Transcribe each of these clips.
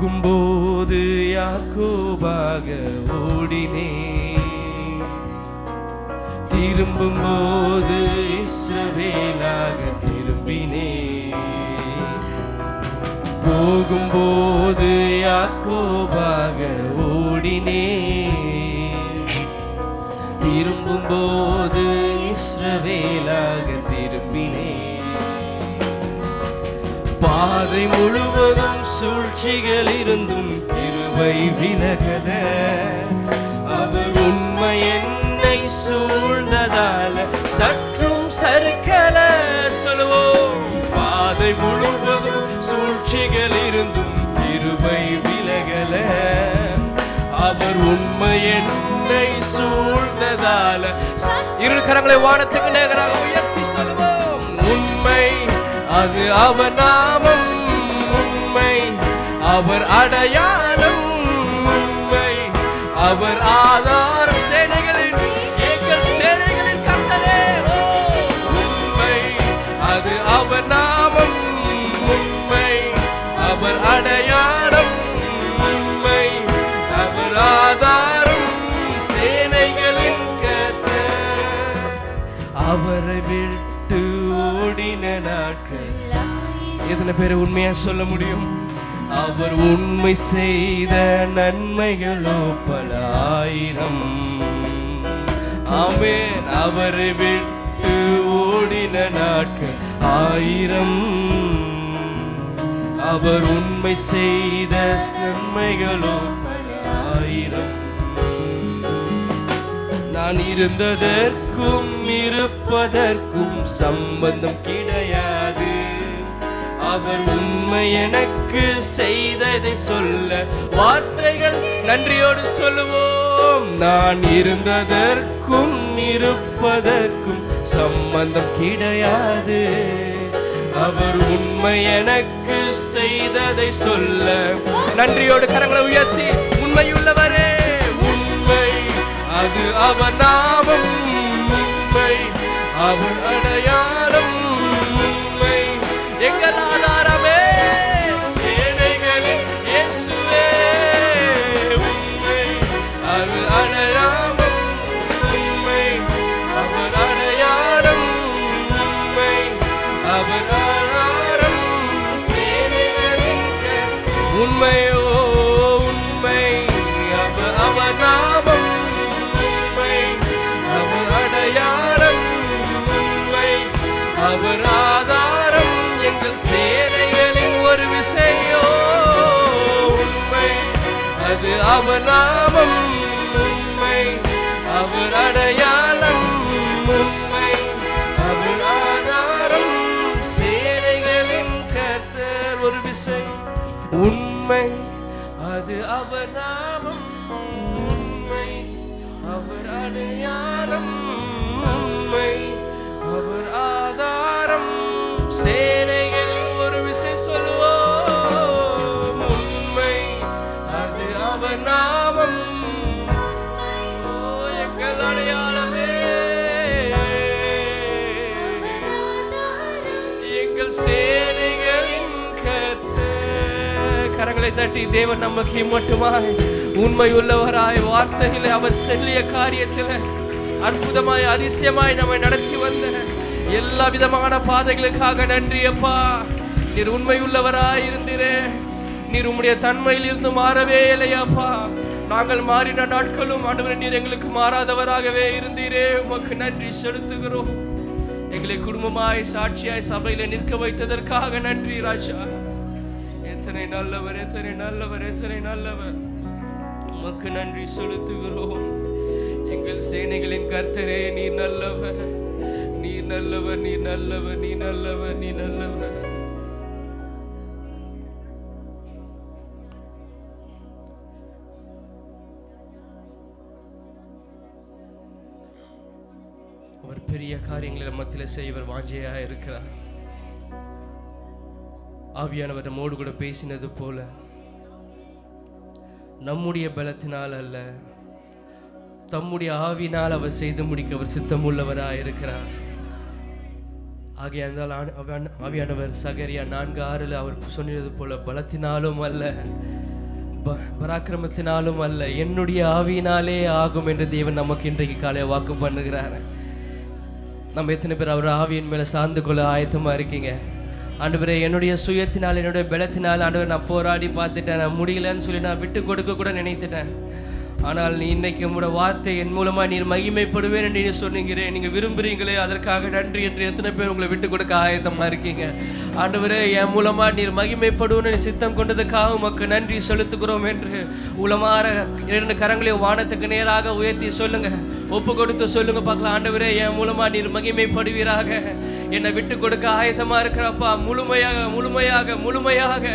போகும்போது யாக்கோபாக ஓடினேன், திரும்பும்போது இஸ்ரவேலாக திரும்பினேன். போகும்போது யாக்கோபாக ஓடினேன், திரும்பும்போது இஸ்ரவேலாக திரும்பினேன். பாதை முழுவதும் சூழ்ச்சிகள் இருந்தும் கிருபை விலகல, அவர் உண்மை என்னை சூழ்ந்ததால சற்றும் சறுக்கல. சொல்லுவோம், பாதை முழுவதும் சூழ்ச்சிகள் இருந்தும் கிருபை விலகல, அவர் உண்மை என்னை சூழ்ந்ததால. இரு கரங்களை வானத்துக்கு நேராக உயர்த்தி சொல்லுவோம், உண்மை அது அவர் நாமம், உண்மை அவர் அடையாளம், உண்மை அவர் ஆதாரம், சேனைகளின் எங்கள் சேனைகளின் கர்த்தரே. உண்மை அது அவர் நாமம், உண்மை அவர் அடையாளம், உண்மை அவர் ஆதாரம், சேனைகளின் கர்த்தர். அவரை விட்டு ஓடின நாட்கள் எத்தனை பேர் உண்மையா சொல்ல முடியும்? அவர் உண்மை செய்த நன்மைகளோ பல ஆயிரம். ஆமென். அவரை விட்டு ஓடின நாட்கள் ஆயிரம், அவர் உண்மை செய்த நன்மைகளோ பல ஆயிரம். நான் இருந்ததற்கும் இருப்பதற்கும் சம்பந்தம் கிடையாது, அவர் உண்மை எனக்கு செய்ததை சொல்ல வார்த்தைகள் நன்றியோடு சொல்லுவோம். நான் இருந்ததற்கும் இருப்பதற்கும் சம்பந்தம் கிடையாது, அவர் உண்மை எனக்கு செய்ததை சொல்ல நன்றியோடு கரங்களை உயர்த்தி, உண்மையுள்ளவரே, உண்மை அது அவர் நாமம், உண்மை அவர் அடையாளம், உண்மை எங்கள் ஆதாரமே, சேனைகளின் இயேசுவே. உண்மை அது அடையாளம், உண்மை அவர் அடையாளம், உண்மை அவர் ஆதாரம், சேனைகளின் உண்மையோ உண்மை அவர் அவர் நாமம், அவர் ஆதாரம், எங்கள் சேனைகளின் ஒரு விசையோ. உண்மை அது அவர் நாமம், உண்மை அவர் அடையாளம், உண்மை அவர் ஆதாரம், சேனைகளின் கர்த்தர். ஒரு விசை, உண்மை அது அவர் நாமம், உண்மை அவர் அடையாளம், உண்மை அவர் ஆதாரம், சேனைகள். ஒரு விசை சொல்லுவோம், உண்மை அது அவர் நாமம், எங்கள் அடையாளமே, எங்கள் சேனைகளின் கர்த்தர். கரங்களை தட்டி தேவன் நமக்கு மட்டுமாய் உண்மை உள்ளவராய் வார்த்தைகளை அவர் சொல்லிய காரியத்தில் அற்புதமாய் அதிசயமாய் நம்மை நடத்தி வந்த எல்லா விதமான பாதைகளுக்காக நன்றி அப்பா. நீர் உண்மையுள்ளவராய் இருந்தீரே, நீர் உம்முடைய தன்மையில் இருந்து மாறவே இல்லையாப்பா. நாங்கள் மாறின நாட்களும் ஆண்டவரே நீர் எங்களுக்கு மாறாதவராகவே இருந்தீரே, உமக்கு நன்றி செலுத்துகிறோம். எங்களை குடும்பமாய் சாட்சியாய் சபையில நிற்க வைத்ததற்காக நன்றி ராஜா. எத்தனை நல்லவர், எத்தனை நல்லவர், எத்தனை நல்லவர், உமக்கு நன்றி செலுத்துகிறோம். எங்கள் சேனைகளின் கர்த்தரே, நீர் நல்லவர், நீர் நல்லவர், நீர் நல்லவர், நீர் நல்லவர், நீர் நல்லவர். அவர் பெரிய காரியங்களை மத்தியில் செய்வர் வாஞ்சையா இருக்கிறார். ஆவியானவர் நம்மோடு கூட பேசினது போல நம்முடைய பலத்தினால் அல்ல, தம்முடைய ஆவினால் அவர் செய்து முடிக்க அவர் சித்தமுள்ளவராக இருக்கிறார். ஆவியானவர் சகரியா 4:6 அவர் சொன்னது போல பலத்தினாலும் அல்ல, பராக்கிரமத்தினாலும் அல்ல, என்னுடைய ஆவியினாலே ஆகும் என்று தேவன் நமக்கு இன்றைக்கு காலை வாக்கு பண்ணுகிறார். நம்ம எத்தனை பேர் அவர் ஆவியின் மேலே சார்ந்து கொள்ள ஆயத்தமாக இருக்கீங்க? ஆண்டவரே, என்னுடைய சுயத்தினால் என்னுடைய பலத்தினால் ஆண்டவர் நான் போராடி பார்த்துட்டேன், நான் முடியலன்னு சொல்லி நான் விட்டு கொடுக்க கூட நினைத்துட்டேன். ஆனால் நீ இன்னைக்கு உங்களோட வார்த்தை என் மூலமாக நீர் மகிமைப்படுவேன் என்று நீ சொன்னீங்களே, நீங்கள் விரும்புகிறீங்களே, அதற்காக நன்றி என்று எத்தனை பேர் உங்களை விட்டு கொடுக்க ஆயத்தமாக இருக்கீங்க? ஆண்டவரே, என் மூலமாக நீர் மகிமைப்படுவேன்னு நீ சித்தம் கொண்டதுக்காக உமக்கு நன்றி செலுத்துகிறோம் என்று உளமாற 2 கரங்களை வானத்துக்கு நேராக உயர்த்தி சொல்லுங்க, ஒப்பு கொடுத்து சொல்லுங்க பார்க்கலாம். ஆண்டவரே, என் மூலமாக நீர் மகிமைப்படுவீராக, என்னை விட்டு கொடுக்க ஆயத்தமாக இருக்கிறப்பா, முழுமையாக முழுமையாக முழுமையாக.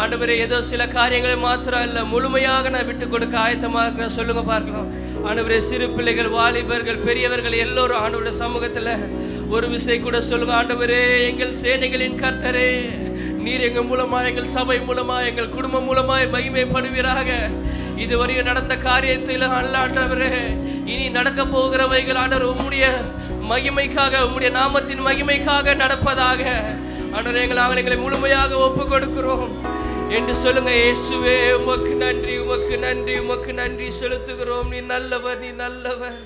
ஆண்டவரே, ஏதோ சில காரியங்களை மாத்திரம் இல்லை, முழுமையாக நான் விட்டு கொடுக்க ஆயத்தமாக இருக்கிறேன் சொல்லுங்க பார்க்கலாம். ஆண்டவரே, சிறு பிள்ளைகள், வாலிபர்கள், பெரியவர்கள் எல்லோரும் ஆண்டவருடைய சமூகத்தில் ஒரு விஷயம் கூட சொல்லுங்க. ஆண்டவரே, எங்கள் சேனைகளின் கர்த்தரே, நீர் எங்கள் மூலமாக, எங்கள் சபை மூலமாக, எங்கள் குடும்பம் மூலமாக மகிமைப்படுவீராக. இதுவரையும் நடந்த காரியத்தில் அல்ல ஆண்டவரே, இனி நடக்க போகிறவைகள் ஆண்டவர் உம்முடைய மகிமைக்காக, உம்முடைய நாமத்தின் மகிமைக்காக நடப்பதாக. ஆண்டவரே, எங்களை முழுமையாக ஒப்பு கொடுக்கிறோம் என்று சொல்லுங்க. இயேசுவே, உமக்கு நன்றி, உமக்கு நன்றி, உமக்கு நன்றி செலுத்துகிறோம். நீ நல்லவர், நீ நல்லவர்.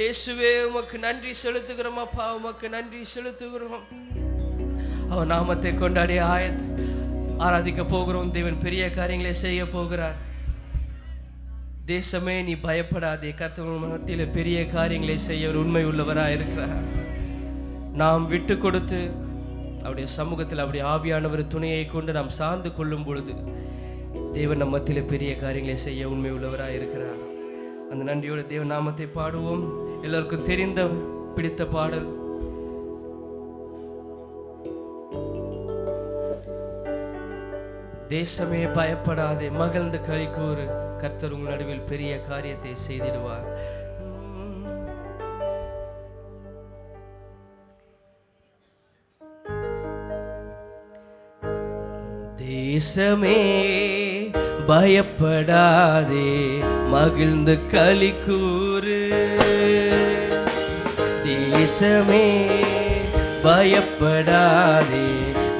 இயேசுவே, உமக்கு நன்றி செலுத்துகிறோம் அப்பா, உமக்கு நன்றி செலுத்துகிறோம். அவன் நாமத்தை கொண்டாடி ஆராதிக்க போகிறோம். தேவன் பெரிய காரியங்களை செய்ய போகிறார். தேசமே, நீ பயப்படாதே, கர்த்தர் மத்தியில் பெரிய காரியங்களை செய்ய உண்மை உள்ளவராக இருக்கிறார். நாம் விட்டு கொடுத்து அவருடைய சமூகத்தில் அவருடைய ஆவியானவர் துணையை கொண்டு நாம் சார்ந்து கொள்ளும் பொழுது தேவன் நம் மத்தியில் பெரிய காரியங்களை செய்ய உண்மை உள்ளவராக இருக்கிறார். அந்த நன்றியோட தேவ நாமத்தை பாடுவோம். எல்லோருக்கும் தெரிந்த பிடித்த பாடல், தேசமே பயப்படாதே, மகிழ்ந்து களி கூறு, கர்த்தர் உங்கள் நடுவில் பெரிய காரியத்தை செய்திடுவார். தேசமே பயப்படாதே, மகிழ்ந்து களி கூறு. தேசமே பயப்படாதே,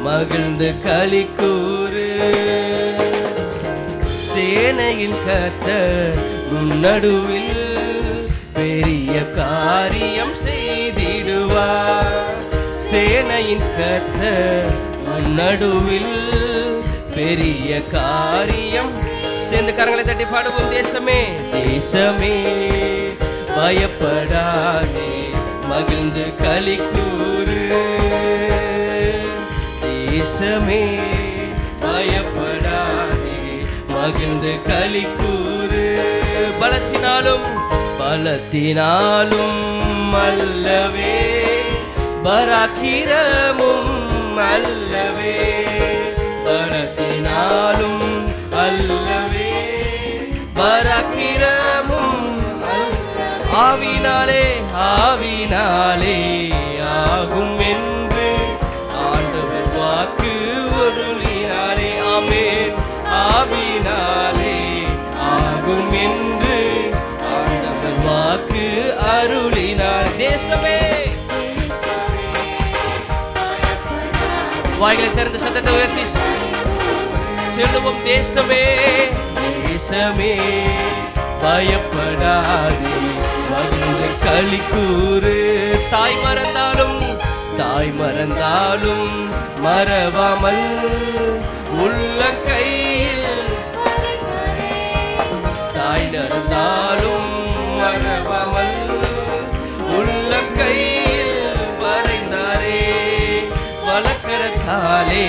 மகிழ்ந்து களி கூறு. சேனையின் கர்த்தர் நடுவில் பெரிய காரியம் செய்திடுவார். சேனையின் கர்த்தர் நடுவில் பெரிய காரியம். சேர்ந்து கரங்களை தட்டி பாடுவோம். தேசமே, தேசமே பயப்படாதே, மகிழ்ந்து களி கூறு. தேசமே பயப்படாதே, மகிழ்ந்து களி கூறு. பலத்தினாலும் பலத்தினாலும் அல்லவே, பராக்கிரமும் அல்லவே, பலத்தினாலும் அல்லவே, பராக்கிரமும் ஆவினாலே ஆவினாலே ஆகும் என்று ஆண்டவர் வாக்கு அருளினாரே. ஆமென். ஆவினாலே ஆகும் என்று ஆண்டவர் வாக்கு அருளினார். தேசமே, வாய்களை திறந்து சத்தத்தை உயர்த்தி சொல்லுவோம். தேசமே, தேசமே பயப்படாதே, மகிழ்ந்து களி கூறு. தாய் மறந்தாலும் தாய் மறந்தாலும் மறவாமல் உள்ள கையில், தாய் மறந்தாலும் மறவாமல் உள்ள கையில் வரைந்தாரே. வளர்க்கறதாலே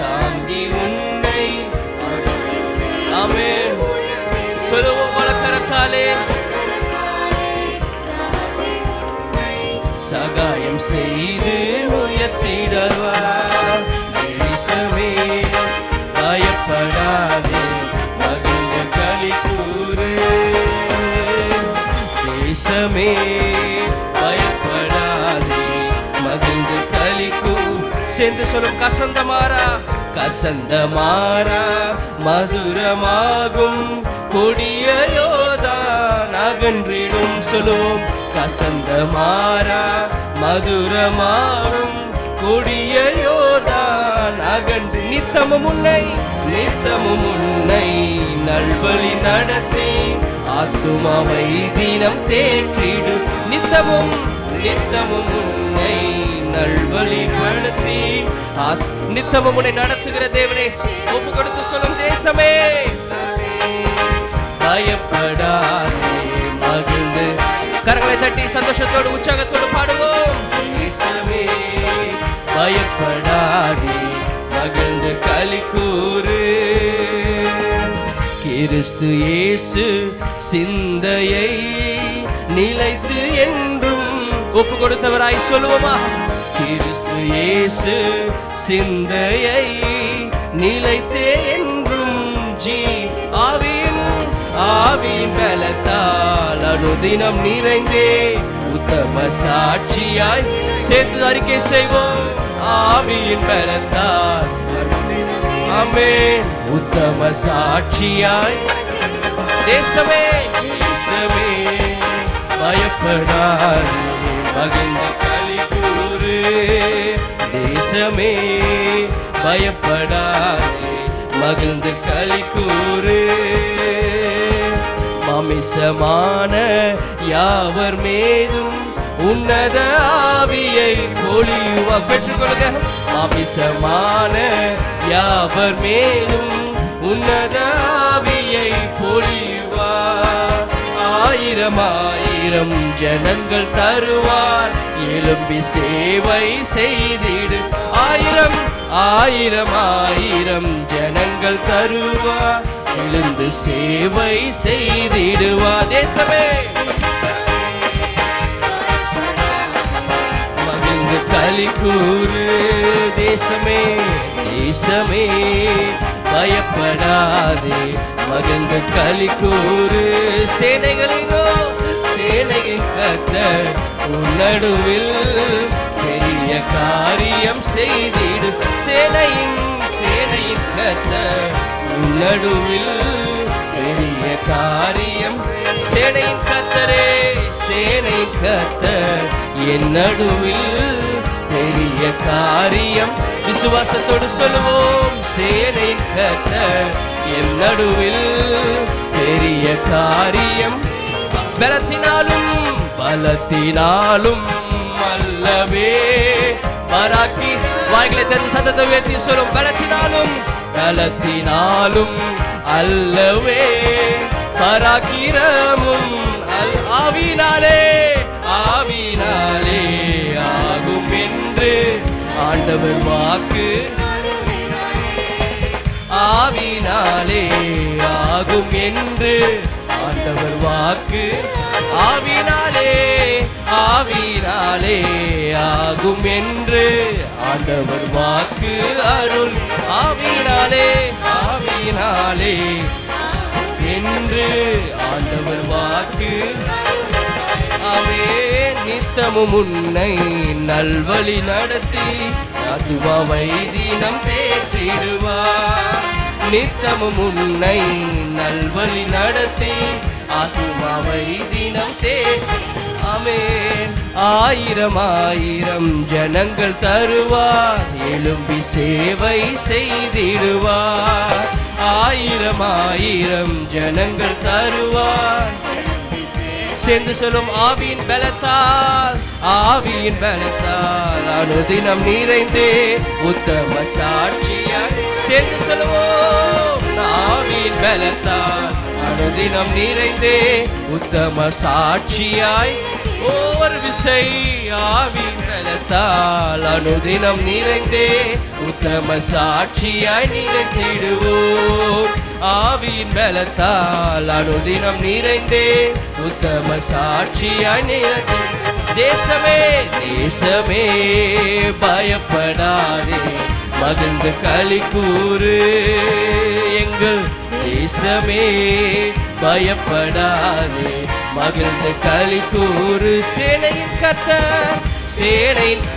தாங்கி உன்னை. ஆமென். சொல்லுவோம். வளர்க்கறதாலே சகாயம் செய்து உயர்த்திடுவார். தேசமே பயப்படாதே, மகிழ்ந்து களி கூறு. தேசமே பயப்படாதே, மகிழ்ந்து களி கூறு. சேர்ந்து சொல்லும். கசந்த மாறா கசந்த மாறா மதுரமாகும், கொடிய யோதான் அகன்றிடும். சொல்லுவோம். கசந்த மாறா மதுரமாகும், கொடிய யோதான் அகன்று. நித்தமும் உன்னை நல்வழி நடத்தி ஆத்துமாவை தினம் தேற்றிடு. நித்தமும் உன்னை நல்வழிப்படுத்தி நித்தமும் உன்னை நடத்துகிற தேவனே, ஒப்பு கொடுத்து சொல்லும் தேசமே, பயப்படாதே மகிழ்ந்து கரங்களை தட்டி சந்தோஷத்தோடு உற்சாகத்தோடு பாடுவோம். தேசமே பயப்படாதே மகிழ்ந்து களி கூறு. கிறிஸ்து இயேசு சிந்தையை நிலைத்து என்றும் ஒப்பு கொடுத்தவராய் சொல்லுவோமா? கிறிஸ்து இயேசு சிந்தையை நிலைத்தே என்றும் ஆவியின் பலத்தால் அனுதினம் நிறைந்தே உத்தம சாட்சியாய் சேர்த்து அறிக்கை செய்வோம். ஆவியின் பலத்தால் ஆமென் உத்தம சாட்சியாய் தேசமே பயப்படாதே மகிழ்ந்து களி கூறு. தேசமே பயப்படாதே மகிழ்ந்து களி கூறு. மாமிசமான யாவர் மீதும் உன்னத ஆவியை பொழியுவா. பெற்றுக்கொள்க. மாமிசமான யாவர் மேலும் உன்னத ஆவியை பொழியுவா. ஆயிரம் ஜனங்கள் தருவார் எழும்பி சேவை செய்திடு. ஆயிரம் ஜனங்கள் தருவார் எழுந்து சேவை செய்திடுவா. தேசமே மகிழ்ந்து களி கூறு. தேசமே பயப்படாதே மகிழ்ந்து களி கூறு. சேனைகளின் கர்த்தர் உன் நடுவில் பெரிய காரியம் செய்திடு. சேனையின் கர்த்தர் உன் நடுவில் பெரிய காரியம். சேனையின் கர்த்தர் என் நடுவில் பெரிய காரியம். விசுவாசத்தோடு சொல்லுவோம். சேனையின் கர்த்தர் என் நடுவில் பெரிய காரியம். பலத்தினாலும் அல்லவே பராக்கி. வாய்களை திறந்து சத்தத்தை உயர்த்தி சொல்லும். பலத்தினாலும் அல்லவே பராக்கிரமும் ஆவினாலே ஆகும் என்று ஆண்டவர் வாக்கு. ஆவினாலே ஆகும் என்று ஆண்டவர் வாக்கு. ஆவினாலே ஆகும் என்று ஆண்டவர் வாக்கு. அருள் ஆவினாலே என்று ஆண்டவர் வாக்கு. ஆமென். நித்தமும் உன்னை நல்வழி நடத்தி ஆத்துமாவை தினம் தேற்றிடுவார். நித்தமும் உன்னை நல்வழி நடத்தி ஆத்துமாவை தினம் தேற்றி. ஆமென். ஆயிரம் ஜனங்கள் தருவார் எழும்பி சேவை செய்திடுவார். ஆயிரம் ஜனங்கள் தருவார். சேர்ந்து சொல்லும். ஆவியின் பலத்தால் அனுதினம் நிறைந்தே உத்தம சாட்சியாய். சேர்ந்து சொல்லுவோம். ஆவியின் பலத்தால் அனுதினம் நிறைந்தே உத்தம சாட்சியாய். ஒவ்வொரு விசை ஆவியின் பலத்தால் அனுதினம் நிறைந்தே உத்தம சாட்சியாய் நிறைந்திடுவோம். ஆவியின் பலத்தால் அனுதினம் நிறைந்தே உத்தம சாட்சியாய் நிறைந்து. தேசமே பயப்படாதே மகிழ்ந்து களி கூறு. எங்கள் தேசமே பயப்படாதே மகிழ்ந்து களி கூறு. சேனையின்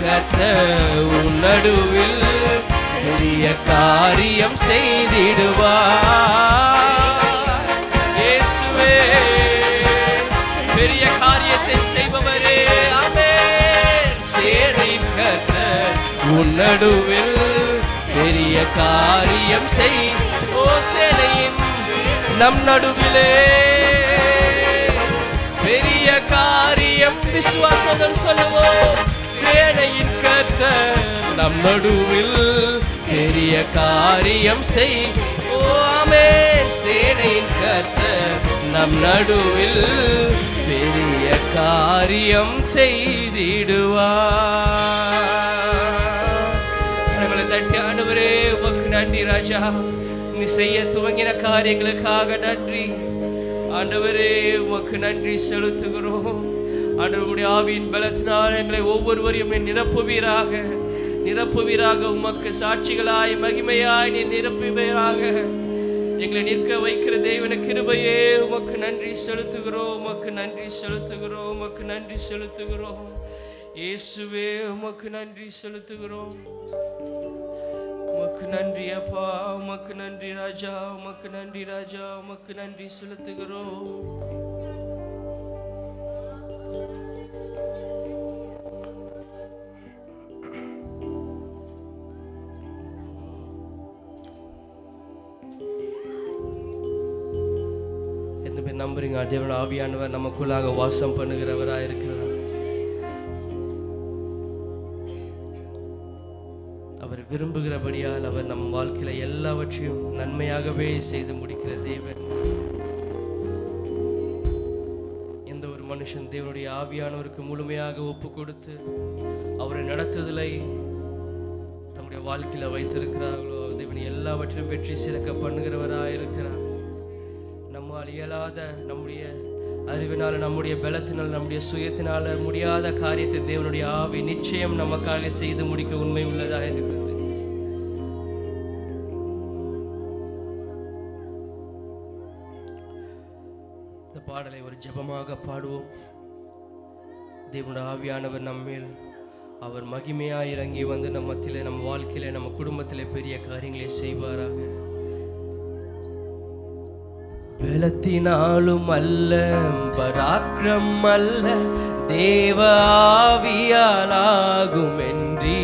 கர்த்தர் உன் நடுவில் பெரிய காரியம் செய்திடுவார். இயேசுவே பெரிய காரியத்தை செய்பவரே. ஆமென். சேனையின் கர்த்தர் உன் நடுவில் பெரிய காரியம் செய். ஓ சேனையின் நம் நடுவிலே பெரிய காரியம். விசுவாசம் சொல்லுவோம். சேனையின் கர்த்தர் நம் நடுவில் பெரிய காரியம் செய். ஓ ஆமென். சேனையின் கர்த்தர் நம் நடுவில் பெரிய காரியம் செய்திடுவார். நம்மளை தட்டி ஆண்டவரே உமக்கு நன்றி ராஜா. நீ செய்ய துவங்கின காரியங்களுக்காக நன்றி ஆண்டவரே. உமக்கு நன்றி செலுத்துகிறோம். ஆண்டவருடைய ஆவியின் பலத்தினால் எங்களை ஒவ்வொருவரையும் நிரப்புவீராக, நிரப்புவீராக. உமக்கு சாட்சிகளாய் மகிமையாய் நீ நிரப்புவீராக. எங்களை நிற்க வைக்கிற தேவன கிருபையே உமக்கு நன்றி செலுத்துகிறோம். உமக்கு நன்றி செலுத்துகிறோம். உமக்கு நன்றி செலுத்துகிறோம். இயேசுவே உமக்கு நன்றி செலுத்துகிறோம். உமக்கு நன்றி அப்பா. உமக்கு நன்றி ராஜா. உமக்கு நன்றி ராஜா. உமக்கு நன்றி செலுத்துகிறோம். எத்தனை பேர் நம்புறீங்க தேவன் ஆவியானவர் நமக்குள்ளாக வாசம் பண்ணுகிறவராக இருக்கிறார்? அவர் விரும்புகிறபடியால் அவர் நம் வாழ்க்கையில எல்லாவற்றையும் நன்மையாகவே செய்து முடிக்கிற தேவன். எந்த ஒரு மனுஷன் தேவனுடைய ஆவியானவருக்கு முழுமையாக ஒப்பு கொடுத்து அவரை நடத்துதலை தம்முடைய வாழ்க்கையில வைத்திருக்கிறார்களோ தேவன் எல்லாவற்றையும் வெற்றி சிறக்க பண்ணுகிறவராக இருக்கிறார். நம்மால் இயலாத, நம்முடைய அறிவினால, நம்முடைய பலத்தினால், நம்முடைய சுயத்தினால முடியாத காரியத்தை தேவனுடைய ஆவி நிச்சயம் நமக்காக செய்து முடிக்க உண்மை உள்ளதாக இருக்கிறது. இந்த பாடலை ஒரு ஜெபமாக பாடுவோம். தேவனுடைய ஆவியானவர் நம்மேல் அவர் மகிமையாய் இறங்கி வந்து நம்ம மத்தியிலே, நம்ம வாழ்க்கையில, நம்ம குடும்பத்திலே பெரிய காரியங்களை செய்வாராக. பலத்தினாலும் அல்ல, பராக்கிரம் அல்ல, தேவ ஆவியாலாகும் என்றீ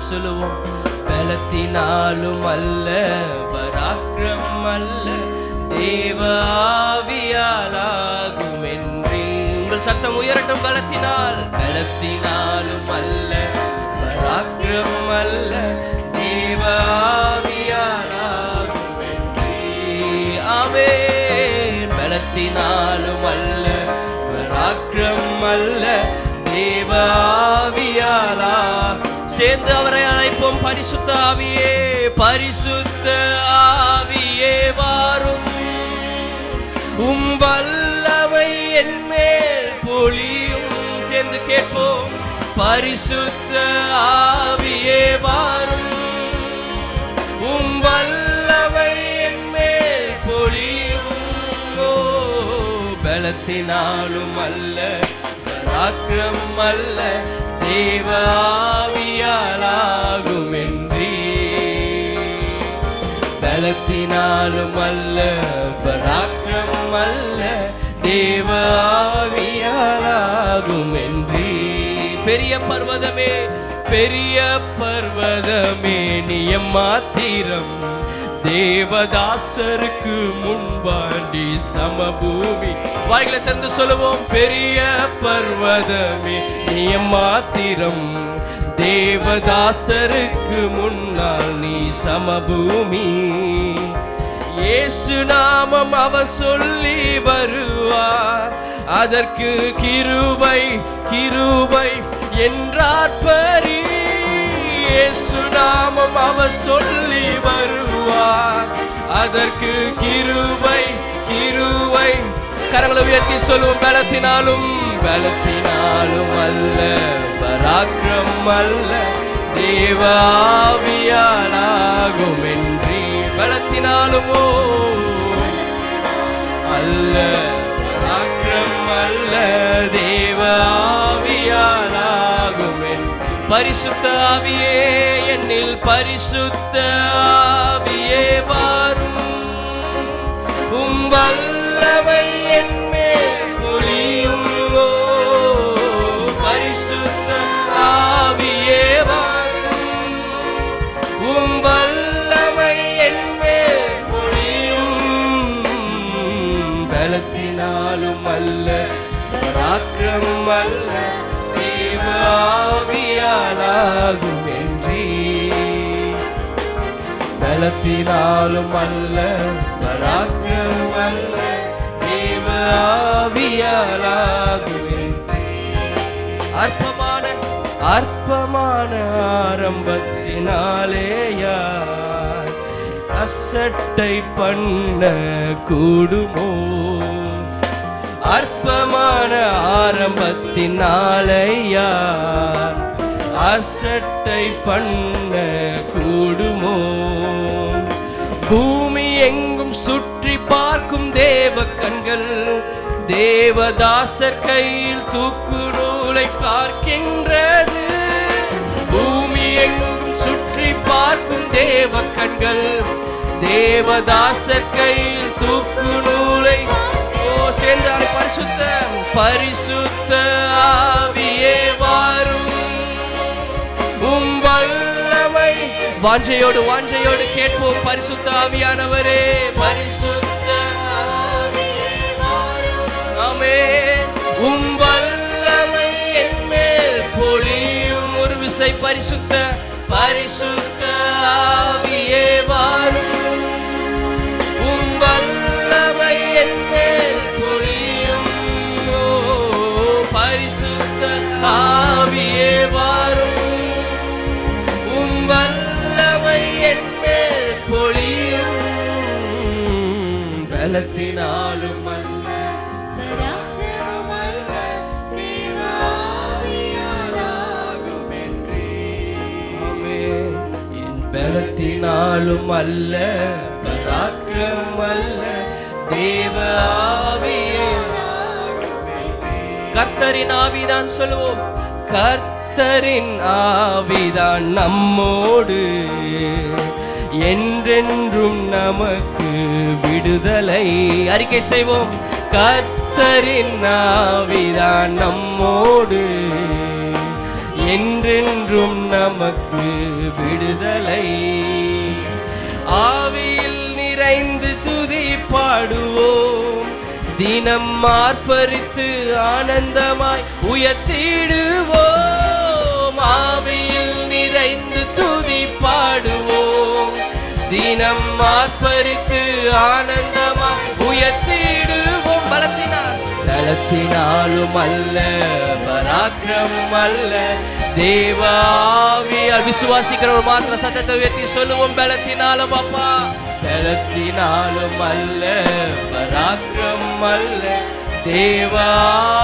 சொல்லுவோம். பலத்தினாலும் அல்ல, பராக்கிரம் அல்ல, தேவ ஆவியாலாகும் என்றீ. உங்கள் சத்தம் உயரட்டும். பலத்தினால், பலத்தினாலும் அல்ல, பராக்கிரம் அல்ல, தேவ ஆவியாலாகும் என்றீ. ஆமென். பலத்தினாலும் அல்ல, பராக்கிரம் அல்ல, தேவ ஆவியாலா. சேர்ந்து அவரை அழைப்போம். பரிசுத்த ஆவியே, பரிசுத்த ஆவியே வாரும், உம் வல்லமை என்மேல் பொழியும். சேர்ந்து கேட்போம். பரிசுத்த ஆவியே வாரும், உம் வல்லமை என்மேல் பொழியும். ஓ பலத்தினாலும் அல்ல, பராக்கிரம் அல்ல, தேவ ஆவியாலாகும் என்றீ. பலத்தினாலும் அல்ல, பராக்கிரம் அல்ல, தேவ ஆவியாலாகும் என்றீ. பெரிய பர்வதமே, பெரிய பர்வதமே, நீ எம்மாத்திரம் தேவதாசருக்கு முன்பாண்டி சமபூமி. வாய்களை திறந்து சொல்லுவோம். பெரிய பர்வதமே, நீ எம்மாத்திரம் தேவதாசருக்கு முன்னால் நீ சமபூமி. இயேசு நாமம் அவர் சொல்லி வருவார், அதற்கு கிருபை கிருபை என்றார் பரி. இயேசு நாமம் அவர் சொல்லி வருவார், அதற்கு கிருபை கிருபை. கரங்களை உயர்த்தி சொல்லுவோம். பலத்தினாலும், பலத்தினாலும் அல்ல, பராக்கிரம் அல்ல, தேவ ஆவியாலாகும் என்றீ. பலத்தினாலுமோ அல்ல, பராக்கிரம் அல்ல, தேவ ஆவியாலாகும் என்றீ. பரிசுத்த ஆவியே என்னில், பரிசுத்த ஆவியே வாரும், உம் வல்லமை என்மேல் பொழியும். பரிசுத்த ஆவியே வாரும், பராக்கிரம் அல்ல தேவ ஆவியாலாகும் என்றீ. பலத்தினாலும் அல்ல பராக்கிரம் அல்ல தேவ ஆவியாலாகும் என்றீ. அற்பமான அற்பமான ஆரம்பத்தினாலேயா அசட்டை பண்ண கூடுமோ? அற்பமான ஆரம்பத்தினாலேயா அசட்டை பண்ண கூடுமோ? பூமி எங்கும் சுற்றி பார்க்கும் தேவ கண்கள் தேவதாசர் கையில் தூக்கு நூலை பார்க்கின்றது. பூமி எங்கும் சுற்றி பார்க்கும் தேவ கண்கள் தேவதாசர் கையில் தூக்கு நூலை. ஓ சேர்ந்தால் பரிசுத்த பரிசுத்த ஆவியே வாரும் வல்லமை. வாஞ்சையோடு வாஞ்சையோடு கேட்போம். பரிசுத்த ஆவியானவரே பரிசுத்த ஆவியே வாரும். ஆமென். வல்லமை என் மேல் பொழியும். ஒரு விசை பரிசுத்த பரிசுத்த ஆவியே வாரும். வல்லமை என் மேல் பொழியும். பரிசுத்த ஆவியே வாரும். வல்லமை என் மேல் பொழியும். பலத்தினாலும் அல்ல பராக்கிரமம் அல்ல தேவ ஆவியாலாகும் என்றீ. ஆமென். என் பலத்தினாலும் அல்ல பராக்கிரமம் அல்ல தேவ ஆவியாலாகும் என்றீ. கர்த்தரின் ஆவிதான் சொல்லுவோம். கர்த்தரின் ஆவிதான் நம்மோடு என்றென்றும் நமக்கு விடுதலை. அறிக்கை செய்வோம். கர்த்தரின் ஆவிதான் நம்மோடு என்றென்றும் நமக்கு விடுதலை. ஆவியில் நிறைந்து துதி பாடுவோம். தினம் ஆர்ப்பரித்து ஆனந்தமாய் உயர்த்திடுவோம். ஆவியில் நிறைந்து துதி பாடுவோம். தினம் ஆர்ப்பரித்து ஆனந்தமாய் உயர்த்திடுவோம். பலத்தினாலும் அல்ல பராக்கிரமம் அல்ல தேவ ஆவியால். விசுவாசிக்கிறவர் மாத்திர சத்தத்தை உயர்த்தி சொல்லுவோம். பலத்தினாலும் அப்பா பலத்தினாலும் அல்ல பராக்கிரமம் அல்ல தேவ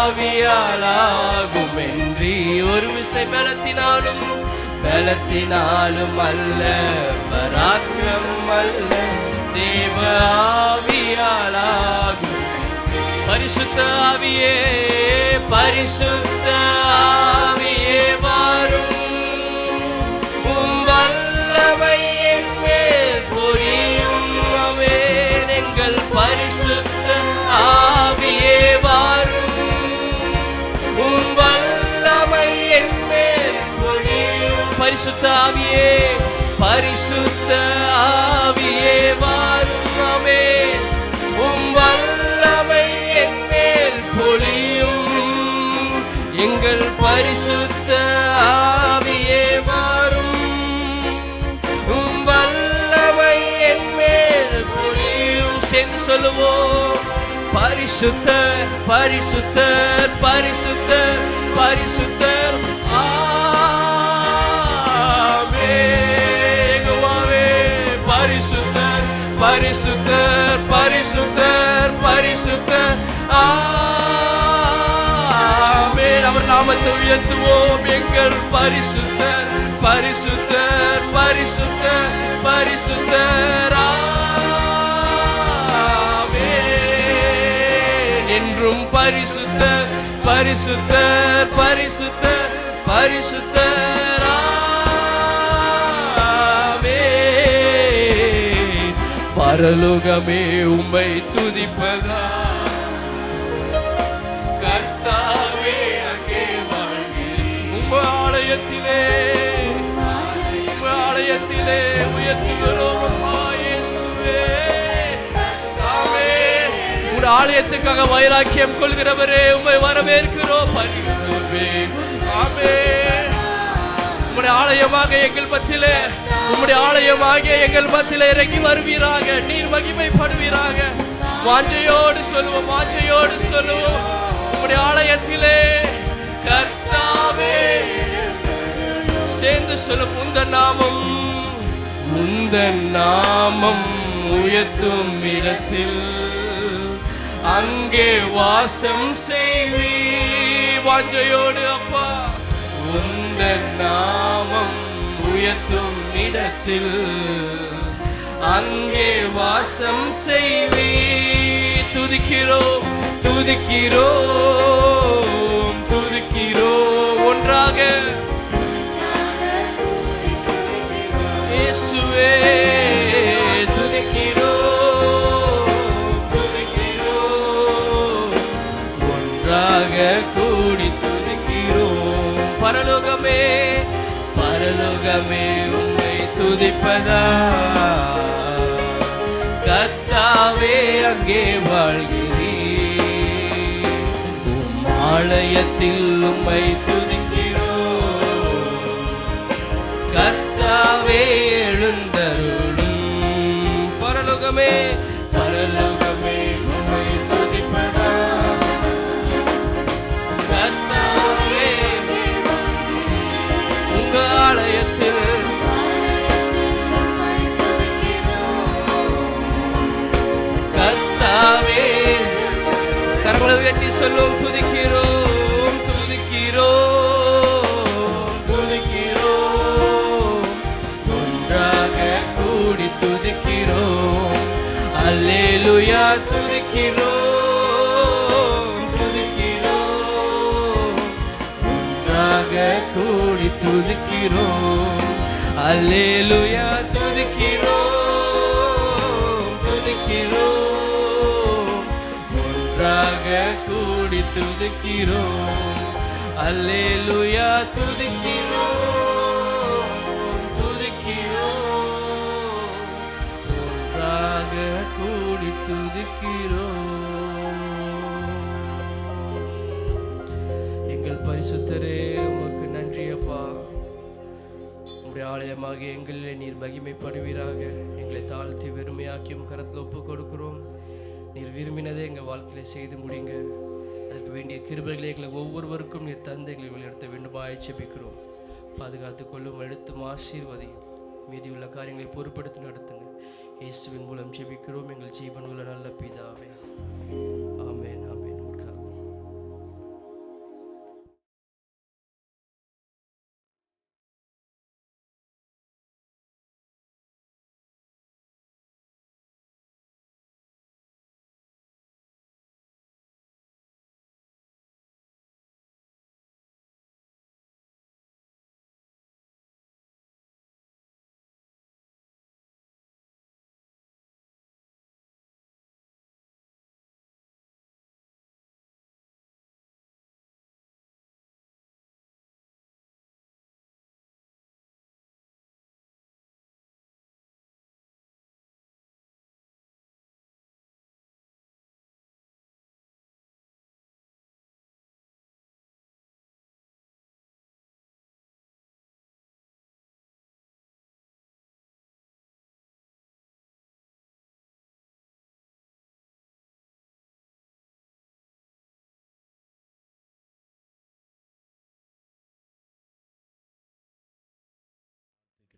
ஆவியாலாகும் என்றீ. ஒரு விசை பலத்தினாலும் பலத்தினாலும் அல்ல பராக்கிரமம் அல்ல தேவ ஆவியாலாகும். பரிசுத்த ஆவியே பரிசுத்த ஆவியே வாரும். வல்லமை என் மேல் பொழியும். ஆமென். எங்கள் பரிசுத்த ஆவியே வாரும். வல்லமை என் மேல் பொழியும். பரிசுத்த ஆவியே பரிசுத்த ஆவியே வாரும். ஆமென். வல்லமை என் மேல் பொழியும். எங்கள் பரிசுத்த ஆவியே வாரும். வல்லமை என் மேல் பொழியும். சேர்ந்து சொல்லுவோம். பரிசுத்தர் பரிசுத்தர் பரிசுத்தர் பரிசுத்தர். பரிசுத்தர் பரிசுத்தர் பரிசுத்தர் பரிசுத்தர். ஆமென். அவர் நாமத்தை உயர்த்துவோம். எங்கள் பரிசுத்தர் பரிசுத்தர் பரிசுத்தர் பரிசுத்தர். ஆமென். என்றும் பரிசுத்தர் பரிசுத்தர் பரிசுத்தர் பரிசுத்தர். ஆமென். பரலோகமே உம்மை துதிப்பதா கர்த்தாவே அங்கே வாழ்கிறீர். உம் ஆலயத்திலே உயர்த்துகிறோம் அம்மா இயேசுவே. ஆமென். உம் ஆலயத்துக்காக வைராக்கியம் கொள்கிறவரே உம்மை வரவேற்கிறோம். ஆமென். உம்முடைய ஆலயமாக எங்கள் மத்தியிலே, உம்முடைய ஆலயமாக எங்கள் மத்தியிலே இறங்கி வருவீராக. நீர் மகிமைப்படுவீராக. வாஞ்சையோடு சொல்லுவோம், வாஞ்சையோடு சொல்லுவோம். உம்முடைய ஆலயத்திலே கர்த்தாவே சேர்ந்து சொல்லும். உந்தன் நாமம் உயர்த்தும் இடத்தில் அங்கே வாசம் செய்வி. வாஞ்சையோடு அப்பா, உந்தன் நாமம் உயர்த்தும் இடத்தில் அங்கே வாசம் செய்வி. துதிக்கிறோம் துதிக்கிறோம் துதிக்கிறோம் ஒன்றாக. இயேசுவே துதிக்கிறோம் துதிக்கிறோம் ஒன்றாக கூடி துதிக்கிறோம். பரலோகமே பரலோகமே உம்மை துதிப்பதா கர்த்தாவே அங்கே வாழ்கிறீர். உம் ஆலயத்தில் உம்மை துதிக்கிறோம் கர்த்தாவே எழுந்தருளும். பரலோகமே பரலோகமே உம்மை துதிப்பதா கர்த்தாவே உங்க ஆலயத்தில் கர்த்தாவே. கரங்களை உயர்த்தி சொல்லும். துதிக்கிறோம் துதிக்கிறோம் துதிக்கிறோம் ஒன்றாக கூடி துதிக்கிறோம். அல்லேலூயா துதிக்கிறோம் துதிக்கிறோம் ஒன்றாக கூடி துதிக்கிறோம். அல்லேலூயா துதிக்கிறோம் துதிக்கிறோம் ஒன்றாக கூடி துதிக்கிறோம். அல்லேலூயா துதிக்கிறோம் துதிக்கிறோம் ஒன்றாக கூடி துதிக்கிறோம். எங்கள் பரிசுத்தரே உமக்கு நன்றி அப்பா. உம்முடைய ஆலயமாக எங்களிலே நீர் மகிமைப்படுவீராக. எங்களை தாழ்த்தி வெறுமையாக்கியும் கரத்தில் ஒப்பு கொடுக்கிறோம். நீர் விரும்பினதை எங்கள் வாழ்க்கையில செய்து முடிங்க. அதற்கு வேண்டிய கிருபைகளை எங்களை ஒவ்வொருவருக்கும் நீர் தந்து எங்களை வழிநடத்த வேண்டுமாய் ஜெபிக்கிறோம். பாதுகாத்து கொள்ளும், எடுத்தும் ஆசீர்வதியும். மீதியுள்ள காரியங்களை பொறுப்படுத்தி நடத்துங்க. இயேசுவின் மூலம் ஜெபிக்கிறோம் எங்கள் ஜீவனுள்ள நல்ல பிதாவே. ஆமென் ஆமென்.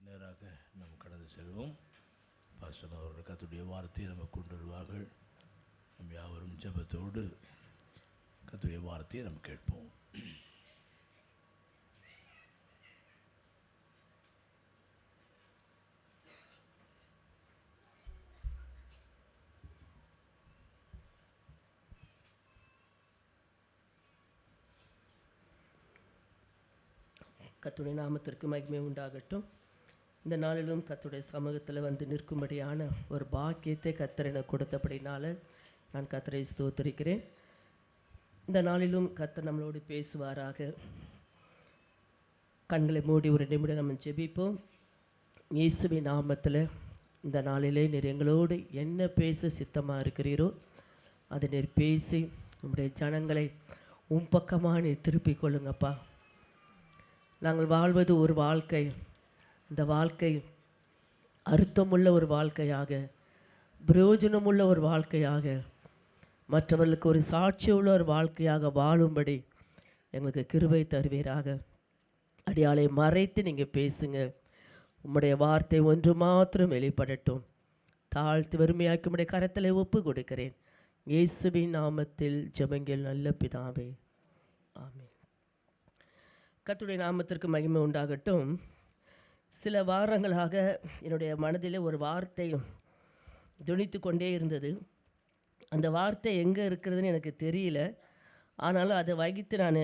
நேராக நாம் கடந்து செல்வோம். பாஸ்டர் அவர்கள் கர்த்தருடைய வார்த்தையை நம்ம கொண்டு வருவார்கள். நம்ம யாவரும் ஜெபத்தோடு கர்த்தருடைய வார்த்தையை நம்ம கேட்போம். கர்த்தருடைய நாமத்திற்கு மகிமை உண்டாகட்டும். இந்த நாளிலும் கர்த்தருடைய சமூகத்தில் வந்து நிற்கும்படியான ஒரு பாக்கியத்தை கர்த்தர் எனக்கு கொடுத்தபடினால நான் கர்த்தரை ஸ்தோத்திரிக்கிறேன். இந்த நாளிலும் கர்த்தர் நம்மளோடு பேசுவாராக. கண்களை மூடி ஒரு நிமிடம் நம்ம ஜெபிப்போம். இயேசுவின் நாமத்தில் இந்த நாளிலே நீர் எங்களோடு என்ன பேச சித்தமாக இருக்கிறீரோ அதை நீர் பேசி உம்முடைய ஜனங்களை பக்கமாக நீர் திருப்பிக் கொள்ளுங்கப்பா. நாங்கள் வாழ்வது ஒரு வாழ்க்கை, அந்த வாழ்க்கை அர்த்தமுள்ள ஒரு வாழ்க்கையாக, பிரயோஜனமுள்ள ஒரு வாழ்க்கையாக, மற்றவர்களுக்கு ஒரு சாட்சியுள்ள ஒரு வாழ்க்கையாக வாழும்படி எங்களுக்கு கிருபை தருவீராக. அடியாளை மறைத்து நீங்கள் பேசுங்க. உம்முடைய வார்த்தை ஒன்று மாத்திரம் வெளிப்படட்டும். தாழ்த்து வறுமையாக்கி உம்முடைய கரத்தில் ஒப்பு கொடுக்கிறேன். இயேசுவின் நாமத்தில் ஜெபங்கள் நல்ல பிதாவே, ஆமென். கர்த்தருடைய நாமத்திற்கு மகிமை உண்டாகட்டும். சில வாரங்களாக என்னுடைய மனதில் ஒரு வார்த்தை துணித்து கொண்டே இருந்தது. அந்த வார்த்தை எங்கே இருக்கிறதுன்னு எனக்கு தெரியல. ஆனாலும் அதை வகித்து நான்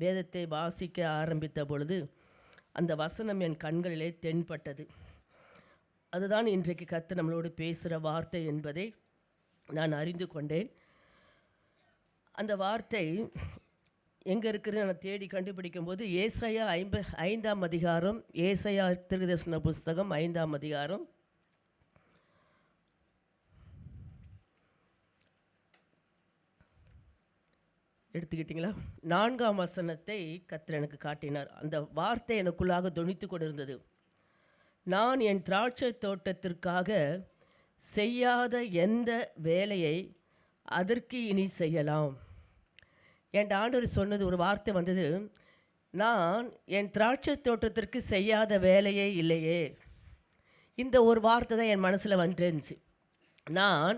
வேதத்தை வாசிக்க ஆரம்பித்த பொழுது அந்த வசனம் என் கண்களிலே தென்பட்டது. அதுதான் இன்றைக்கு கர்த்தர் நம்மளோடு பேசுகிற வார்த்தை என்பதை நான் அறிந்து கொண்டேன். அந்த வார்த்தை எங்கே இருக்குதுன்னு நான் தேடி கண்டுபிடிக்கும் போது ஏசாயா 5ஆம் அதிகாரம், ஏசாயா தீர்க்கதரிசன புஸ்தகம் 5ஆம் அதிகாரம் எடுத்துக்கிட்டிங்களா? 4ஆம் வசனத்தை கர்த்தர் எனக்கு காட்டினார். அந்த வார்த்தை எனக்குள்ளாக தொனித்து கொண்டிருந்தது. நான் என் திராட்சை தோட்டத்திற்காக செய்யாத எந்த வேலையை அதற்கு இனி செய்யலாம். என் ஆண்டவர் சொன்னது ஒரு வார்த்தை வந்தது, நான் என் திராட்சை தோட்டத்திற்கு செய்யாத வேலையே இல்லையே. இந்த ஒரு வார்த்தை தான் என் மனசில் வந்துருந்துச்சு. நான்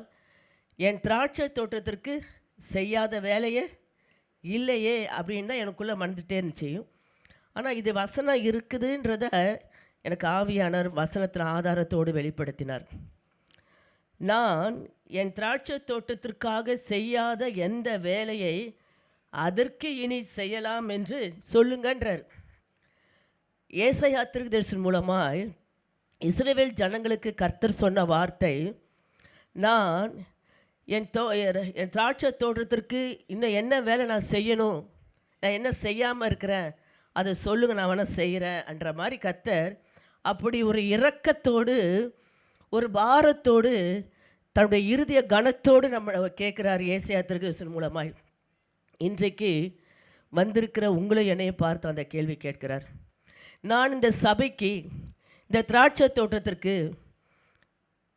என் திராட்சை தோட்டத்திற்கு செய்யாத வேலையே இல்லையே அப்படின்னு தான் எனக்குள்ளே மறந்துகிட்டே இருந்துச்சு. ஆனால் இது வசனம் இருக்குதுன்றத எனக்கு ஆவியானவர் வசனத்தின் ஆதாரத்தோடு வெளிப்படுத்தினார். நான் என் திராட்சை தோட்டத்திற்காக செய்யாத எந்த வேலையை அதற்கு இனி செய்யலாம் என்று சொல்லுங்கன்றார். ஏசாயா தீர்க்கதரிசனம் மூலமாய் இஸ்ரவேல் ஜனங்களுக்கு கர்த்தர் சொன்ன வார்த்தை, நான் என் திராட்சை தோட்டத்திற்கு இன்னும் என்ன வேலை நான் செய்யணும், நான் என்ன செய்யாமல் இருக்கிறேன், அதை சொல்லுங்கள், நான் வேணால் செய்கிறேன்ற மாதிரி கர்த்தர் அப்படி ஒரு இரக்கத்தோடு ஒரு பாரத்தோடு தன்னுடைய இருதய கனத்தோடு நம்ம கேட்குறார் ஏசாயா தீர்க்கதரிசனம் மூலமாய். இன்றைக்கு வந்திருக்கிற உங்களை என்னைய பார்த்து அந்த கேள்வி கேட்கிறார். நான் இந்த சபைக்கு, இந்த திராட்சை தோட்டத்திற்கு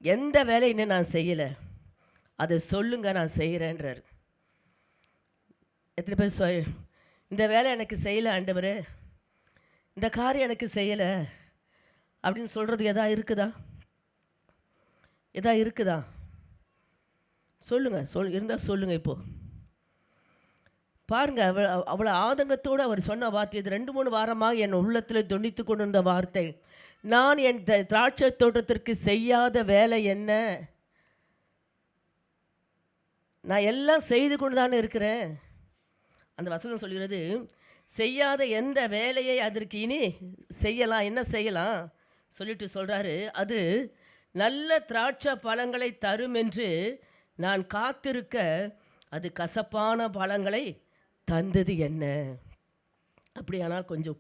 எந்த வேலை இன்னும் நான் செய்யலை, அதை சொல்லுங்க, நான் செய்கிறேன்றார். எத்தனை பேர் இந்த வேலை எனக்கு செய்யலை ஆண்டவரே, இந்த காரியம் எனக்கு செய்யலை அப்படின்னு சொல்கிறதுக்கு எதா இருக்குதா? சொல்லுங்கள், இருந்தால் சொல்லுங்கள். இப்போது பாருங்கள், அவ்வளோ ஆதங்கத்தோடு அவர் சொன்ன வார்த்தை. இது 2-3 வாரமாக என் உள்ளத்தில் தொனித்து கொண்டு இருந்த வார்த்தை. நான் என் திராட்சை தோட்டத்திற்கு செய்யாத வேலை என்ன? நான் எல்லாம் செய்து கொண்டு தானே இருக்கிறேன். அந்த வசனம் சொல்கிறது, செய்யாத எந்த வேலையை அதற்கு இனி செய்யலாம். என்ன செய்யலாம் சொல்லிட்டு சொல்கிறாரு, அது நல்ல திராட்சை பழங்களை தரும் என்று நான் காத்திருக்க அது கசப்பான பழங்களை தந்தது என்ன? அப்படியானால் கொஞ்சம்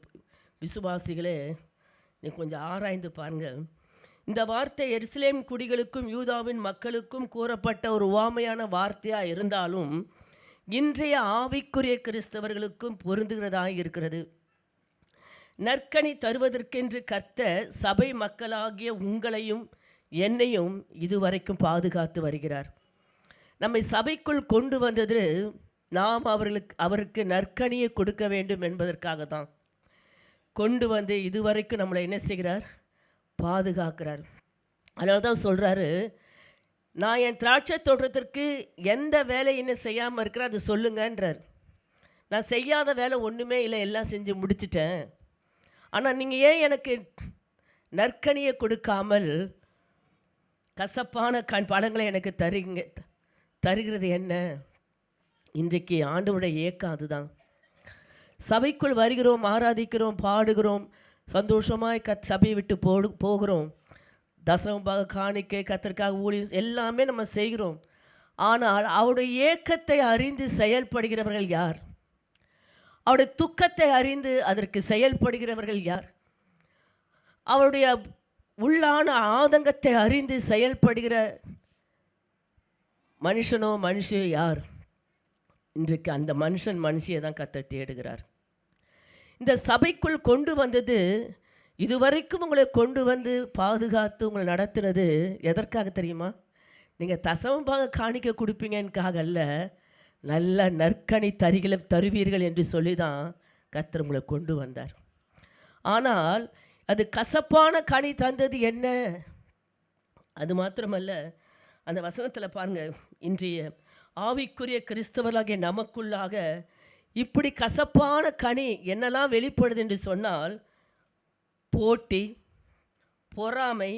விசுவாசிகளே, நீ கொஞ்சம் ஆராய்ந்து பாருங்கள். இந்த வார்த்தை எருசலேம் குடிகளுக்கும் யூதாவின் மக்களுக்கும் கூறப்பட்ட ஒரு உவமையான வார்த்தையாக இருந்தாலும் இன்றைய ஆவிக்குரிய கிறிஸ்தவர்களுக்கும் பொருந்துகிறதாக இருக்கிறது. நற்கனி தருவதற்கென்று கர்த்தர் சபை மக்களாகிய உங்களையும் என்னையும் இதுவரைக்கும் பாதுகாத்து வருகிறார். நம்மை சபைக்குள் கொண்டு வந்தது நாம் அவருக்கு நற்கனியை கொடுக்க வேண்டும் என்பதற்காக தான் கொண்டு வந்து இதுவரைக்கும் நம்மளை என்ன செய்கிறார்? பாதுகாக்கிறார். அதனால தான் சொல்கிறாரு, நான் என் திராட்சை தோட்டத்திற்கு எந்த வேலை இன்னும் செய்யாமல் இருக்கிறேன் அது சொல்லுங்கன்றார். நான் செய்யாத வேலை ஒன்றுமே இல்லை, எல்லாம் செஞ்சு முடிச்சிட்டேன். ஆனால் நீங்கள் ஏன் எனக்கு நற்கனியை கொடுக்காமல் கசப்பான பழங்களை எனக்கு தருகிறது என்ன? இன்றைக்கு ஆண்டவருடைய ஏக்கம் அதுதான். சபைக்குள் வருகிறோம், ஆராதிக்கிறோம், பாடுகிறோம், சந்தோஷமாய் சபையை விட்டு போகிறோம். தசமபாக காணிக்கை, கர்த்தருக்காக ஊழியம் எல்லாமே நம்ம செய்கிறோம். ஆனால் அவருடைய ஏக்கத்தை அறிந்து செயல்படுகிறவர்கள் யார்? அவருடைய துக்கத்தை அறிந்து அதற்கு செயல்படுகிறவர்கள் யார்? அவருடைய உள்ளான ஆதங்கத்தை அறிந்து செயல்படுகிற மனுஷனோ மனுஷியோ யார்? இன்றைக்கு அந்த மனுஷன் மனுஷியை தான் கர்த்தர் தேடுகிறார். இந்த சபைக்குள் கொண்டு வந்தது, இதுவரைக்கும் உங்களை கொண்டு வந்து பாதுகாத்து உங்களை நடத்தினது எதற்காக தெரியுமா? நீங்கள் தசமபாக காணிக்க கொடுப்பீங்கன்னுக்காக அல்ல, நல்ல நற்கனி தருவீர்கள் என்று சொல்லி தான் கர்த்தர் உங்களை கொண்டு வந்தார். ஆனால் அது கசப்பான கனி தந்தது என்ன? அது மாத்திரமல்ல, அந்த வசனத்தில் பாருங்கள், இன்றைய ஆவிக்குரிய கிறிஸ்தவர்களாகிய நமக்குள்ளாக இப்படி கசப்பான கனி என்னெல்லாம் வெளிப்படுது என்று சொன்னால், போட்டி, பொறாமை,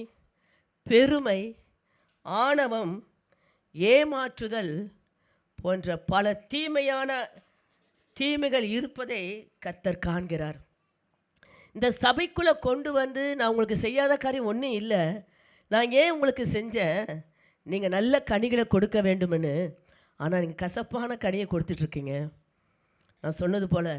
பெருமை, ஆணவம், ஏமாற்றுதல் போன்ற பல தீமைகள் இருப்பதை கர்த்தர் காண்கிறார். இந்த சபைக்குள்ளே கொண்டு வந்து நான் உங்களுக்கு செய்யாத காரியம் ஒன்றும் இல்லை, நான் ஏன் உங்களுக்கு செஞ்சேன், நீங்கள் நல்ல கனிகளை கொடுக்க வேண்டுமென்னு. ஆனால் நீங்கள் கசப்பான கனியை கொடுத்துட்ருக்கீங்க. நான் சொன்னது போல்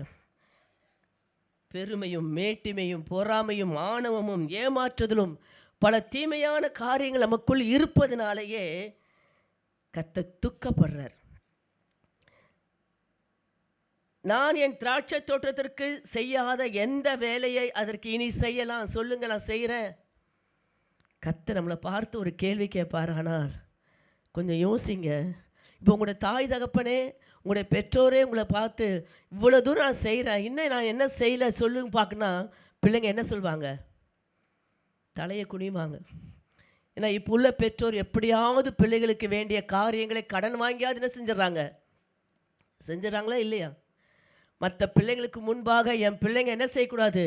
பெருமையும் மேட்டிமையும் பொறாமையும் ஆணவமும் ஏமாற்றுதலும் பல தீமையான காரியங்கள் நமக்குள் இருப்பதனாலேயே கர்த்தர் துக்கப்படுறார். நான் என் திராட்சை தோட்டத்திற்கு செய்யாத எந்த வேலையை அதற்கு இனி செய்யலாம் சொல்லுங்க, நான் செய்கிறேன். கர்த்தர் நம்மளை பார்த்து ஒரு கேள்வி கேட்பார். ஆனால் கொஞ்சம் யோசிங்க. இப்போ உங்களுடைய தாய் தகப்பனே, உங்களுடைய பெற்றோரே உங்களை பார்த்து இவ்வளோ தூரம் நான் செய்கிறேன், இன்னும் நான் என்ன செய்யலை சொல்லுன்னு பார்க்கனா பிள்ளைங்க என்ன சொல்லுவாங்க? தலையை குனிவாங்க. ஏன்னா இப்போ உள்ள பெற்றோர் எப்படியாவது பிள்ளைகளுக்கு வேண்டிய காரியங்களை கடன் வாங்கியாவது என்ன செஞ்சிடறாங்களா இல்லையா? மற்ற பிள்ளைங்களுக்கு முன்பாக என் பிள்ளைங்க என்ன செய்யக்கூடாது?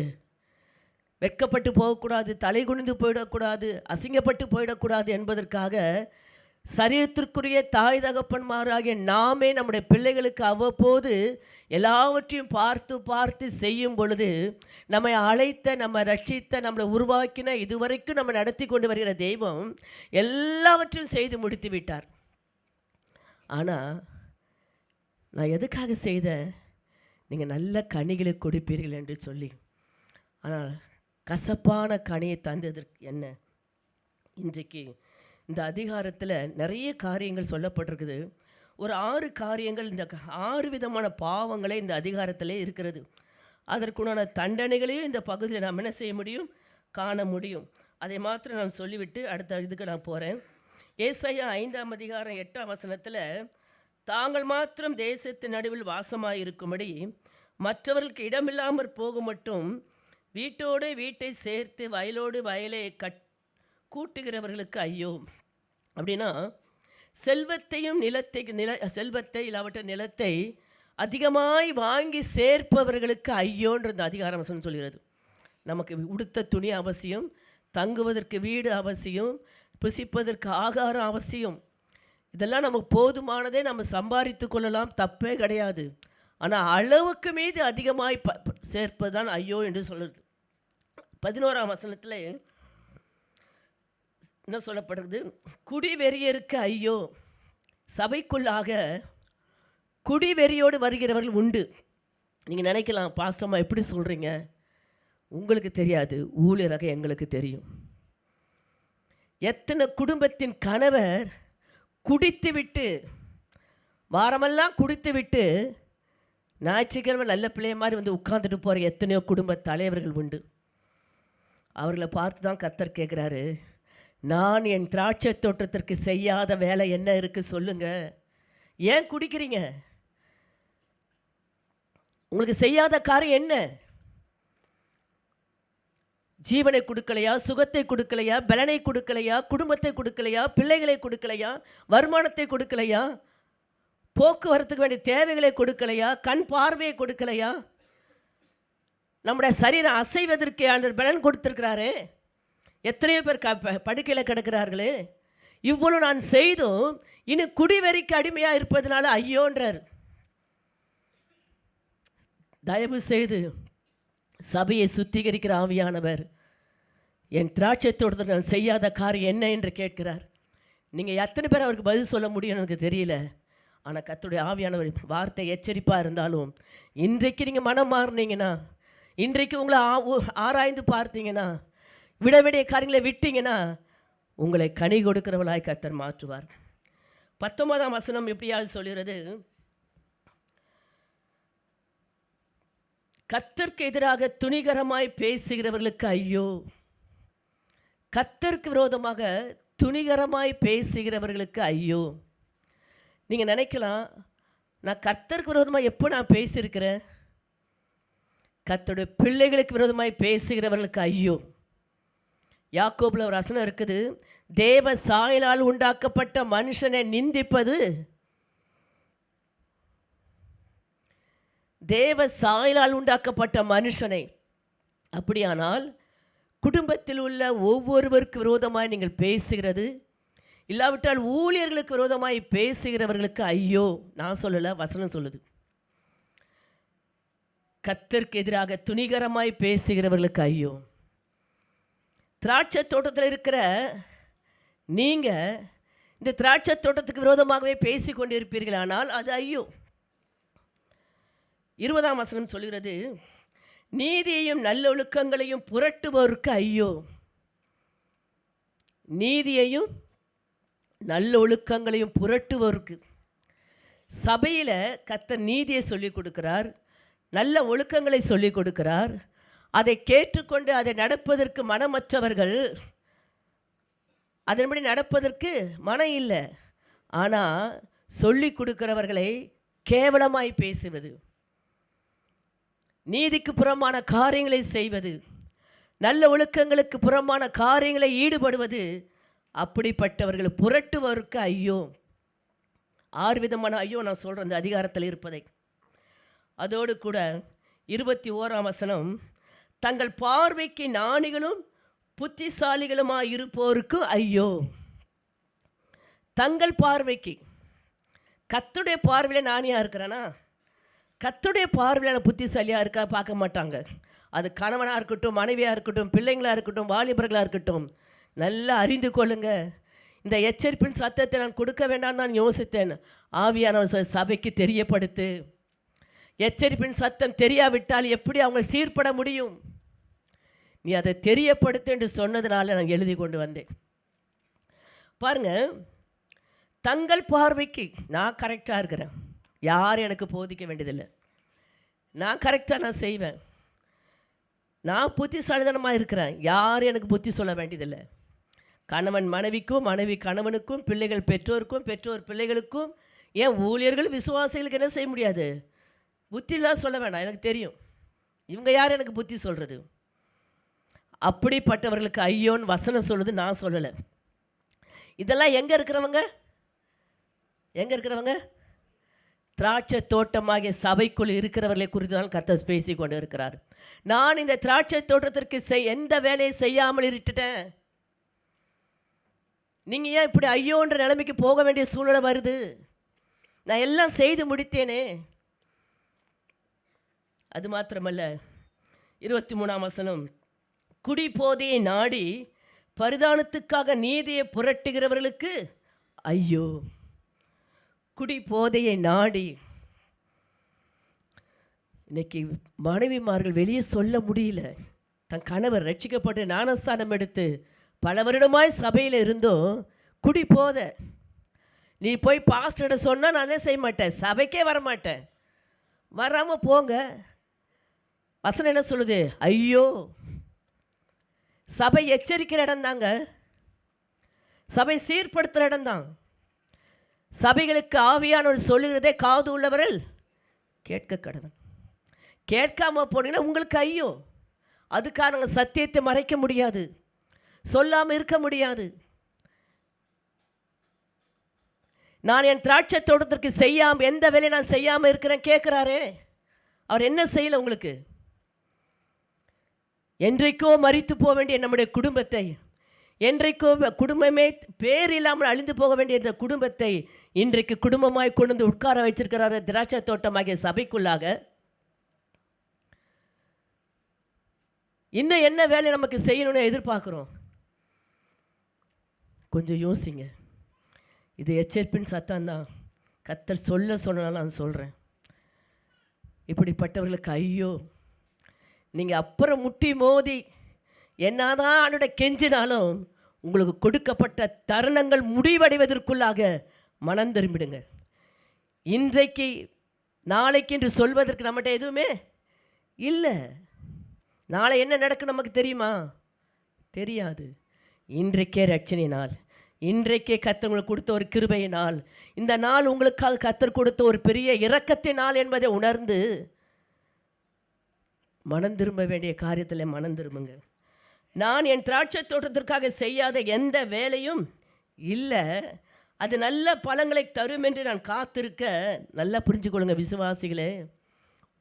வெட்கப்பட்டு போகக்கூடாது, தலை குனிந்து போயிடக்கூடாது, அசிங்கப்பட்டு போயிடக்கூடாது என்பதற்காக சரீரத்திற்குரிய தாய் தகப்பன்மாராகிய நாமே நம்முடைய பிள்ளைகளுக்கு அவ்வப்போது எல்லாவற்றையும் பார்த்து பார்த்து செய்யும் பொழுது, நம்மை அழைத்த, நம்ம ரட்சித்த, நம்மளை உருவாக்கின, இதுவரைக்கும் நம்ம நடத்தி கொண்டு வருகிற தெய்வம் எல்லாவற்றையும் செய்து முடித்து விட்டார். ஆனால் நான் எதுக்காக செய்தேன்? நீங்கள் நல்ல கனிகளை கொடுப்பீர்கள் என்று சொல்லி. ஆனால் கசப்பான கனியை தந்ததற்கு என்ன? இன்றைக்கு இந்த அதிகாரத்தில் நிறைய காரியங்கள் சொல்லப்பட்டிருக்குது. ஒரு 6 காரியங்கள், இந்த 6 விதமான பாவங்களே இந்த அதிகாரத்திலே இருக்கிறது. அதற்குண்டான தண்டனைகளையும் இந்த பகுதியில் நாம் என்ன செய்ய முடியும்? காண முடியும். அதை மாத்திரம் நான் சொல்லிவிட்டு அடுத்த இதுக்கு நான் போகிறேன். ஏசாயா 5ஆம் அதிகாரம் 8ஆம் வசனத்தில், தாங்கள் மாத்திரம் தேசத்தின் நடுவில் வாசமாக இருக்கும்படி மற்றவர்களுக்கு இடமில்லாமற் போக மட்டும் வீட்டோடு வீட்டை சேர்த்து வயலோடு வயலை கூட்டுகிறவர்களுக்கு ஐயோ. அப்படின்னா செல்வத்தையும் செல்வத்தை இல்லாவற்ற நிலத்தை அதிகமாய் வாங்கி சேர்ப்பவர்களுக்கு ஐயோன்ற இந்த அதிகார வசனம் சொல்கிறது. நமக்கு உடுத்த துணி அவசியம், தங்குவதற்கு வீடு அவசியம், புசிப்பதற்கு ஆகாரம் அவசியம். இதெல்லாம் நமக்கு போதுமானதே, நம்ம சம்பாதித்து கொள்ளலாம், தப்பே கிடையாது. ஆனால் அளவுக்கு மீது அதிகமாய் சேர்ப்பதுதான் ஐயோ என்று சொல்லுது. 11ஆம் வசனத்தில் என்ன சொல்லப்படுறது? குடிவெறியருக்கு ஐயோ. சபைக்குள்ளாக குடிவெறியோடு வருகிறவர்கள் உண்டு. நீங்கள் நினைக்கலாம், பாஸ்டம்மா எப்படி சொல்கிறீங்க? உங்களுக்கு தெரியாது, ஊழியராக எங்களுக்கு தெரியும். எத்தனை குடும்பத்தின் கணவர் குடித்துவிட்டு, வாரமெல்லாம் குடித்துவிட்டு ஞாயிற்றுக்கிழமை நல்ல பிள்ளைய மாதிரி வந்து உட்கார்ந்துட்டு போகிற எத்தனையோ குடும்ப தலைவர்கள் உண்டு. அவர்களை பார்த்து தான் கர்த்தர் கேட்குறாரு, நான் என் திராட்சை தோட்டத்திற்கு செய்யாத வேலை என்ன இருக்குது சொல்லுங்க. ஏன் குடிக்கிறீங்க? உங்களுக்கு செய்யாத காரியம் என்ன? ஜீவனை கொடுக்கலையா? சுகத்தை கொடுக்கலையா? பலனை கொடுக்கலையா? குடும்பத்தை கொடுக்கலையா? பிள்ளைகளை கொடுக்கலையா? வருமானத்தை கொடுக்கலையா? போக்குவரத்துக்கு வேண்டிய தேவைகளை கொடுக்கலையா? கண் பார்வையை கொடுக்கலையா? நம்முடைய சரீரம் அசைவதற்கு ஆண்டவர் பலன் கொடுத்துருக்கிறாரு. எத்தனையோ பேர் படுக்கையில் கிடக்கிறார்களே. இவ்வளவு நான் செய்தும் இன்னும் குடிவெறிக்கு அடிமையாக இருப்பதனால ஐயோன்றார். தயவு செய்து சபையை சுத்திகரிக்கிற ஆவியானவர் என் திராட்சை தோட்டத்தில் நான் செய்யாத காரியம் என்ன என்று கேட்கிறார். நீங்கள் எத்தனை பேர் அவருக்கு பதில் சொல்ல முடியும்னு எனக்கு தெரியல. ஆனால் கர்த்தருடைய ஆவியானவர் வார்த்தை எச்சரிப்பாக இருந்தாலும், இன்றைக்கு நீங்கள் மனம் மாறினீங்கன்னா, இன்றைக்கு உங்களை ஆராய்ந்து பார்த்தீங்கன்னா, விட வேண்டிய காரியங்களை விட்டீங்கன்னா, உங்களை கனி கொடுக்கிறவளாய் கர்த்தர் மாற்றுவார். 19ஆம் வசனம் எப்படியாவது சொல்கிறது, கர்த்தருக்கு எதிராக துணிகரமாய் பேசுகிறவர்களுக்கு ஐயோ. கர்த்தருக்கு விரோதமாக துணிகரமாய் பேசுகிறவர்களுக்கு ஐயோ. நீங்கள் நினைக்கலாம், நான் கர்த்தருக்கு விரோதமாக எப்போ நான் பேசியிருக்கிறேன்? கர்த்தருடைய பிள்ளைகளுக்கு விரோதமாய் பேசுகிறவர்களுக்கு ஐயோ. யாக்கோபில் ஒரு வசனம் இருக்குது, தேவ சாயலால் உண்டாக்கப்பட்ட மனுஷனை நிந்திப்பது, தேவ சாயலால் உண்டாக்கப்பட்ட மனுஷனை. அப்படியானால் குடும்பத்தில் உள்ள ஒவ்வொருவருக்கு விரோதமாய் நீங்கள் பேசுகிறது, இல்லாவிட்டால் ஊழியர்களுக்கு விரோதமாய் பேசுகிறவர்களுக்கு ஐயோ. நான் சொல்லலை, வசனம் சொல்லுது. கர்த்தருக்கு எதிராக துணிகரமாய் பேசுகிறவர்களுக்கு ஐயோ. திராட்சை தோட்டத்தில் இருக்கிற நீங்கள் இந்த திராட்சை தோட்டத்துக்கு விரோதமாகவே பேசி கொண்டிருப்பீர்கள், ஆனால் அது ஐயோ. 20ஆம் வசனம் சொல்கிறது, நீதியையும் நல்லொழுக்கங்களையும் புரட்டுவோருக்கு ஐயோ. நீதியையும் நல்லொழுக்கங்களையும் புரட்டுவோருக்கு. சபையில் கர்த்தர் நீதியை சொல்லிக் கொடுக்கிறார், நல்ல ஒழுக்கங்களை சொல்லிக் கொடுக்கிறார். அதை கேட்டுக்கொண்டு அதை நடப்பதற்கு மனமற்றவர்கள், அதன்படி நடப்பதற்கு மனம் இல்லை. ஆனால் சொல்லி கொடுக்கிறவர்களை கேவலமாய் பேசுவது, நீதிக்கு புறமான காரியங்களை செய்வது, நல்ல ஒழுக்கங்களுக்கு புறமான காரியங்களை ஈடுபடுவது, அப்படிப்பட்டவர்கள் புரட்டுவதற்கு ஐயோ. 6 விதமான ஐயோ நான் சொல்கிறேன் இந்த அதிகாரத்தில் இருப்பதை. அதோடு கூட 21ஆம் வசனம், தங்கள் பார்வைக்கு ஞானிகளும் புத்திசாலிகளுமாய் இருப்போருக்கு ஐயோ. தங்கள் பார்வைக்கு, கர்த்தருடைய பார்வையில் ஞானியாக இருக்கிறானா? கர்த்தருடைய பார்வையில் புத்திசாலியாக இருக்கா பார்க்க மாட்டாங்க. அது கணவனாக இருக்கட்டும், மனைவியாக இருக்கட்டும், பிள்ளைங்களாக இருக்கட்டும், வாலிபர்களாக இருக்கட்டும். நல்லா அறிந்து கொள்ளுங்க. இந்த எச்சரிப்பின் சத்தத்தை நான் கொடுக்க வேண்டாம்னு நான் யோசித்தேன். ஆவியானவர் சபைக்கு தெரியப்படுத்து. எச்சரிப்பின் சத்தம் தெரியாவிட்டால் எப்படி அவங்க சீர்பட முடியும்? நீ அதை தெரியப்படுத்து என்று சொன்னதுனால நான் எழுதி கொண்டு வந்தேன். பாருங்க, தங்கள் பார்வைக்கு நான் கரெக்டாக இருக்கிறேன், யாரும் எனக்கு போதிக்க வேண்டியதில்லை, நான் கரெக்டாக நான் செய்வேன், நான் புத்திசாலித்தனமாக இருக்கிறேன், யாரும் எனக்கு புத்தி சொல்ல வேண்டியதில்லை. கணவன் மனைவிக்கும், மனைவி கணவனுக்கும், பிள்ளைகள் பெற்றோருக்கும், பெற்றோர் பிள்ளைகளுக்கும், ஏன் ஊழியர்கள் விசுவாசிகளுக்கு என்ன செய்ய முடியாது? புத்திலாம் சொல்ல வேண்டாம், எனக்கு தெரியும். இவங்க யார் எனக்கு புத்தி சொல்கிறது? அப்படிப்பட்டவர்களுக்கு ஐயோன்னு வசனம் சொல்லுது, நான் சொல்லலை. இதெல்லாம் எங்கே இருக்கிறவங்க? எங்கே இருக்கிறவங்க? திராட்சை தோட்டமாகிய சபைக்குள் இருக்கிறவர்களை குறித்து தான் கர்த்தர் பேசி கொண்டு இருக்கிறார். நான் இந்த திராட்சை தோட்டத்திற்கு எந்த வேலையை செய்யாமல் இருட்டுட்டேன். நீங்கள் ஏன் இப்படி ஐயோன்ற நிலைமைக்கு போக வேண்டிய சூழ்நிலை வருது? நான் எல்லாம் செய்து முடித்தேனே. அது மாத்திரமல்ல, 23ஆம் வசனம், குடி போதையை நாடி பரிதானத்துக்காக நீதியை புரட்டுகிறவர்களுக்கு ஐயோ. குடி போதையை நாடி, இன்னைக்கு மனைவிமார்கள் வெளியே சொல்ல முடியல. தன் கணவர் ரட்சிக்கப்பட்டு ஞானஸ்தானம் எடுத்து பல வருடமாய் சபையில் இருந்தும் குடி போத. நீ போய் பாஸ்டர்கிட்ட சொன்னால் நான் செய்ய மாட்டேன், சபைக்கே வரமாட்டேன். வராமல் போங்க. வசனம் என்ன சொல்லுது? ஐயோ. சபை எச்சரிக்கிற இடம் தாங்க, சபை சீர்படுத்துகிற இடம் தான். சபைகளுக்கு ஆவியானவர் சொல்லுகிறதே காது உள்ளவர்கள் கேட்க கடவன். கேட்காம போனீங்கன்னா உங்களுக்கு ஐயோ. அதுக்காக சத்தியத்தை மறைக்க முடியாது, சொல்லாமல் இருக்க முடியாது. நான் என் திராட்சை தோட்டத்திற்கு செய்யாமல் எந்த வேலையை நான் செய்யாமல் இருக்கிறேன் கேட்குறாரே, அவர் என்ன செய்யலை உங்களுக்கு? என்றைக்கோ மரித்து போக வேண்டிய நம்முடைய குடும்பத்தை, என்றைக்கோ குடும்பமே பேர் இல்லாமல் அழிந்து போக வேண்டிய இந்த குடும்பத்தை இன்றைக்கு குடும்பமாய் கொண்டு வந்து உட்கார வச்சிருக்கிறாரு திராட்சை தோட்டமாகிய சபைக்குள்ளாக. இன்னும் என்ன வேலை நமக்கு செய்யணும்னு எதிர்பார்க்குறோம்? கொஞ்சம் யோசிங்க. இது எச்சரிப்பின் சத்தம் தான். கர்த்தர் சொன்னாலும் நான் சொல்கிறேன். இப்படிப்பட்டவர்களுக்கு ஐயோ. நீங்கள் அப்புறம் முட்டி மோதி என்னதான் ஆண்டோட கெஞ்சினாலும் உங்களுக்கு கொடுக்கப்பட்ட தருணங்கள் முடிவடைவதற்குள்ளாக மனம் திரும்பிடுங்க. இன்றைக்கு நாளைக்கு என்று சொல்வதற்கு நம்மகிட்ட எதுவுமே இல்லை. நாளை என்ன நடக்கும் நமக்கு தெரியுமா? தெரியாது. இன்றைக்கே ரட்சணை நாள், இன்றைக்கே கர்த்தர் உங்களுக்கு கொடுத்த ஒரு கிருபையினால், இந்த நாள் உங்களுக்காக கர்த்தர் கொடுத்த ஒரு பெரிய இரக்கத்தின் நாள் என்பதை உணர்ந்து மனம் திரும்ப வேண்டிய காரியத்தில் மனம் திரும்புங்க. நான் என் திராட்சை தோட்டத்திற்காக செய்யாத எந்த வேலையும் இல்லை, அது நல்ல பழங்களை தரும் என்று நான் காத்திருக்க. நல்லா புரிஞ்சுக்கொள்ளுங்க விசுவாசிகளே,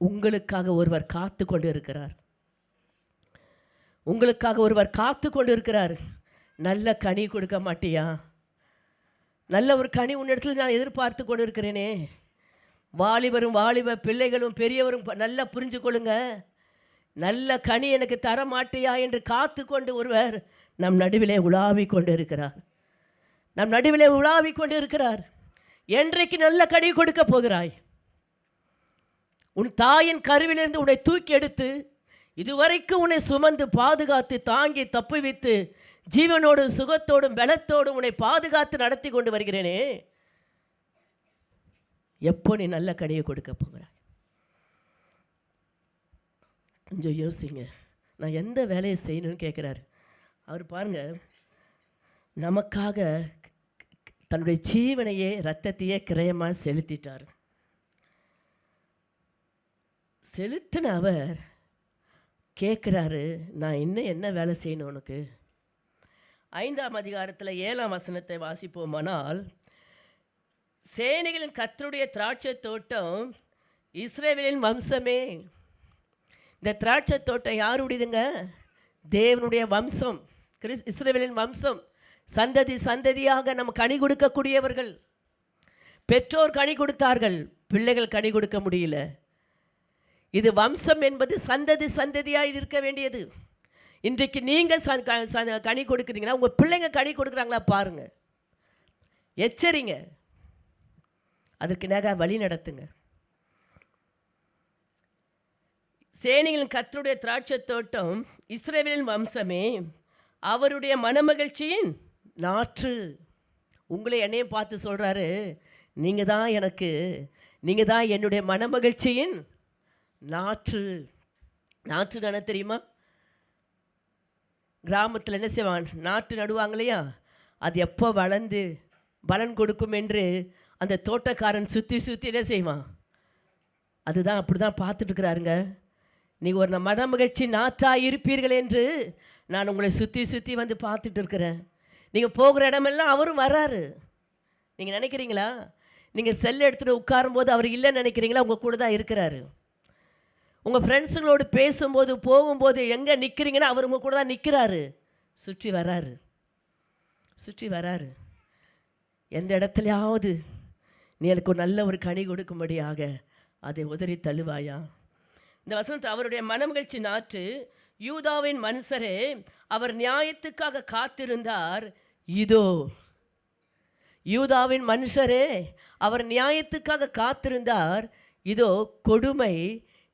உங்களுக்காக ஒருவர் காத்து கொண்டு இருக்கிறார். உங்களுக்காக ஒருவர் காத்து கொண்டு இருக்கிறார். நல்ல கனி கொடுக்க மாட்டியா? நல்ல ஒரு கனி உன்னிடத்தில் நான் எதிர்பார்த்து கொண்டு இருக்கிறேனே. வாலிபரும் வாலிப பிள்ளைகளும் பெரியவரும் நல்லா புரிஞ்சு கொள்ளுங்க. நல்ல கனி எனக்கு தர மாட்டியா என்று காத்து கொண்டு ஒருவர் நம் நடுவிலே உலாவி கொண்டு இருக்கிறார். நம் நடுவிலே உலாவி கொண்டு இருக்கிறார். என்றைக்கு நல்ல கனி கொடுக்க போகிறாய்? உன் தாயின் கருவிலிருந்து உன்னை தூக்கி எடுத்து இதுவரைக்கும் உன்னை சுமந்து பாதுகாத்து தாங்கி தப்புவித்து ஜீவனோடும் சுகத்தோடும் பலத்தோடும் உன்னை பாதுகாத்து நடத்தி கொண்டு வருகிறேனே, எப்போ நீ நல்ல கனியை கொடுக்க போகிறாய்? கொஞ்சம் யோசிங்க. நான் எந்த வேலையை செய்யணும்னு கேட்குறாரு அவர். பாருங்க, நமக்காக தன்னுடைய ஜீவனையே இரத்தத்தையே கிரயமாக செலுத்திட்டார். செலுத்தின அவர் கேட்குறாரு, நான் இன்னும் என்ன வேலை செய்யணும் உனக்கு? 5ஆம் அதிகாரத்தில் 7ஆம் வசனத்தை வாசிப்போமானால், சேனைகளின் கர்த்தருடைய திராட்சை தோட்டம் இஸ்ரவேலின் வம்சமே. இந்த திராட்சை தோட்டம் யாருடையதுங்க? தேவனுடைய வம்சம், இஸ்ரவேலின் வம்சம். சந்ததி சந்ததியாக நம்ம கனி கொடுக்கக்கூடியவர்கள். பெற்றோர் கனி கொடுத்தார்கள், பிள்ளைகள் கனி கொடுக்க முடியல. இது வம்சம் என்பது சந்ததி சந்ததியாக இருக்க வேண்டியது. இன்றைக்கு நீங்கள் கனி கொடுக்குறீங்கன்னா உங்கள் பிள்ளைங்க கனி கொடுக்குறாங்களா பாருங்கள், எச்சரிங்க, அதற்கு நேராக வழி நடத்துங்க. சேனைகளின் கர்த்தருடைய திராட்சை தோட்டம் இஸ்ரவேலின் வம்சமே, அவருடைய மனமகிழ்ச்சியின் நாற்று. உங்களை என்னையும் பார்த்து சொல்கிறாரு, நீங்கள் தான் என்னுடைய மனமகிழ்ச்சியின் நாற்று. நாற்று தானே தெரியுமா? கிராமத்தில் என்ன செய்வான்? நாற்று நடுவாங்க இல்லையா? அது எப்போ வளர்ந்து பலன் கொடுக்கும் என்று அந்த தோட்டக்காரன் சுற்றி சுற்றி என்ன செய்வான்? அதுதான் அப்படி தான் பார்த்துட்ருக்குறாருங்க. நீங்கள் ஒரு மனமகிழ்ச்சி நாற்றாக இருப்பீர்கள் என்று நான் உங்களை சுற்றி சுற்றி வந்து பார்த்துட்டு இருக்கிறேன். நீங்கள் போகிற இடமெல்லாம் அவரும் வர்றாரு. நீங்கள் நினைக்கிறீங்களா? நீங்கள் செல் எடுத்துகிட்டு உட்காரும்போது அவர் இல்லைன்னு நினைக்கிறீங்களா? உங்கள் கூட தான் இருக்கிறாரு. உங்கள் ஃப்ரெண்ட்ஸுங்களோடு பேசும்போது போகும்போது எங்கே நிற்கிறீங்கன்னா அவர் உங்கள் கூட தான் நிற்கிறாரு. சுற்றி வராரு. எந்த இடத்துலையாவது நீ எனக்கு ஒரு நல்ல ஒரு கனி கொடுக்கும்படியாக அதை உதறி தள்ளுவாயா? இந்த வசனத்தை அவருடைய மனமகிழ்ச்சி நாற்று யூதாவின் மனுஷரே, அவர் நியாயத்துக்காக காத்திருந்தார். இதோ யூதாவின் மனுஷரே, அவர் நியாயத்துக்காக காத்திருந்தார். இதோ கொடுமை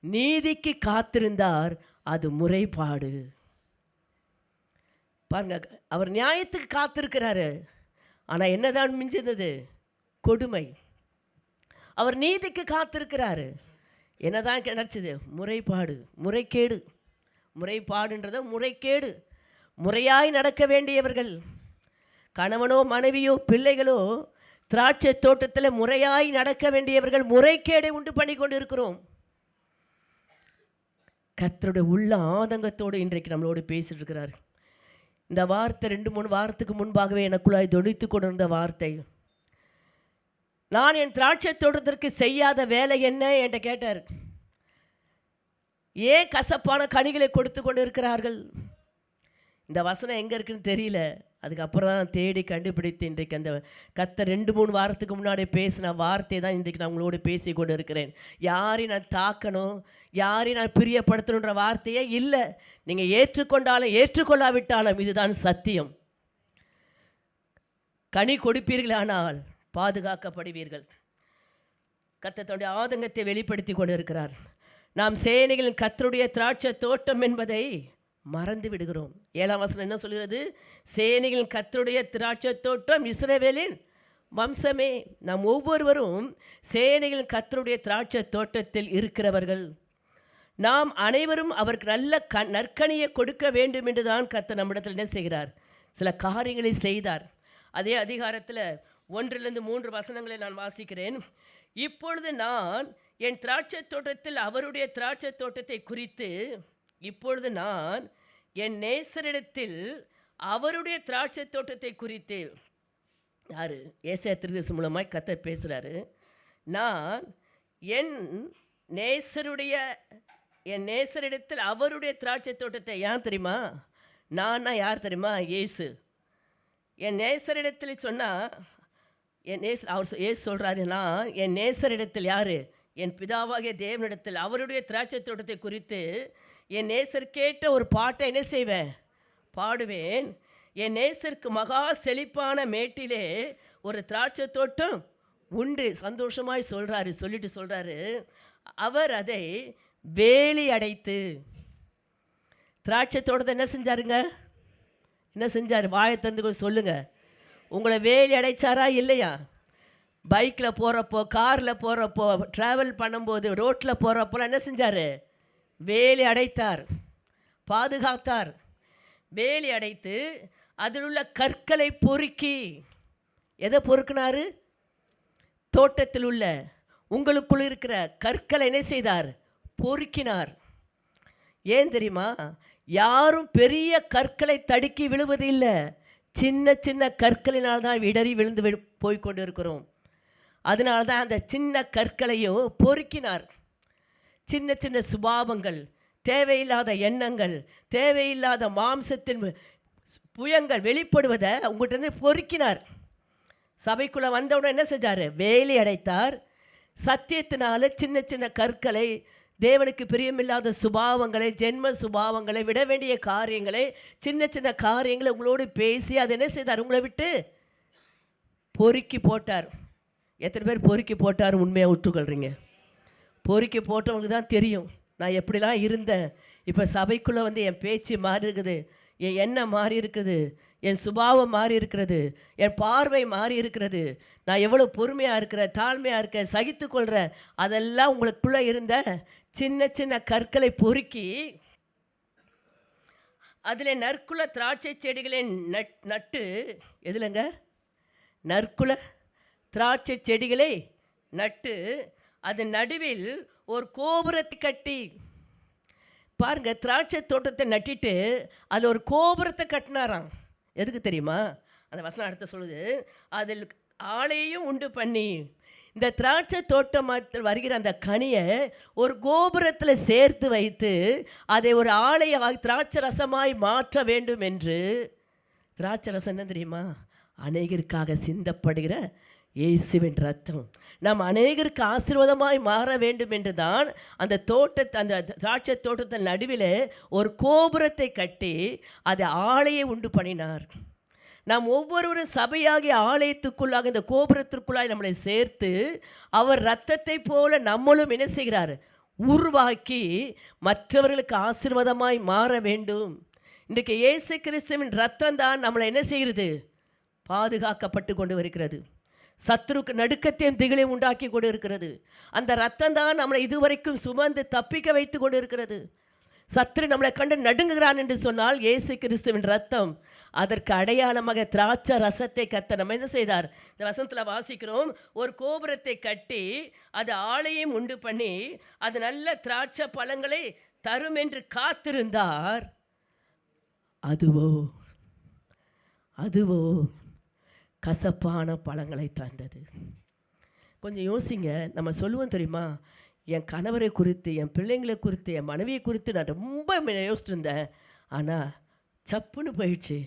நீதிக்கு காத்திருந்தார், அது முறைப்பாடு. பாருங்க, அவர் நியாயத்துக்கு காத்திருக்கிறாரு, ஆனால் என்னதான் மிஞ்சினது? கொடுமை. அவர் நீதிக்கு காத்திருக்கிறாரு, என்னதான் கிடைச்சது? முறைப்பாடு, முறைகேடு. முறைப்பாடுன்றத முறைகேடு. முறையாய் நடக்க வேண்டியவர்கள், கணவனோ மனைவியோ பிள்ளைகளோ திராட்சை தோட்டத்தில் முறையாய் நடக்க வேண்டியவர்கள் முறைகேடை உண்டு பண்ணி கொண்டு இருக்கிறோம். கர்த்தருடைய உள்ள ஆதங்கத்தோடு இன்றைக்கு நம்மளோடு பேசிட்டு இருக்கிறார். இந்த வார்த்தை 2-3 வாரத்துக்கு முன்பாகவே எனக்குள்ளாய் தொனித்து கொண்டிருந்த வார்த்தை. நான் என் திராட்சை தோட்டத்திற்கு செய்யாத வேலை என்ன என்கிட்ட கேட்டார். ஏன் கசப்பான கனிகளை கொடுத்து கொண்டு இருக்கிறார்கள்? இந்த வசனம் எங்கே இருக்குன்னு தெரியல. அதுக்கப்புறம் தான் தேடி கண்டுபிடித்து இன்றைக்கு அந்த கர்த்தர் 2-3 வாரத்துக்கு முன்னாடி பேசின வார்த்தையை தான் இன்றைக்கு நான் உங்களோடு பேசி கொண்டு இருக்கிறேன். யாரையும் நான் தாக்கணும், யாரையும் நான் பிரியப்படுத்தணுன்ற வார்த்தையே இல்லை. நீங்கள் ஏற்றுக்கொண்டாலும் ஏற்றுக்கொள்ளாவிட்டாலும் இதுதான் சத்தியம். கனி கொடுப்பீர்களானால் பாதுகாக்கப்படுவீர்கள். கர்த்தர் தன்னுடைய ஆதங்கத்தை வெளிப்படுத்தி கொண்டு இருக்கிறார். நாம் சேனைகளின் கர்த்தருடைய திராட்சை தோட்டம் என்பதை மறந்து விடுகிறோம். 7ஆம் வசனம் என்ன சொல்கிறது? சேனைகளின் கர்த்தருடைய திராட்சை தோட்டம் இஸ்ரவேலின் வம்சமே, நாம் ஒவ்வொருவரும் சேனைகளின் கர்த்தருடைய திராட்சை தோட்டத்தில் இருக்கிறவர்கள். நாம் அனைவரும் அவருக்கு நல்ல நற்கனியை கொடுக்க வேண்டும் என்று தான் கர்த்தர் நம்மிடத்தில் என்ன செய்கிறார்? சில காரியங்களை செய்தார். அதே அதிகாரத்தில் 1-3 வசனங்களை நான் வாசிக்கிறேன். இப்பொழுது நான் என் திராட்சை தோட்டத்தில் அவருடைய திராட்சை தோட்டத்தை குறித்து, இப்பொழுது நான் என் நேசரிடத்தில் அவருடைய திராட்சை தோட்டத்தை குறித்து, யார்? ஏசாயா தீர்க்கதரிசி மூலமாய் கர்த்தர் பேசுகிறாரு. நான் என் நேசரிடத்தில் அவருடைய திராட்சை தோட்டத்தை, யார் தெரியுமா? நான்னா யார் தெரியுமா? இயேசு. என் நேசரிடத்தில் சொன்னால், அவர் ஏசு சொல்கிறாரு, நான் என் நேசரிடத்தில், யார்? என் பிதாவாகிய தேவனிடத்தில் அவருடைய திராட்சை தோட்டத்தை குறித்து என் நேசர் கேட்ட ஒரு பாட்டை என்ன செய்வேன்? பாடுவேன். என் நேசருக்கு மகா செழிப்பான மேட்டிலே ஒரு திராட்சை தோட்டம் உண்டு. சந்தோஷமாய் சொல்லிட்டு சொல்கிறாரு, அவர் அதை வேலி அடைத்து, திராட்சை தோட்டத்தை என்ன செஞ்சாருங்க? என்ன செஞ்சார்? வாயை திறந்து சொல்லுங்கள். உங்களை வேலி அடைச்சாரா இல்லையா? பைக்கில் போகிறப்போ, காரில் போகிறப்போ, ட்ராவல் பண்ணும்போது, ரோட்டில் போகிறப்போலாம் என்ன செஞ்சார்? வேலி அடைத்தார், பாதுகாத்தார். வேலி அடைத்து அதில் உள்ள கற்களை பொறுக்கி, எதை பொறுக்கினார்? தோட்டத்தில் உள்ள உங்களுக்குள் இருக்கிற கற்களை என்ன செய்தார்? பொறுக்கினார். ஏன் தெரியுமா? யாரும் பெரிய கற்களை தடுக்கி விழுவது இல்லை, சின்ன சின்ன கற்களினால் தான் இடறி விழுந்து போய்கொண்டு இருக்கிறோம். அதனால தான் அந்த சின்ன கற்களையும் பொறுக்கினார். சின்ன சின்ன சுபாவங்கள், தேவையில்லாத எண்ணங்கள், தேவையில்லாத மாம்சத்தின் புயங்கள் வெளிப்படுவதை உங்கள்கிட்ட பொறுக்கினார். சபைக்குள்ளே வந்தவுடனே என்ன செஞ்சார்? வேலி அடைத்தார். சத்தியத்தினால சின்ன சின்ன கற்களை, தேவனுக்கு பிரியமில்லாத சுபாவங்களை, ஜென்ம சுபாவங்களை, விட வேண்டிய காரியங்களை, சின்ன சின்ன காரியங்களை உங்களோடு பேசி அதை என்ன செய்தார்? உங்களை விட்டு பொறுக்கி போட்டார். எத்தனை பேர் பொறுக்கி போட்டார் உண்மையாக விட்டுக்கொள்கிறீங்க? பொறுக்கி போட்டவங்களுக்கு தான் தெரியும் நான் எப்படிலாம் இருந்தேன். இப்போ சபைக்குள்ளே வந்து என் பேச்சு மாறி இருக்குது, என் எண்ணம் மாறி இருக்குது, என் சுபாவம் மாறி இருக்கிறது, என் பார்வை மாறி இருக்கிறது, நான் எவ்வளோ பொறுமையாக இருக்கிறேன், தாழ்மையாக இருக்கேன், சகித்து கொள்கிறேன். அதெல்லாம் உங்களுக்குள்ளே இருந்த சின்ன சின்ன கற்களை பொறுக்கி அதில் நற்குல திராட்சை செடிகளை நட்டு, எதுலங்க? நற்குல திராட்சை செடிகளை நட்டு அதன் நடுவில் ஒரு கோபுரத்தை கட்டி, பாருங்க, திராட்சை தோட்டத்தை நட்டிட்டு அதில் ஒரு கோபுரத்தை கட்டினாராம். எதுக்கு தெரியுமா? அந்த வசனம் அடுத்த சொல்லுது, அதில் ஆளையும் உண்டு பண்ணி, இந்த திராட்சை தோட்டத்தில் வருகிற அந்த கனியை ஒரு கோபுரத்தில் சேர்த்து வைத்து அதை ஒரு ஆலையாக திராட்சை ரசமாய் மாற்ற வேண்டும் என்று. திராட்சை ரசம் என்ன தெரியுமா? அநேகருக்காக சிந்தப்படுகிற இயேசுவின் ரத்தம். நாம் அநேகருக்கு ஆசீர்வாதமாய் மாற வேண்டும் என்று தான் அந்த திராட்சை தோட்டத்தின் நடுவில் ஒரு கோபுரத்தை கட்டி அதை ஆலையை உண்டு பண்ணினார். நாம் ஒவ்வொருவரும் சபையாகிய ஆலயத்துக்குள்ளாக, இந்த கோபுரத்திற்குள்ளாக நம்மளை சேர்த்து அவர் இரத்தத்தை போல நம்மளும் என்ன செய்கிறார்? உருவாக்கி மற்றவர்களுக்கு ஆசீர்வாதமாய் மாற வேண்டும். இன்றைக்கு இயேசு கிறிஸ்துவின் இரத்தம் தான் நம்மளை என்ன செய்கிறது? பாதுகாக்கப்பட்டு கொண்டு வருகிறது. சத்துருக்கு நடுக்கத்தையும் திகிலையும் உண்டாக்கி கொண்டு இருக்கிறது. அந்த ரத்தம் தான் நம்மளை இதுவரைக்கும் சுமந்து தப்பிக்க வைத்து கொண்டு இருக்கிறது. சத்துரு நம்மளை கண்டு நடுங்குகிறான் என்று சொன்னால் இயேசு கிறிஸ்துவின் ரத்தம் அதற்கு அடையாளமாக திராட்சை ரசத்தை கர்த்தர் நம்ம என்ன செய்தார்? இந்த வசனத்தில் வாசிக்கிறோம், ஒரு கோபுரத்தை கட்டி அது ஆலையும் உண்டு பண்ணி அது நல்ல திராட்சை பழங்களை தரும் என்று காத்திருந்தார். அதுவோ கசப்பான பழங்களை தந்தது. கொஞ்சம் யோசிங்க. நம்ம சொல்லுவோம் தெரியுமா, என் கணவரை குறித்து, என் பிள்ளைங்களை குறித்து, என் மனைவியை குறித்து நான் ரொம்ப யோசிச்சுட்டு இருந்தேன், ஆனால் சப்புன்னு போயிடுச்சு.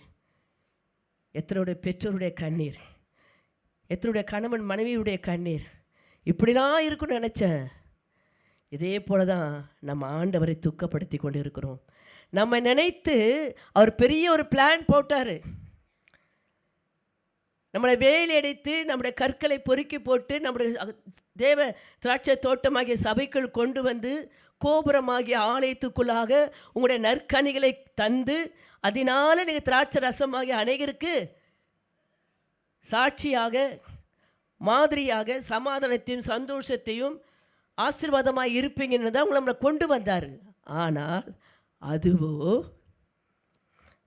எத்தனுடைய பெற்றோருடைய கண்ணீர், எத்தனுடைய கணவன் மனைவியுடைய கண்ணீர், இப்படிலாம் இருக்குன்னு நினச்சேன். இதே போல தான் நம்ம ஆண்டவரை துக்கப்படுத்தி கொண்டு இருக்கிறோம். நம்ம நினைத்து அவர் பெரிய ஒரு பிளான் போட்டார். நம்மளை வேலி அடைத்து நம்முடைய கற்களை பொறுக்கி போட்டு நம்முடைய தேவ திராட்சை தோட்டமாகிய சபைக்குள் கொண்டு வந்து கோபுரமாகிய ஆலயத்துக்குள்ளாக உங்களுடைய நற்கனிகளை தந்து அதனால் நீங்கள் திராட்சை ரசமாகிய அநேகருக்கு சாட்சியாக மாதிரியாக சமாதானத்தையும் சந்தோஷத்தையும் ஆசீர்வாதமாக இருப்பீங்கன்னு தான் உங்களை நம்மளை கொண்டு வந்தார். ஆனால் அதுவோ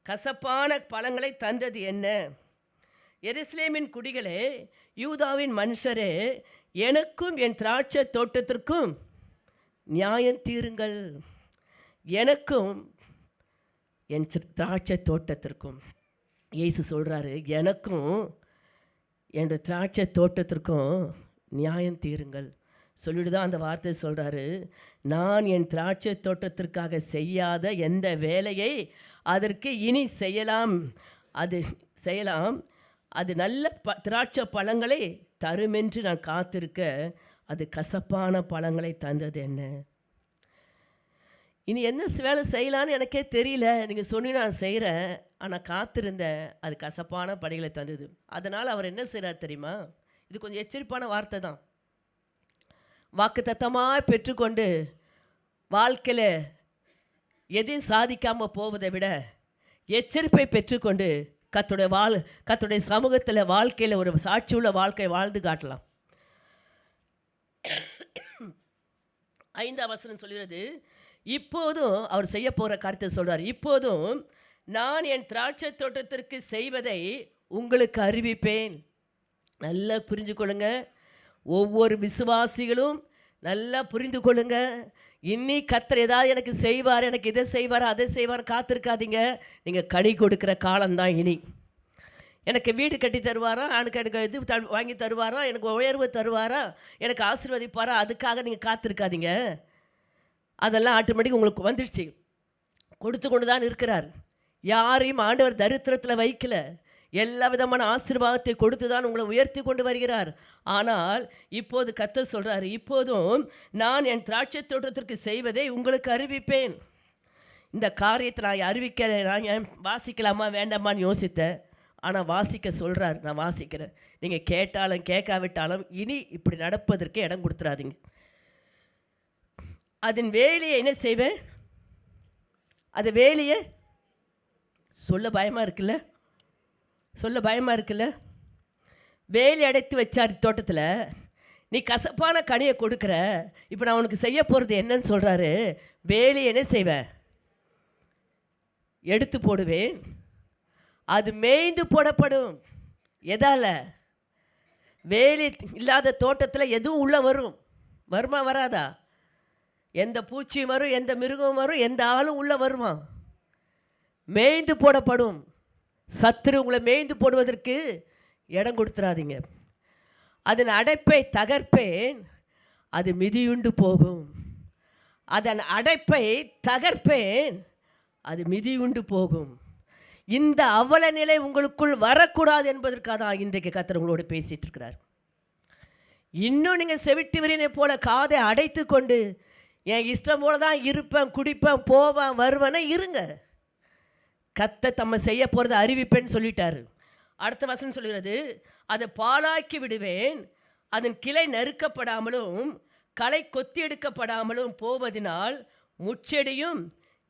கசப்பான பழங்களை தந்தது என்ன? எருசலேமின் குடிகளே, யூதாவின் மனுஷரே, எனக்கும் என் திராட்சை தோட்டத்திற்கும் நியாயம் தீருங்கள். எனக்கும் என் திராட்சை தோட்டத்திற்கும். இயேசு சொல்கிறாரு, எனக்கும் என் திராட்சை தோட்டத்திற்கும் நியாயம் தீருங்கள். சொல்லிட்டு தான் அந்த வார்த்தை சொல்கிறாரு, நான் என் திராட்சை தோட்டத்திற்காக செய்யாத எந்த வேலையை அதற்கு இனி செய்யலாம். அது நல்ல திராட்சை பழங்களை தருமென்று நான் காத்திருக்க அது கசப்பான பழங்களை தந்தது என்ன? இனி என்ன வேலை செய்யலான்னு எனக்கே தெரியல, நீங்கள் சொன்னி நான் செய்கிறேன், ஆனால் காத்திருந்தேன், அது கசப்பான படைகளை தந்தது. அதனால் அவர் என்ன செய்கிறார் தெரியுமா? இது கொஞ்சம் எச்சரிப்பான வார்த்தை தான். வாக்குத்தத்தமாக பெற்றுக்கொண்டு வாழ்க்கையில் எதையும் சாதிக்காமல் போவதை விட எச்சரிப்பை பெற்றுக்கொண்டு கர்த்தருடைய சமூகத்தில் வாழ்க்கையில் ஒரு சாட்சியுள்ள வாழ்க்கை வாழ்ந்து காட்டலாம். 5ஆம் வசனம் சொல்கிறது, இப்போதும் அவர் செய்ய போகிற காரியத்தை சொல்கிறார். இப்போதும் நான் என் திராட்சை தோட்டத்திற்கு செய்வதை உங்களுக்கு அறிவிப்பேன். நல்லா புரிஞ்சு கொள்ளுங்க. ஒவ்வொரு விசுவாசிகளும் நல்லா புரிந்து கொள்ளுங்க. இன்னி கர்த்தர் ஏதாவது எனக்கு செய்வார், எனக்கு இதை செய்வார், அதை செய்வார் காத்திருக்காதீங்க. நீங்கள் கனி கொடுக்குற காலம்தான் இனி. எனக்கு வீடு கட்டி தருவாரா, எனக்கு இது வாங்கி தருவாரா, எனக்கு உயர்வு தருவாரா, எனக்கு ஆசீர்வதிப்பாரா, அதுக்காக நீங்கள் காத்திருக்காதீங்க. அதெல்லாம் ஆட்டோமேட்டிக் உங்களுக்கு வந்துடுச்சு. கொடுத்து கொண்டு தான் இருக்கிறார். யாரையும் ஆண்டவர் தரித்திரத்தில் வைக்கல. எல்லா விதமான ஆசீர்வாதத்தை கொடுத்து தான் உங்களை உயர்த்தி கொண்டு வருகிறார். ஆனால் இப்போது கர்த்தர் சொல்கிறார், இப்போதும் நான் என் திராட்சை தோட்டத்திற்கு செய்வதை உங்களுக்கு அறிவிப்பேன். இந்த காரியத்தை நான் நான் வாசிக்கலாமா வேண்டாமான்னு யோசித்தேன். ஆனால் வாசிக்க சொல்கிறார், நான் வாசிக்கிறேன். நீங்கள் கேட்டாலும் கேட்காவிட்டாலும் இனி இப்படி நடப்பதற்கு இடம் கொடுத்துடாதீங்க. அதன் வேலையை என்ன செய்வேன்? அது வேலையை சொல்ல பயமாக இருக்குல்ல, வேலி அடைத்து வச்சார் தோட்டத்தில். நீ கசப்பான கனியை கொடுக்குற, இப்போ நான் உனக்கு செய்ய போகிறது என்னன்னு சொல்கிறாரு. வேலி என்ன செய்வேன்? எடுத்து போடுவேன், அது மேய்ந்து போடப்படும். எதால்? வேலி இல்லாத தோட்டத்தில் எதுவும் உள்ளே வருமா வராதா? எந்த பூச்சியும் வரும், எந்த மிருகம் வரும், எந்த ஆளும் உள்ளே வருமா? மேய்ந்து போடப்படும். சத்துரு உங்களை மேய்ந்து போடுவதற்கு இடம் கொடுத்துடாதீங்க. அதன் அடைப்பை தகர்ப்பேன், அது மிதியுண்டு போகும். அதன் அடைப்பை தகர்ப்பேன், அது மிதியுண்டு போகும். இந்த அவல நிலை உங்களுக்குள் வரக்கூடாது என்பதற்காக தான் இன்றைக்கு கர்த்தர் உங்களோடு பேசிகிட்டு இருக்கிறார். இன்னும் நீங்கள் செவிட்டு விரினை போல காதை அடைத்து கொண்டு என் இஷ்டம் போல தான் இருப்பேன், குடிப்பேன், போவேன், வருவேன்னா இருங்க. கர்த்தர் தம்மை செய்ய போகிறத அறிவிப்பேன்னு சொல்லிட்டாரு. அடுத்த வசனம் சொல்கிறது, அதை பாழாக்கி விடுவேன், அதன் கிளை நறுக்கப்படாமலும் களை கொத்தி எடுக்கப்படாமலும் போவதனால் முச்செடியும்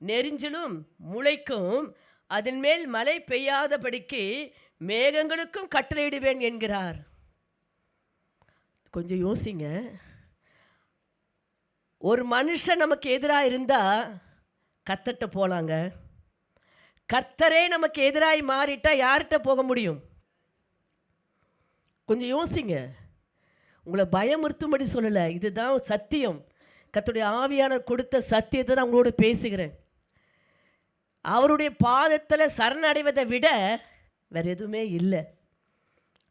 நெரிஞ்சலும் முளைக்கும், அதன் மேல் மழை பெய்யாதபடிக்கு மேகங்களுக்கும் கட்டளையிடுவேன் என்கிறார். கொஞ்சம் யோசிங்க. ஒரு மனுஷன் நமக்கு எதிராக இருந்தால் கர்த்தர்ட்ட போகலாங்க. கர்த்தரே நமக்கு எதிராக மாறிட்டால் யார்கிட்ட போக முடியும்? கொஞ்சம் யோசிங்க. உங்களை பயமுறுத்தும்படி சொல்லலை, இதுதான் சத்தியம். கர்த்தருடைய ஆவியானவர் கொடுத்த சத்தியத்தை தான் உங்களோட பேசுகிறேன். அவருடைய பாதத்தில் சரணடைவதை விட வேறு எதுவுமே இல்லை.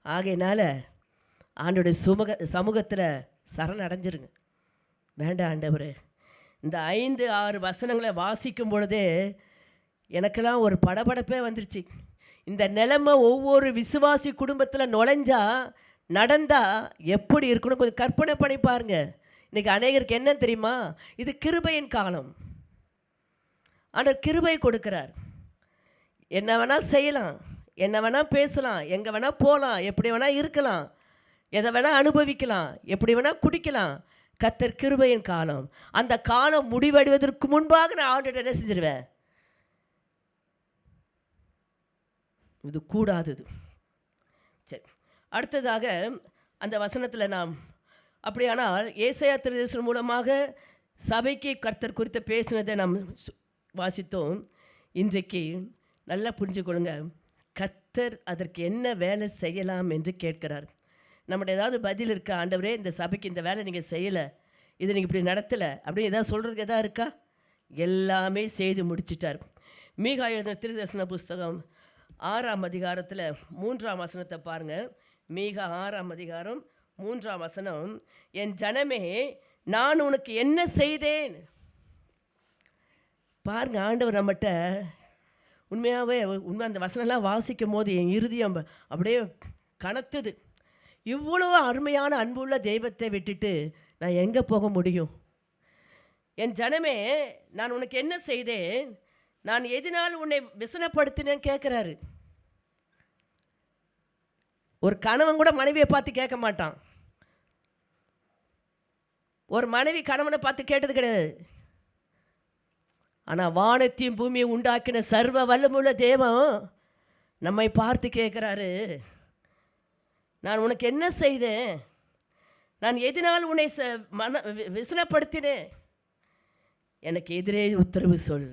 ஆகையினால ஆண்டோடைய சமூகத்தில் சரணடைஞ்சிருங்க. வேண்டாம் ஆண்டவரே, இந்த 5-6 வசனங்களை வாசிக்கும் பொழுதே எனக்கெல்லாம் ஒரு படபடப்பே வந்துருச்சு. இந்த நிலைமை ஒவ்வொரு விசுவாசி குடும்பத்தில் நுழைஞ்சா நடந்தால் எப்படி இருக்கணும் கொஞ்சம் கற்பனை பண்ணி பாருங்க. இன்றைக்கி அநேகருக்கு என்ன தெரியுமா? இது கிருபையின் காலம். ஆனால் கிருபை கொடுக்கிறார். என்ன வேணால் செய்யலாம், என்ன வேணால் பேசலாம், எங்கே வேணால் போகலாம், எப்படி வேணால் இருக்கலாம், எதை வேணால் அனுபவிக்கலாம், எப்படி வேணால் குடிக்கலாம். கர்த்தர் கிருபையின் காலம். அந்த காலம் முடிவடைவதற்கு முன்பாக நான் ஆண்டவர்கிட்ட என்ன செஞ்சிருவேன்? இது கூடாதது. சரி, அடுத்ததாக அந்த வசனத்தில் நாம் அப்படியானால் ஏசாயா தீர்க்கதரிசி மூலமாக சபைக்கு கர்த்தர் குறித்து பேசினதை நாம் வாசித்தோம். இன்றைக்கு நல்லா புரிஞ்சுக்கொள்ளுங்க, கர்த்தர் அதற்கு என்ன வேலை செய்யலாம் என்று கேட்கிறார். நம்முடைய ஏதாவது பதில் இருக்கா? ஆண்டவரே, இந்த சபைக்கு இந்த வேலை நீங்கள் செய்யலை, இதை நீங்கள் இப்படி நடத்தலை அப்படின்னு ஏதாவது சொல்கிறதுக்கு எதாவது இருக்கா? எல்லாமே செய்து முடிச்சிட்டார். மீகா எழுதின தீர்க்கதரிசன புஸ்தகம் 6ஆம் அதிகாரத்தில் 3ஆம் வசனத்தை பாருங்கள். மீகா 6ஆம் அதிகாரம் 3ஆம் வசனம், என் ஜனமே, நான் உனக்கு என்ன செய்தேன்? பாருங்க, ஆண்டவர் நம்மகிட்ட உண்மையாகவே அந்த வசனம்லாம் வாசிக்கும் போது என் இருதயம் அப்படியே கனத்துது. இவ்வளோ அருமையான அன்புள்ள தெய்வத்தை விட்டுட்டு நான் எங்கே போக முடியும்? என் ஜனமே, நான் உனக்கு என்ன செய்தேன்? நான் எதனால் உன்னை விசனப்படுத்தினேன்னு கேட்குறாரு. ஒரு கணவன் கூட மனைவியை பார்த்து கேட்க மாட்டான். ஒரு மனைவி கணவனை பார்த்து கேட்டது கிடையாது. ஆனால் வானத்தையும் பூமியை உண்டாக்கின சர்வ வல்லமுள்ள தேவன் நம்மை பார்த்து கேட்குறாரு, நான் உனக்கு என்ன செய்தேன்? நான் எதனால் உன்னை விசனப்படுத்தினேன்? எனக்கு எதிரே உத்தரவு சொல்.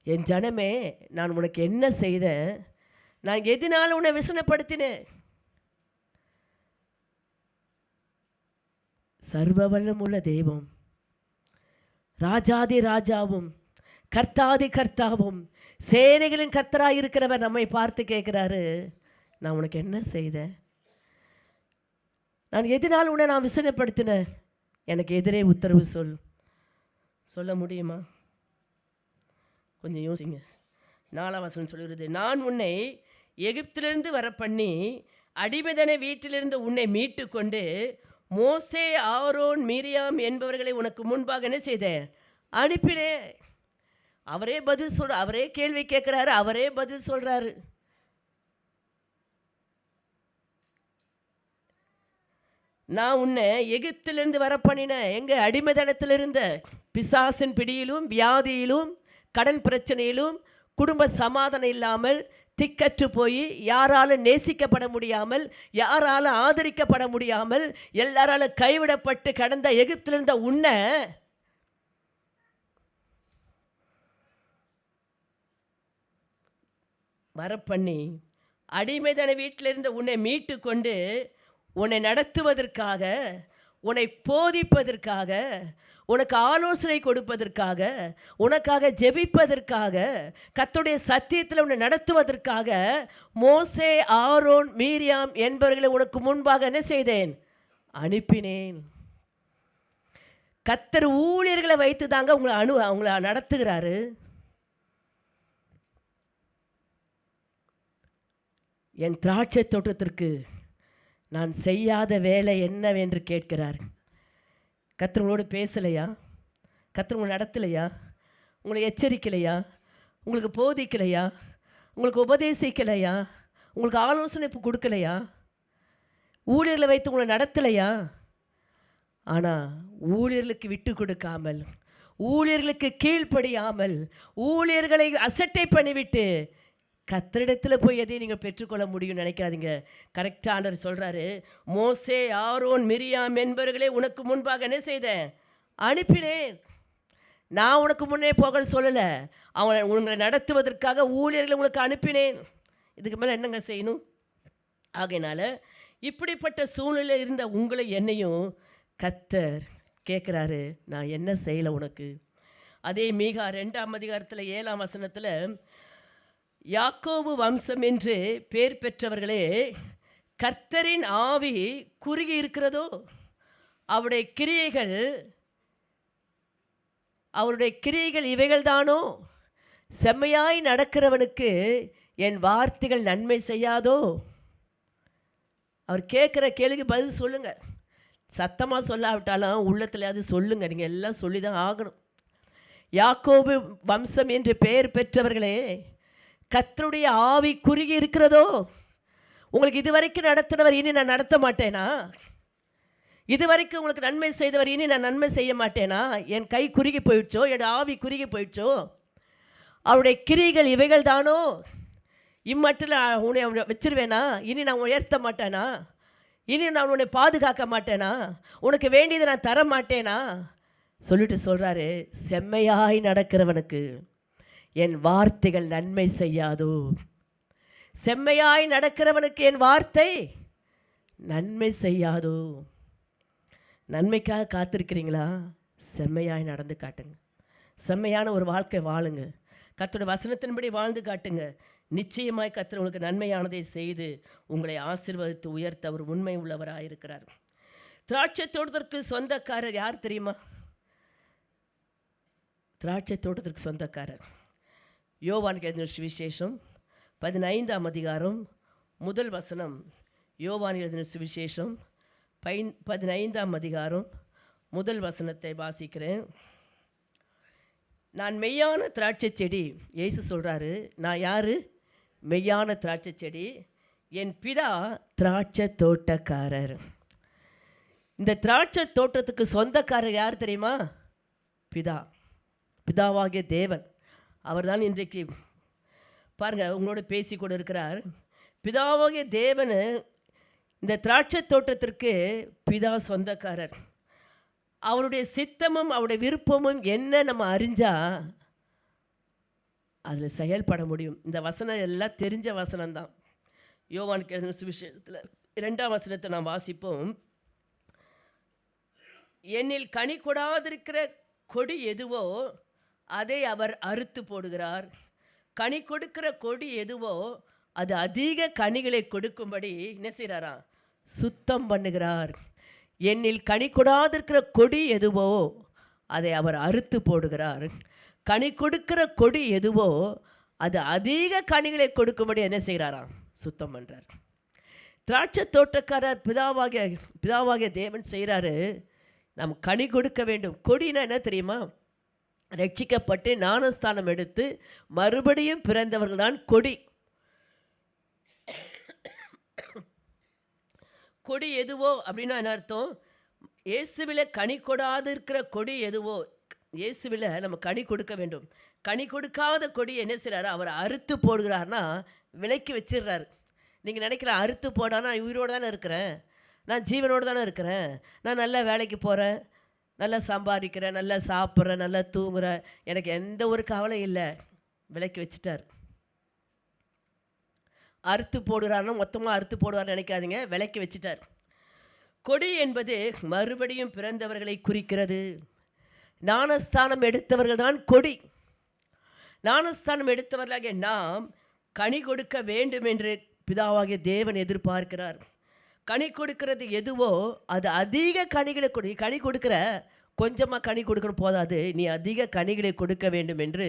என் ஜனமே, நான் உனக்கு என்ன செய்தேன்? நான் எதனால் உன்னை விசனப்படுத்தினேன்? சர்வ வல்லமுள்ள தெய்வம், ராஜாதி ராஜாவும் கர்த்தாதி கர்த்தாவும் சேனைகளின் கர்த்தராக இருக்கிறவர் நம்மை பார்த்து கேட்குறாரு, நான் உனக்கு என்ன செய்தேன்? நான் எதனால் உன்னை நான் விசனப்படுத்தினேன்? எனக்கு எதிரே உத்தரவு சொல். சொல்ல முடியுமா? கொஞ்சம் யோசிங்க. 4ஆம் வசனம் சொல்கிறது, நான் உன்னை எகிப்திலிருந்து வர பண்ணி அடிமைதன வீட்டிலிருந்து உன்னை மீட்டு கொண்டு மோசே, ஆரோன், மீரியாம் என்பவர்களை உனக்கு முன்பாக என்ன செய்தேன்? அனுப்பினேன். அவரே பதில் அவரே கேள்வி கேட்குறாரு, அவரே பதில் சொல்கிறாரு. நான் உன்னை எகிப்திலிருந்து வர பண்ணினேன். எங்கள் அடிமைதனத்தில் இருந்த பிசாசின் பிடியிலும் வியாதியிலும் கடன் பிரச்சனையிலும் குடும்ப சமாதானம் இல்லாமல் திக்கற்று போய் யாராலும் நேசிக்கப்பட முடியாமல் யாராலும் ஆதரிக்கப்பட முடியாமல் எல்லாராலும் கைவிடப்பட்டு கடந்த எகிப்திலிருந்த உன்னை வரப்பண்ணி அடிமைதன வீட்டிலிருந்து உன்னை மீட்டு கொண்டு உன்னை நடத்துவதற்காக, உன்னை போதிப்பதற்காக, உனக்கு ஆலோசனை கொடுப்பதற்காக, உனக்காக ஜெபிப்பதற்காக, கர்த்தருடைய சத்தியத்தில் உன்னை நடத்துவதற்காக மோசே, ஆரோன், மீரியாம் என்பவர்களை உனக்கு முன்பாக என்ன செய்தேன்? அனுப்பினேன். கர்த்தர் ஊழியர்களை வைத்து தாங்க அவங்கள நடத்துகிறாரு. என் திராட்சை தோட்டத்திற்கு நான் செய்யாத வேலை என்னவென்று கேட்கிறார். கர்த்தர் உங்களோடு பேசலையா? கர்த்தர் உங்களை நடத்தலையா? உங்களை எச்சரிக்கலையா? உங்களுக்கு போதிக்கலையா? உங்களுக்கு உபதேசிக்கலையா? உங்களுக்கு ஆலோசனை கொடுக்கலையா? ஊழியர்களை வைத்து உங்களை நடத்தலையா? ஆனால் ஊழியர்களுக்கு விட்டு கொடுக்காமல், ஊழியர்களுக்கு கீழ்ப்படியாமல், ஊழியர்களை அசட்டை பண்ணிவிட்டு கர்த்தரிடத்தில் போய் எதையும் நீங்கள் பெற்றுக்கொள்ள முடியும்னு நினைக்காதீங்க. கரெக்டாக ஆண்டவர் சொல்கிறாரு, மோசே, ஆரோன், மிரியாம் என்பவர்களே உனக்கு முன்பாக என்ன செய்தேன்? அனுப்பினேன். நான் உனக்கு முன்னே போக சொல்லலை, உங்களை நடத்துவதற்காக ஊழியர்களை உங்களுக்கு அனுப்பினேன். இதுக்கு மேலே என்னங்க செய்யணும்? ஆகையினால இப்படிப்பட்ட சூழ்நிலை இருந்த உங்களை என்னையும் கர்த்தர் கேட்குறாரு, நான் என்ன செய்யலை உனக்கு? அதே மீகா 2ஆம் அதிகாரத்தில் 7ஆம் வசனத்தில், யாக்கோபு வம்சம் என்று பேர் பெற்றவர்களே, கர்த்தரின் ஆவி குறுகி இருக்கிறதோ, அவருடைய கிரியைகள் இவைகள்தானோ? செம்மையாய் நடக்கிறவனுக்கு என் வார்த்தைகள் நன்மை செய்யாதோ? அவர் கேட்குற கேள்விக்கு பதில் சொல்லுங்கள். சத்தமாக சொல்லாவிட்டாலும் உள்ளத்துலையாவது சொல்லுங்கள். நீங்கள் எல்லாம் சொல்லி தான் ஆகணும். யாக்கோபு வம்சம் என்று பெயர் பெற்றவர்களே, கர்த்தருடைய ஆவி குறுகி இருக்கிறதோ? உங்களுக்கு இதுவரைக்கும் நடத்தினவர் இனி நான் நடத்த மாட்டேனா? இதுவரைக்கும் உங்களுக்கு நன்மை செய்தவர் இனி நான் நன்மை செய்ய மாட்டேனா? என் கை குறுகி போயிடுச்சோ? என் ஆவி குறுகி போயிடுச்சோ? அவருடைய கிரிகள் இவைகள் தானோ? இம்மட்டில் உன்னை வச்சிருவேனா? இனி நான் உயர்த்த மாட்டேனா? இனி நான் உன்னை பாதுகாக்க மாட்டேனா? உனக்கு வேண்டியதை நான் தர மாட்டேனா? சொல்லிட்டு சொல்கிறாரு, செம்மையாய் நடக்கிறவனுக்கு என் வார்த்தைகள் நன்மை செய்யாதோ. செம்மையாய் நடக்கிறவனுக்கு என் வார்த்தை நன்மை செய்யாதோ. நன்மைக்காக காத்திருக்கிறீங்களா? செம்மையாய் நடந்து காட்டுங்க. செம்மையான ஒரு வாழ்க்கை வாழுங்க. கர்த்தருடைய வசனத்தின்படி வாழ்ந்து காட்டுங்க. நிச்சயமாய் கர்த்தர் உங்களுக்கு நன்மையானதை செய்து உங்களை ஆசீர்வதித்து உயர்த்த அவர் உண்மை உள்ளவராக இருக்கிறார். திராட்சை தோட்டத்திற்கு சொந்தக்காரர் யார் தெரியுமா? திராட்சை தோட்டத்திற்கு சொந்தக்காரர் யோவான் எழுதின சுவிசேஷம் 15ஆம் அதிகாரம் முதல் வசனம். யோவான் எழுதின சுவிசேஷம் 15ஆம் அதிகாரம் முதல் வசனத்தை வாசிக்கிறேன். நான் மெய்யான திராட்சை செடி. இயேசு சொல்கிறாரு, நான் யார்? மெய்யான திராட்சை செடி, என் பிதா திராட்சை தோட்டக்காரர். இந்த திராட்சை தோட்டத்துக்கு சொந்தக்காரர் யார் தெரியுமா? பிதா, பிதாவாகிய தேவன். அவர் தான் இன்றைக்கு பாருங்கள் உங்களோட பேசி கூட இருக்கிறார். பிதாவாகிய தேவன் இந்த திராட்சை தோட்டத்திற்கு பிதா சொந்தக்காரர். அவருடைய சித்தமும் அவருடைய விருப்பமும் என்ன நம்ம அறிஞ்சால் அதில் செயல்பட முடியும். இந்த வசனம் எல்லாம் தெரிஞ்ச வசனம்தான். யோவான் எழுதின சுவிசேஷத்தில் 2ஆம் வசனத்தை நாம் வாசிப்போம். என்னில் கனி கொடாதிருக்கிற கொடி எதுவோ அதை அவர் அறுத்து போடுகிறார். கனி கொடுக்கிற கொடி எதுவோ அது அதிக கனிகளை கொடுக்கும்படி என்ன செய்கிறாராம்? சுத்தம் பண்ணுகிறார். என்னில் கனி கொடாதிருக்கிற கொடி எதுவோ அதை அவர் அறுத்து போடுகிறார். கனி கொடுக்கிற கொடி எதுவோ அது அதிக கனிகளை கொடுக்கும்படி என்ன செய்கிறாராம்? சுத்தம் பண்ணுறார். திராட்சை தோட்டக்காரர் பிதாவாகிய தேவன் செய்கிறாரு. நாம் கனி கொடுக்க வேண்டும். கொடினா என்ன தெரியுமா? ரட்சிக்கப்பட்டு ஞானஸ்தானம் எடுத்து மறுபடியும் பிறந்தவர்கள் தான் கொடி. கொடி எதுவோ அப்படின்னா என்ன அர்த்தம்? இயேசுவில் கனி கொடாது இருக்கிற கொடி எதுவோ, இயேசுவில் நம்ம கனி கொடுக்க வேண்டும். கனி கொடுக்காத கொடி என்ன செய்கிறாரு? அவர் அறுத்து போடுகிறார்னா விலைக்கு வச்சிடுறாரு. நீங்கள் நினைக்கிறேன் அறுத்து போடா, நான் உயிரோடு தானே இருக்கிறேன், நான் ஜீவனோடு தானே இருக்கிறேன், நான் நல்லா வேலைக்கு போகிறேன், நல்லா சம்பாதிக்கிறேன், நல்லா சாப்பிட்றேன், நல்லா தூங்குறேன், எனக்கு எந்த ஒரு கவலையும் இல்லை. விலைக்கு வச்சுட்டார். அறுத்து போடுறாருன்னா மொத்தமாக அறுத்து போடுவார்னு நினைக்காதீங்க, விலைக்கு வச்சுட்டார். கொடி என்பது மறுபடியும் பிறந்தவர்களை குறிக்கிறது. ஞானஸ்தானம் எடுத்தவர்கள் தான் கொடி. ஞானஸ்தானம் எடுத்தவர்களாகிய நாம் கனி கொடுக்க வேண்டும் என்று பிதாவாகிய தேவன் எதிர்பார்க்கிறார். கனி கொடுக்கிறது எதுவோ அது அதிக கனிகளை கொடு. கனி கொடுக்குற கொஞ்சமாக கனி கொடுக்கணும் போதாது, நீ அதிக கனிகளை கொடுக்க வேண்டும் என்று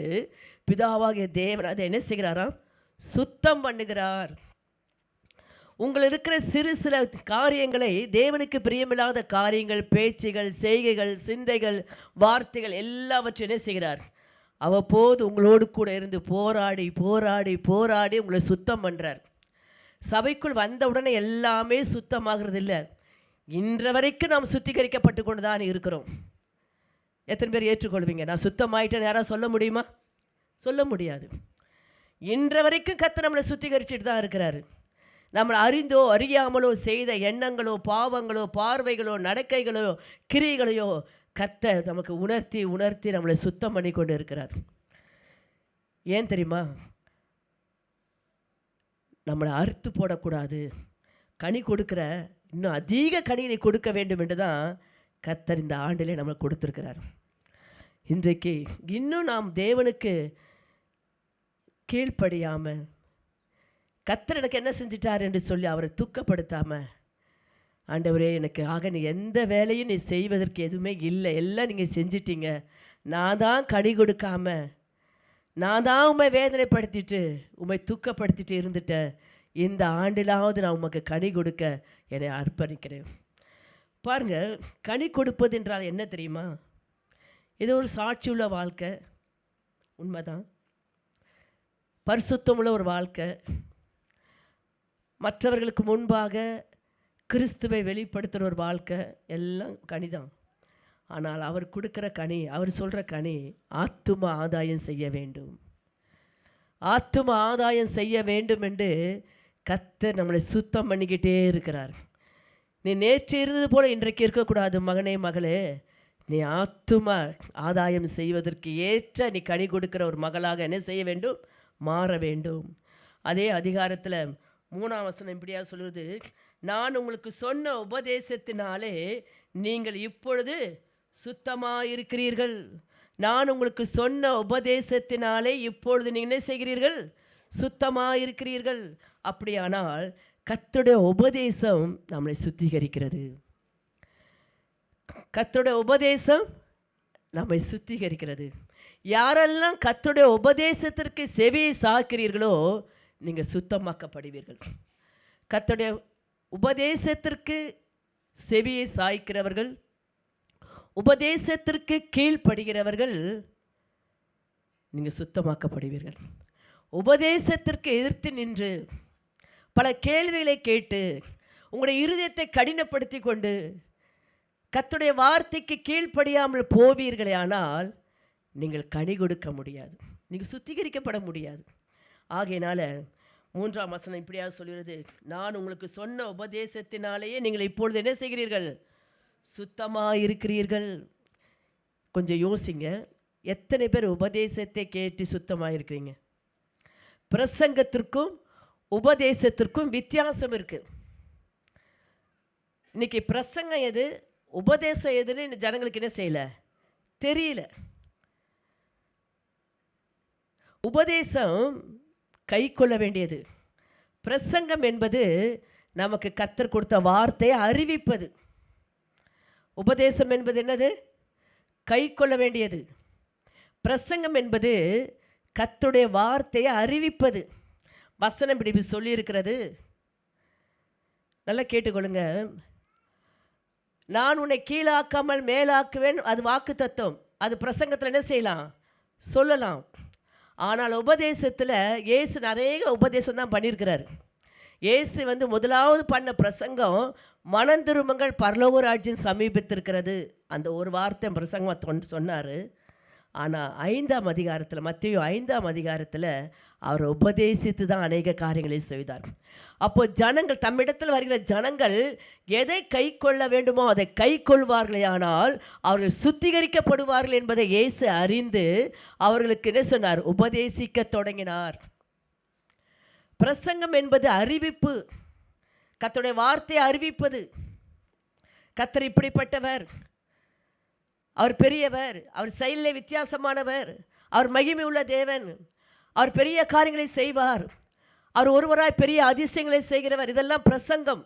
பிதாவாகிய தேவன் அதை என்ன செய்கிறாராம்? சுத்தம் பண்ணுகிறார். உங்கள் இருக்கிற சிறு சில காரியங்களை, தேவனுக்கு பிரியமில்லாத காரியங்கள், பேச்சுகள், செய்கைகள், சிந்தைகள், வார்த்தைகள் எல்லாவற்றையும் என்ன செய்கிறார்? அவ்வப்போது உங்களோடு கூட இருந்து போராடி போராடி போராடி உங்களை சுத்தம் பண்ணுறார். சபைக்குள் வந்த உடனே எல்லாமே சுத்தமாகிறது இல்லை. இன்று வரைக்கும் நாம் சுத்திகரிக்கப்பட்டு கொண்டு தான் இருக்கிறோம். எத்தனை பேர் ஏற்றுக்கொள்வீங்க? நான் சுத்தமாயிட்டேன்னு யாராவது சொல்ல முடியுமா? சொல்ல முடியாது. இன்று வரைக்கும் கர்த்தர் நம்மளை சுத்திகரிச்சுட்டு தான் இருக்கிறாரு. நம்மளை அறிந்தோ அறியாமலோ செய்த எண்ணங்களோ பாவங்களோ பார்வைகளோ நடக்கைகளோ கிரியைகளையோ கர்த்தர் நமக்கு உணர்த்தி உணர்த்தி நம்மளை சுத்தம் பண்ணி கொண்டு இருக்கிறார். ஏன் தெரியுமா? நம்மளை அறுத்து போடக்கூடாது, கனி கொடுக்குற இன்னும் அதிக கனியை கொடுக்க வேண்டும் என்று தான் கர்த்தர் இந்த ஆண்டிலே நம்மளை கொடுத்துருக்கிறார். இன்றைக்கு இன்னும் நாம் தேவனுக்கு கீழ்ப்படியாமல், கர்த்தர் எனக்கு என்ன செஞ்சிட்டார் என்று சொல்லி அவரை துக்கப்படுத்தாமல், ஆண்டவரே எனக்கு ஆக நீ எந்த வேலையும் நீ செய்வதற்கு எதுவுமே இல்லை, எல்லாம் நீங்கள் செஞ்சிட்டீங்க, நான் தான் கனி கொடுக்காம, நான் தான் உண்மை வேதனைப்படுத்திட்டு உண்மை துக்கப்படுத்திட்டு இருந்துட்டேன், இந்த ஆண்டிலாவது நான் உமக்கு கனி கொடுக்க என்னை அர்ப்பணிக்கிறேன். பாருங்கள், கனி கொடுப்பது என்றால் என்ன தெரியுமா? இது ஒரு சாட்சி உள்ள வாழ்க்கை, உண்மைதான். பரிசுத்தமுள்ள ஒரு வாழ்க்கை, மற்றவர்களுக்கு முன்பாக கிறிஸ்துவை வெளிப்படுத்துகிற ஒரு வாழ்க்கை, எல்லாம் கனிதான். ஆனால் அவர் கொடுக்குற கனி, அவர் சொல்கிற கனி ஆத்தும ஆதாயம் செய்ய வேண்டும். ஆத்தும ஆதாயம் செய்ய வேண்டும் என்று கர்த்தர் நம்மளை சுத்தம் பண்ணிக்கிட்டே இருக்கிறார். நீ நேற்று இருந்தது போல இன்றைக்கு இருக்கக்கூடாது மகனே மகளே. நீ ஆத்தும ஆதாயம் செய்வதற்கு ஏற்ற நீ கனி கொடுக்கிற ஒரு மகளாக என்ன செய்ய வேண்டும்? மாற வேண்டும். அதே அதிகாரத்தில் 3ஆம் வசனம் இப்படியா சொல்லுது, நான் உங்களுக்கு சொன்ன உபதேசத்தினாலே நீங்கள் இப்பொழுது சுத்தமாயிருக்கிறீர்கள். நான் உங்களுக்கு சொன்ன உபதேசத்தினாலே இப்பொழுது நீங்கள் என்ன செய்கிறீர்கள்? சுத்தமாயிருக்கிறீர்கள். அப்படியானால் கர்த்தருடைய உபதேசம் நம்மளை சுத்திகரிக்கிறது. கர்த்தருடைய உபதேசம் நம்மை சுத்திகரிக்கிறது. யாரெல்லாம் கர்த்தருடைய உபதேசத்திற்கு செவியை சாய்க்கிறீர்களோ நீங்கள் சுத்தமாக்கப்படுவீர்கள். கர்த்தருடைய உபதேசத்திற்கு செவியை சாய்க்கிறவர்கள், உபதேசத்திற்கு கீழ்ப்படுகிறவர்கள் நீங்கள் சுத்தமாக்கப்படுவீர்கள். உபதேசத்திற்கு எதிர்த்து நின்று பல கேள்விகளை கேட்டு உங்களுடைய இருதயத்தை கடினப்படுத்தி கொண்டு கர்த்தருடைய வார்த்தைக்கு கீழ்ப்படியாமல் போவீர்களே ஆனால் நீங்கள் கனி கொடுக்க முடியாது, நீங்கள் சுத்திகரிக்கப்பட முடியாது. ஆகையினால 3ஆம் வசனம் இப்படியாக சொல்கிறது, நான் உங்களுக்கு சொன்ன உபதேசத்தினாலேயே நீங்கள் இப்பொழுது என்ன செய்கிறீர்கள்? சுத்தமாக இருக்கிறீர்கள். கொஞ்சம் யோசிங்க, எத்தனை பேர் உபதேசத்தை கேட்டு சுத்தமாக இருக்கிறீங்க? பிரசங்கத்திற்கும் உபதேசத்திற்கும் வித்தியாசம் இருக்குது. இன்னைக்கு பிரசங்கம் எது, உபதேசம் எதுன்னு இந்த ஜனங்களுக்கு என்ன செய்யலை, தெரியல. உபதேசம் கை கொள்ள வேண்டியது. பிரசங்கம் என்பது நமக்கு கர்த்தர் கொடுத்த வார்த்தையை அறிவிப்பது. உபதேசம் என்பது என்னது? கை கொள்ள வேண்டியது. பிரசங்கம் என்பது கர்த்தருடைய வார்த்தையை அறிவிப்பது. வசனம் இப்படி சொல்லியிருக்கிறது, நல்லா கேட்டுக்கொள்ளுங்க. நான் உன்னை கீழாக்காமல் மேலாக்குவேன், அது வாக்கு தத்துவம். அது பிரசங்கத்தில் என்ன செய்யலாம், சொல்லலாம். ஆனால் உபதேசத்தில் இயேசு நிறைய உபதேசம் தான் பண்ணியிருக்கிறார். இயேசு முதலாவது பண்ண பிரசங்கம், மனந்திரும்புங்கள் பரலோக ராஜ்யம் சமீபித்திருக்கிறது. அந்த ஒரு வார்த்தை பிரசங்கம் சொன்னார். ஆனால் 5ஆம் அதிகாரத்தில், மத்தேயு 5ஆம் அதிகாரத்தில் அவர் உபதேசித்து தான் அநேக காரியங்களை செய்தார். அப்போது ஜனங்கள், தம்மிடத்தில் வருகிற ஜனங்கள் எதை கை கொள்ள வேண்டுமோ அதை கை கொள்வார்களே ஆனால் அவர்கள் சுத்திகரிக்கப்படுவார்கள் என்பதை இயேசு அறிந்து அவர்களுக்கு என்ன சொன்னார்? உபதேசிக்க தொடங்கினார். பிரசங்கம் என்பது அறிவிப்பு, கர்த்தருடைய வார்த்தையை அறிவிப்பது. கர்த்தர் இப்படிப்பட்டவர், அவர் பெரியவர், அவர் செயலிலே வித்தியாசமானவர், அவர் மகிமை உள்ள தேவன், அவர் பெரிய காரியங்களை செய்வார், அவர் ஒருவராய் பெரிய அதிசயங்களை செய்கிறவர். இதெல்லாம் பிரசங்கம்.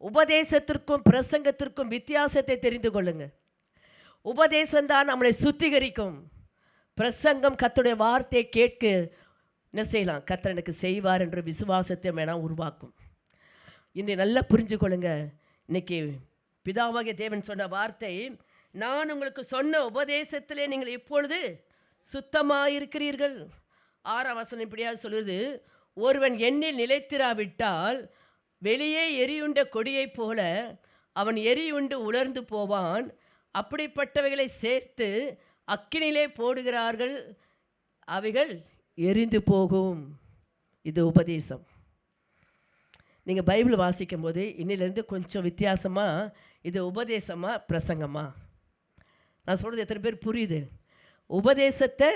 உபதேசத்திற்கும் பிரசங்கத்திற்கும் வித்தியாசத்தை தெரிந்து கொள்ளுங்க. உபதேசம்தான் நம்மளை சுத்திகரிக்கும். பிரசங்கம் கர்த்தருடைய வார்த்தையை கேட்க என்ன செய்யலாம், கர்த்தர் எனக்கு செய்வார் என்ற விசுவாசத்தை வேணால் உருவாக்கும். இன்றைக்கு நல்லா புரிஞ்சு கொள்ளுங்க. இன்னைக்கு பிதாவாகிய தேவன் சொன்ன வார்த்தை, நான் உங்களுக்கு சொன்ன உபதேசத்திலே நீங்கள் இப்பொழுது சுத்தமாக இருக்கிறீர்கள். 6ஆம் வசனம் இப்படியாக சொல்லுது, ஒருவன் எண்ணில் நிலைத்திராவிட்டால் வெளியே எரியுண்ட கொடியைப் போல அவன் எரியுண்டு உலர்ந்து போவான். அப்படிப்பட்டவைகளை சேர்த்து அக்கினிலே போடுகிறார்கள், அவைகள் எரிந்து போகும். இது உபதேசம். நீங்கள் பைபிள் வாசிக்கும் போது இன்னிலேருந்து கொஞ்சம் வித்தியாசமாக, இது உபதேசமா பிரசங்கமா? நான் சொல்கிறது எத்தனை பேர் புரியுது? உபதேசத்தை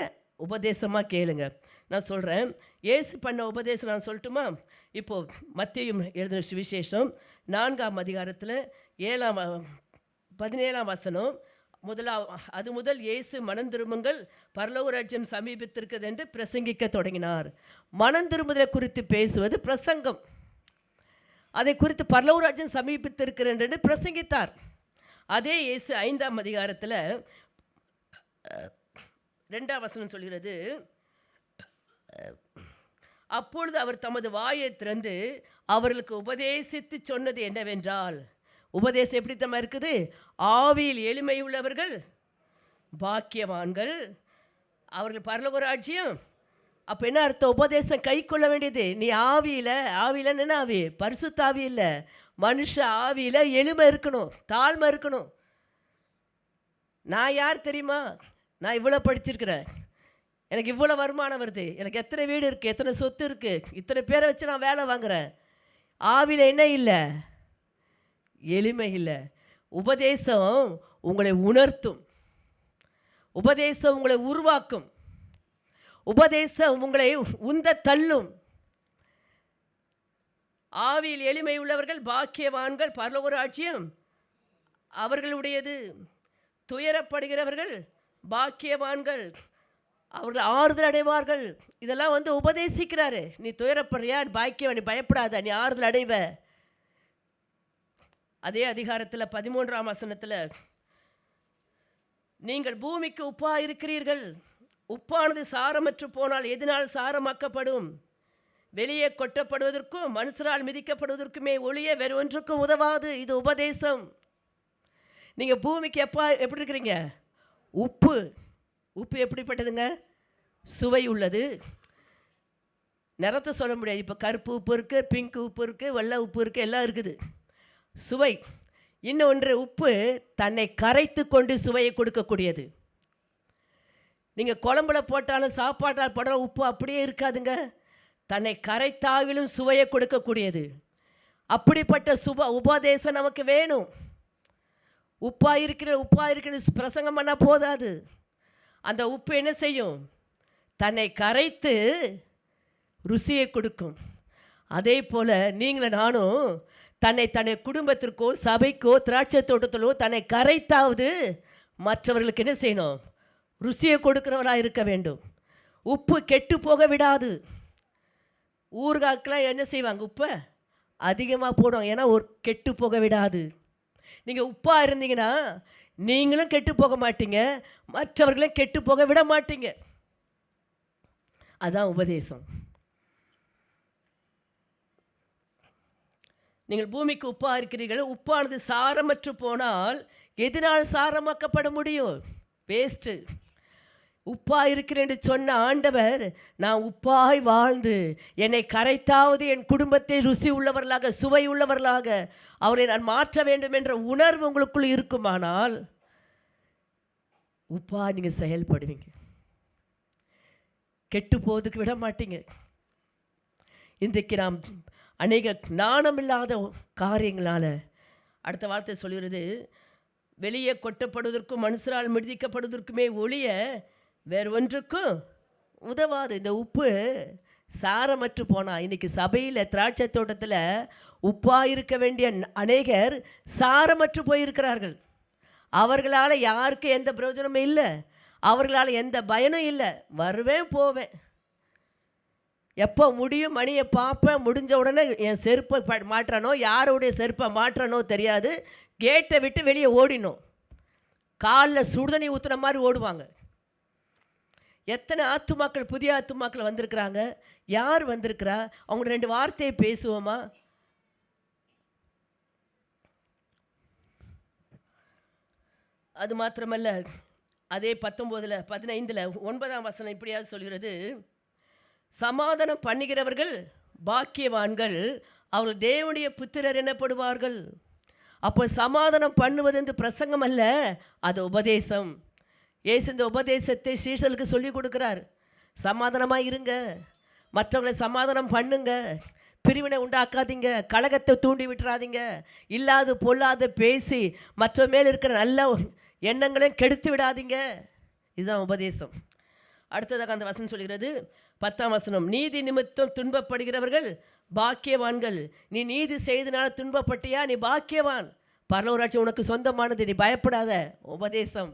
உபதேசமாக கேளுங்க. நான் சொல்கிறேன், இயேசு பண்ண உபதேசம் நான் சொல்லட்டுமா? இப்போது மத்தேயு எழுதின சுவிசேஷம் 4ஆம் அதிகாரத்தில் 17ஆம் வசனம், அது முதல் இயேசு மனம் திரும்புங்கள் பரலோக ராஜ்யம் சமீபித்திருக்கிறது என்று பிரசங்கிக்க தொடங்கினார். மனம் திரும்புதலை குறித்து பேசுவது பிரசங்கம். அதை குறித்து பரலோக ராஜ்யம் சமீபித்திருக்கிறது என்று பிரசங்கித்தார். அதே இயேசு 5ஆம் அதிகாரத்தில் 2ஆம் வசனம் சொல்கிறது, அப்பொழுது அவர் தமது வாயை திறந்து அவர்களுக்கு உபதேசித்து சொன்னது என்னவென்றால், உபதேசம் எப்படி தம்மா இருக்குது? ஆவியில் எளிமையுள்ளவர்கள் பாக்கியவான்கள், அவர்கள் பரலோக ராஜ்யம். அப்போ என்ன அர்த்தம்? உபதேசம் கை கொள்ள வேண்டியது. நீ ஆவியில் என்ன ஆவி? பரிசுத்த ஆவி இல்லை, மனுஷ ஆவியில் எளிமை இருக்கணும், தாழ்மை இருக்கணும். நான் யார் தெரியுமா? நான் இவ்வளோ படிச்சிருக்கிறேன், எனக்கு இவ்வளோ வருமானம் வருது, எனக்கு எத்தனை வீடு இருக்குது, எத்தனை சொத்து இருக்குது, இத்தனை பேரை வச்சு நான் வேலை வாங்குகிறேன். ஆவியில் என்ன இல்லை? எளிமை இல்லை. உபதேசம் உங்களை உணர்த்தும், உபதேசம் உங்களை உருவாக்கும், உபதேசம் உங்களை உந்த தள்ளும். ஆவியில் எளிமை உள்ளவர்கள் பாக்கியவான்கள், பரலோக ராஜ்யம் அவர்களுடையது. துயரப்படுகிறவர்கள் பாக்கியவான்கள், அவர்கள் ஆறுதல் அடைவார்கள். இதெல்லாம் உபதேசிக்கிறாரு. நீ துயரப்படுறியா, நீ பாக்கியவன், நீ பயப்படாத, நீ ஆறுதல் அடைவ. அதே அதிகாரத்தில் 13ஆம் வசனத்தில், நீங்கள் பூமிக்கு உப்பா இருக்கிறீர்கள். உப்பானது சாரமற்று போனால் எதனால் சாரமாக்கப்படும்? வெளியே கொட்டப்படுவதற்கும் மனுஷரால் மிதிக்கப்படுவதற்குமே ஒளிய வேறு ஒன்றுக்கும் உதவாது. இது உபதேசம். நீங்கள் பூமிக்கு எப்படி இருக்கிறீங்க? உப்பு. உப்பு எப்படிப்பட்டதுங்க? சுவை உள்ளது. நிறத்தை சொல்ல முடியாது. இப்போ கருப்பு உப்பு இருக்குது, பிங்க் உப்பு இருக்குது, வெள்ளை உப்பு இருக்குது, எல்லாம் இருக்குது. சுவை. இன்னொன்று, உப்பு தன்னை கரைத்து கொண்டு சுவையை கொடுக்கக்கூடியது. நீங்கள் குழம்புல போட்டாலும் சாப்பாட்டால் போடுற உப்பு அப்படியே இருக்காதுங்க. தன்னை கரைத்தாகிலும் சுவையை கொடுக்கக்கூடியது. அப்படிப்பட்ட உபதேசம் நமக்கு வேணும். உப்பா இருக்கிற பிரசங்கம் பண்ணால் போதாது. அந்த உப்பு என்ன செய்யும்? தன்னை கரைத்து ருசியை கொடுக்கும். அதே போல் நீங்களும் நானும் தன்னை குடும்பத்திற்கோ சபைக்கோ திராட்சை தோட்டத்திலோ தன்னை கரைத்தாவது மற்றவர்களுக்கு என்ன செய்யணும்? ருசியை கொடுக்கிறவராக இருக்க வேண்டும். உப்பு கெட்டு போக விடாது. ஊறுகாய்க்கெலாம் என்ன செய்வாங்க? உப்பை அதிகமாக போடுவாங்க. ஏன்னா ஒரு கெட்டு போக விடாது. நீங்கள் உப்பாக இருந்தீங்கன்னா நீங்களும் கெட்டு போக மாட்டீங்க, மற்றவர்களும் கெட்டு போக விட மாட்டீங்க. அதான் உபதேசம். நீங்கள் பூமிக்கு உப்பாக இருக்கிறீர்கள். உப்பானது சாரமற்று போனால் எதனால் சாரமாக்கப்பட முடியும்? வேஸ்ட்டு. உப்பாக இருக்கிறேன் என்று சொன்ன ஆண்டவர், நான் உப்பாய் வாழ்ந்து என்னை கரைத்தாவது என் குடும்பத்தை ருசி உள்ளவர்களாக சுவை உள்ளவர்களாக அவரை நான் மாற்ற வேண்டும் என்ற உணர்வு உங்களுக்குள் இருக்குமானால் உப்பா நீங்கள் செயல்படுவீங்க. கெட்டு போவதுக்கு விட மாட்டீங்க. இன்றைக்கு நாம் அநேக நாணமில்லாத காரியங்களால், அடுத்த வார்த்தை சொல்கிறது, வெளியே கொட்டப்படுவதற்கும் மனுஷரால் மிதிக்கப்படுவதற்குமே ஒழிய வேறு ஒன்றுக்கும் உதவாது. இந்த உப்பு சாரமற்று போனால், இன்றைக்கி சபையில் திராட்சை தோட்டத்தில் உப்பாக இருக்க வேண்டிய அநேகர் சாரமற்று போயிருக்கிறார்கள். அவர்களால் யாருக்கு எந்த பிரயோஜனமும் இல்லை, அவர்களால் எந்த பயனும் இல்லை. வருவேன் போவேன், எப்போ முடியும் மணியை பார்ப்பேன், முடிஞ்ச உடனே என் செருப்பை மாற்றனோ யாருடைய செருப்பை மாற்றனோ தெரியாது, கேட்டை விட்டு வெளியே ஓடினோம். காலில் சுடுதண்ணி ஊற்றுன மாதிரி ஓடுவாங்க. எத்தனை ஆத்துமாக்கள், புதிய ஆத்துமாக்கள் வந்திருக்கிறாங்க. யார் வந்திருக்கிறா? அவங்க 2 வார்த்தையை பேசுவோமா? அது மாத்திரமல்ல, அதே 15 9ஆம் வசனம் இப்படியாவது சொல்கிறது, சமாதானம் பண்ணுகிறவர்கள் பாக்கியவான்கள், அவர்கள் தேவனுடைய புத்திரர் எனப்படுவார்கள். அப்போ சமாதானம் பண்ணுவது என்று பிரசங்கம் அல்ல, அது உபதேசம். இயேசு இந்த உபதேசத்தை சீஷர்களுக்கு சொல்லி கொடுக்குறார். சமாதானமாக இருங்க, மற்றவங்களை சமாதானம் பண்ணுங்க, பிரிவினை உண்டாக்காதீங்க, கலகத்தை தூண்டி விட்டுறாதீங்க, இல்லாது பொல்லாத பேசி மற்ற மேல் இருக்கிற நல்ல எண்ணங்களையும் கெடுத்து விடாதீங்க. இதுதான் உபதேசம். அடுத்ததாக அந்த வசனம் சொல்கிறது, 10ஆம் வசனம், நீதி நிமித்தம் துன்பப்படுகிறவர்கள் பாக்கியவான்கள். நீ நீதி செய்தனால துன்பப்பட்டியா, நீ பாக்கியவான், பரலோகராட்சியம் உனக்கு சொந்தமானது, நீ பயப்படாத. உபதேசம்.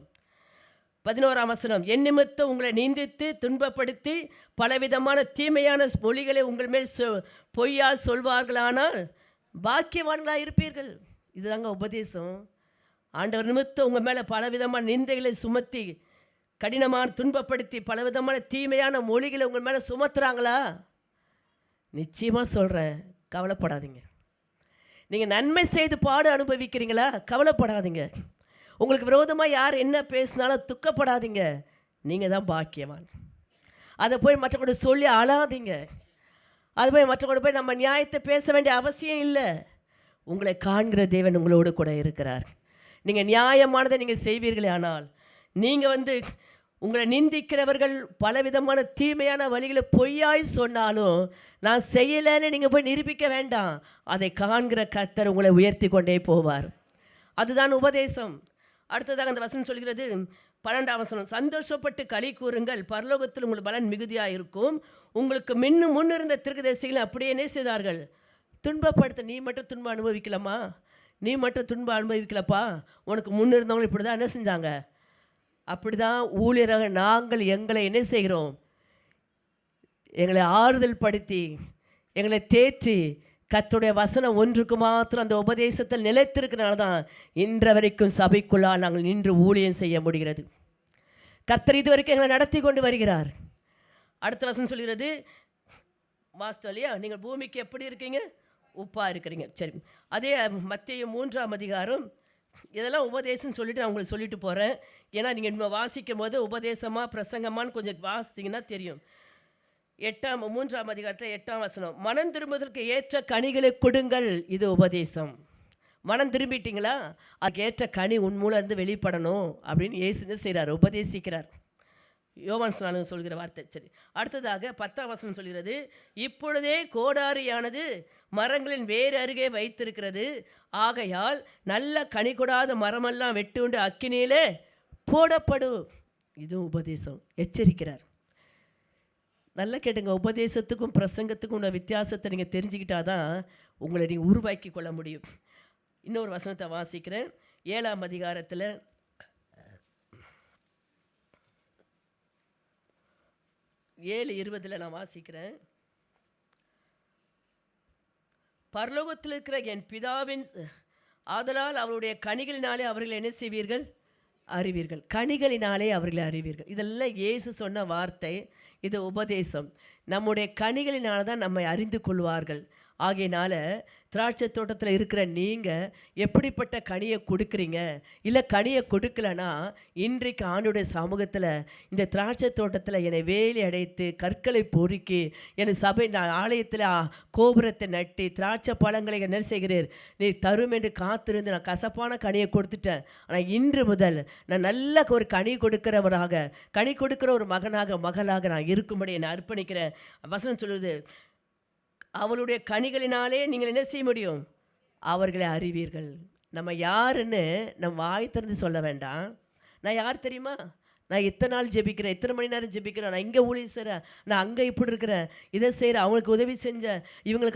11ஆம் வசனம், என் நிமித்தம் உங்களை நிந்தித்து துன்பப்படுத்தி பலவிதமான தீமையான மொழிகளை உங்கள் மேல் பொய்யால் சொல்வார்களானால் பாக்கியவான்களாக இருப்பீர்கள். இதுதாங்க உபதேசம். ஆண்டவர் நிமித்தம் உங்கள் மேலே பலவிதமான நிந்தைகளை சுமத்தி கடினமான துன்பப்படுத்தி பலவிதமான தீமையான மொழிகளை உங்கள் மேலே சுமத்துறாங்களா? நிச்சயமாக சொல்கிறேன், கவலைப்படாதீங்க. நீங்கள் நன்மை செய்து பாடு அனுபவிக்கிறீங்களா? கவலைப்படாதீங்க. உங்களுக்கு விரோதமாக யார் என்ன பேசினாலும் துக்கப்படாதீங்க. நீங்கள் தான் பாக்கியவான். அதை போய் மற்றவங்க சொல்லி அழாதீங்க. அது போய் மற்றவங்க போய் நம்ம நியாயத்தை பேச வேண்டிய அவசியம் இல்லை. உங்களை காண்கிற தேவன் உங்களோடு கூட இருக்கிறார். நீங்கள் நியாயமானதை நீங்கள் செய்வீர்களே, ஆனால் நீங்கள் உங்களை நிந்திக்கிறவர்கள் பலவிதமான தீமையான வழிகளை பொய்யாய் சொன்னாலும் நான் செய்யலைன்னு நீங்கள் போய் நிரூபிக்க வேண்டாம். அதை காண்கிற கர்த்தர் உங்களை உயர்த்தி கொண்டே போவார். அதுதான் உபதேசம். அடுத்ததாக அந்த வசனம் சொல்கிறது 12ஆம் வசனம், சந்தோஷப்பட்டு களி கூறுங்கள், பரலோகத்தில் உங்களுக்கு பலன் மிகுதியாக இருக்கும். உங்களுக்கு முன்னிருந்த தீர்க்கதரிசிகளை அப்படியே என்ன செய்தார்கள்? துன்பப்படுத்த. நீ மட்டும் துன்பம் அனுபவிக்கலாமா? நீ மட்டும் துன்பம் அனுபவிக்கலப்பா. உனக்கு முன்னிருந்தவங்க இப்படி தான் என்ன செஞ்சாங்க? அப்படி தான் ஊழியராக நாங்கள் எங்களை என்ன செய்கிறோம்? எங்களை ஆறுதல் படுத்தி எங்களை தேற்றி கர்த்தருடைய வசனம் ஒன்றுக்கு மாத்திரம் அந்த உபதேசத்தில் நிலைத்திருக்கிறனால தான் இன்று வரைக்கும் சபைக்குள்ளால் நாங்கள் நின்று ஊழியம் செய்ய முடிகிறது. கர்த்தர் இது வரைக்கும் எங்களை நடத்தி கொண்டு வருகிறார். அடுத்த வசனம் சொல்கிறது, வாஸ்தவம் இல்லையா? நீங்கள் பூமிக்கு எப்படி இருக்கீங்க? உப்பாக இருக்கிறீங்க. சரி, அதே மத்தேயு 3ஆம் அதிகாரம். இதெல்லாம் உபதேசம்னு சொல்லிட்டு நான் உங்களுக்கு சொல்லிட்டு போகிறேன். ஏன்னா நீங்கள் இன்னும் வாசிக்கும் போது உபதேசமாக பிரசங்கமானு கொஞ்சம் வாசித்தீங்கன்னா தெரியும். 3ஆம் அதிகாரத்தில் 8ஆம் வசனம், மனம் திரும்புவதற்கு ஏற்ற கனிகளை கொடுங்கள், இது உபதேசம். மனம் திரும்பிட்டீங்களா? அதுக்கு ஏற்ற கனி உன் மூலம் இருந்து வெளிப்படணும் அப்படின்னு இயேசு செய்கிறார், உபதேசிக்கிறார். யோவான் ஸ்நானகன் சொல்கிற வார்த்தை. சரி, அடுத்ததாக 10ஆம் வசனம் சொல்கிறது, இப்பொழுதே கோடாரியானது மரங்களின் வேறு அருகே வைத்திருக்கிறது, ஆகையால் நல்ல கனி கொடாத மரமெல்லாம் வெட்டுண்டு அக்கினியிலே போடப்படும். இது உபதேசம். எச்சரிக்கிறார். நல்லா கேட்டுங்க. உபதேசத்துக்கும் பிரசங்கத்துக்கும் உள்ள வித்தியாசத்தை நீங்கள் தெரிஞ்சுக்கிட்டாதான் உங்களை நீங்கள் உருவாக்கி கொள்ள முடியும். இன்னொரு வசனத்தை வாசிக்கிறேன். 7ஆம் அதிகாரத்தில் 7:20 நான் வாசிக்கிறேன். பரலோகத்தில் இருக்கிற என் பிதாவின் ஆதலால் அவருடைய கனிகளினாலே அவர்கள் என்ன செய்வீர்கள்? அறிவீர்கள். கனிகளினாலே அவர்களை அறிவீர்கள். இதெல்லாம் இயேசு சொன்ன வார்த்தை. இது உபதேசம். நம்முடைய கனிகளினால தான் நம்மை அறிந்து கொள்வார்கள். ஆகையினால திராட்சை தோட்டத்தில் இருக்கிற நீங்கள் எப்படிப்பட்ட கனியை கொடுக்குறீங்க? இல்லை கனியை கொடுக்கலனா இன்றைக்கு ஆண்டுடைய சமூகத்தில் இந்த திராட்சை தோட்டத்தில் என்னை வேலி அடைத்து கற்களை பொறுக்கி என் சபை நான் ஆலயத்தில் கோபுரத்தை நட்டி திராட்சை பழங்களை என்ன செய்கிறீர்? நீ தரும் என்று காத்திருந்து நான் கசப்பான கனியை கொடுத்துட்டேன். ஆனால் இன்று முதல் நான் நல்ல ஒரு கனி கொடுக்கிறவராக, கனி கொடுக்கிற ஒரு மகனாக மகளாக நான் இருக்கும்படி என்னை அர்ப்பணிக்கிறேன். வசனம் சொல்லுது, அவளுடைய கனிகளினாலே நீங்கள் என்ன செய்ய முடியும்? அவர்களை அறிவீர்கள். நம்ம யாருன்னு நம்ம வாய் திறந்து சொல்ல வேண்டாம். நான் யார் தெரியுமா? நான் எத்தனை நாள் ஜெபிக்கிறேன், எத்தனை மணி நேரம் ஜெபிக்கிறேன், நான் இங்கே ஊழியம் செய்கிறேன், நான் அங்கே இப்படி இருக்கிறேன், இதை செய்கிறேன், அவங்களுக்கு உதவி செஞ்சேன்,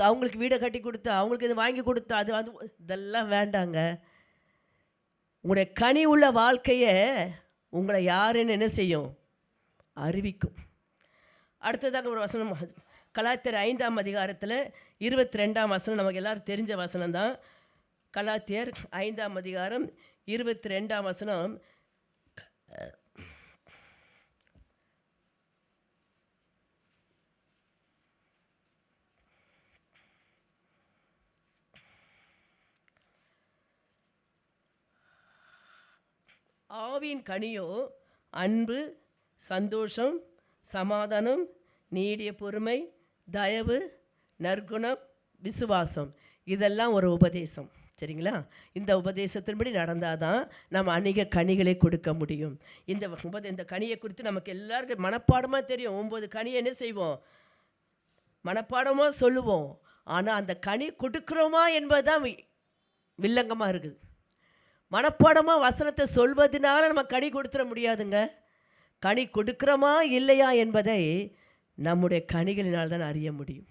அவங்களுக்கு வீடை கட்டி கொடுத்தேன், அவங்களுக்கு இதை வாங்கி கொடுத்தேன், அது இதெல்லாம் வேண்டாங்க. உங்களுடைய கனி உள்ள வாழ்க்கையை உங்களை யாருன்னு என்ன செய்யும்? அறிவிக்கும். அடுத்ததாக ஒரு வசனம், கலாத்தியர் 5ஆம் அதிகாரத்தில் 22ஆம் வசனம். நமக்கு எல்லாரும் தெரிஞ்ச வசனம் தான். கலாத்தியர் 5ஆம் அதிகாரம் 22ஆம் வசனம். ஆவியின் கனியோ அன்பு, சந்தோஷம், சமாதானம், நீடிய பொறுமை, தயவு, நற்குணம், விசுவாசம். இதெல்லாம் ஒரு உபதேசம். சரிங்களா? இந்த உபதேசத்தின்படி நடந்தால் தான் நம்ம அநேக கனிகளை கொடுக்க முடியும். இந்த கனியை குறித்து நமக்கு எல்லாருக்கும் மனப்பாடமாக தெரியும். 9 கனியை என்ன செய்வோம்? மனப்பாடமாக சொல்லுவோம். ஆனால் அந்த கனி கொடுக்குறோமா என்பது தான் வில்லங்கமாக இருக்குது. மனப்பாடமாக வசனத்தை சொல்வதனால நம்ம கனி கொடுத்துட முடியாதுங்க. கனி கொடுக்குறோமா இல்லையா என்பதை நம்முடைய கனிகளினால் தான் அறிய முடியும்.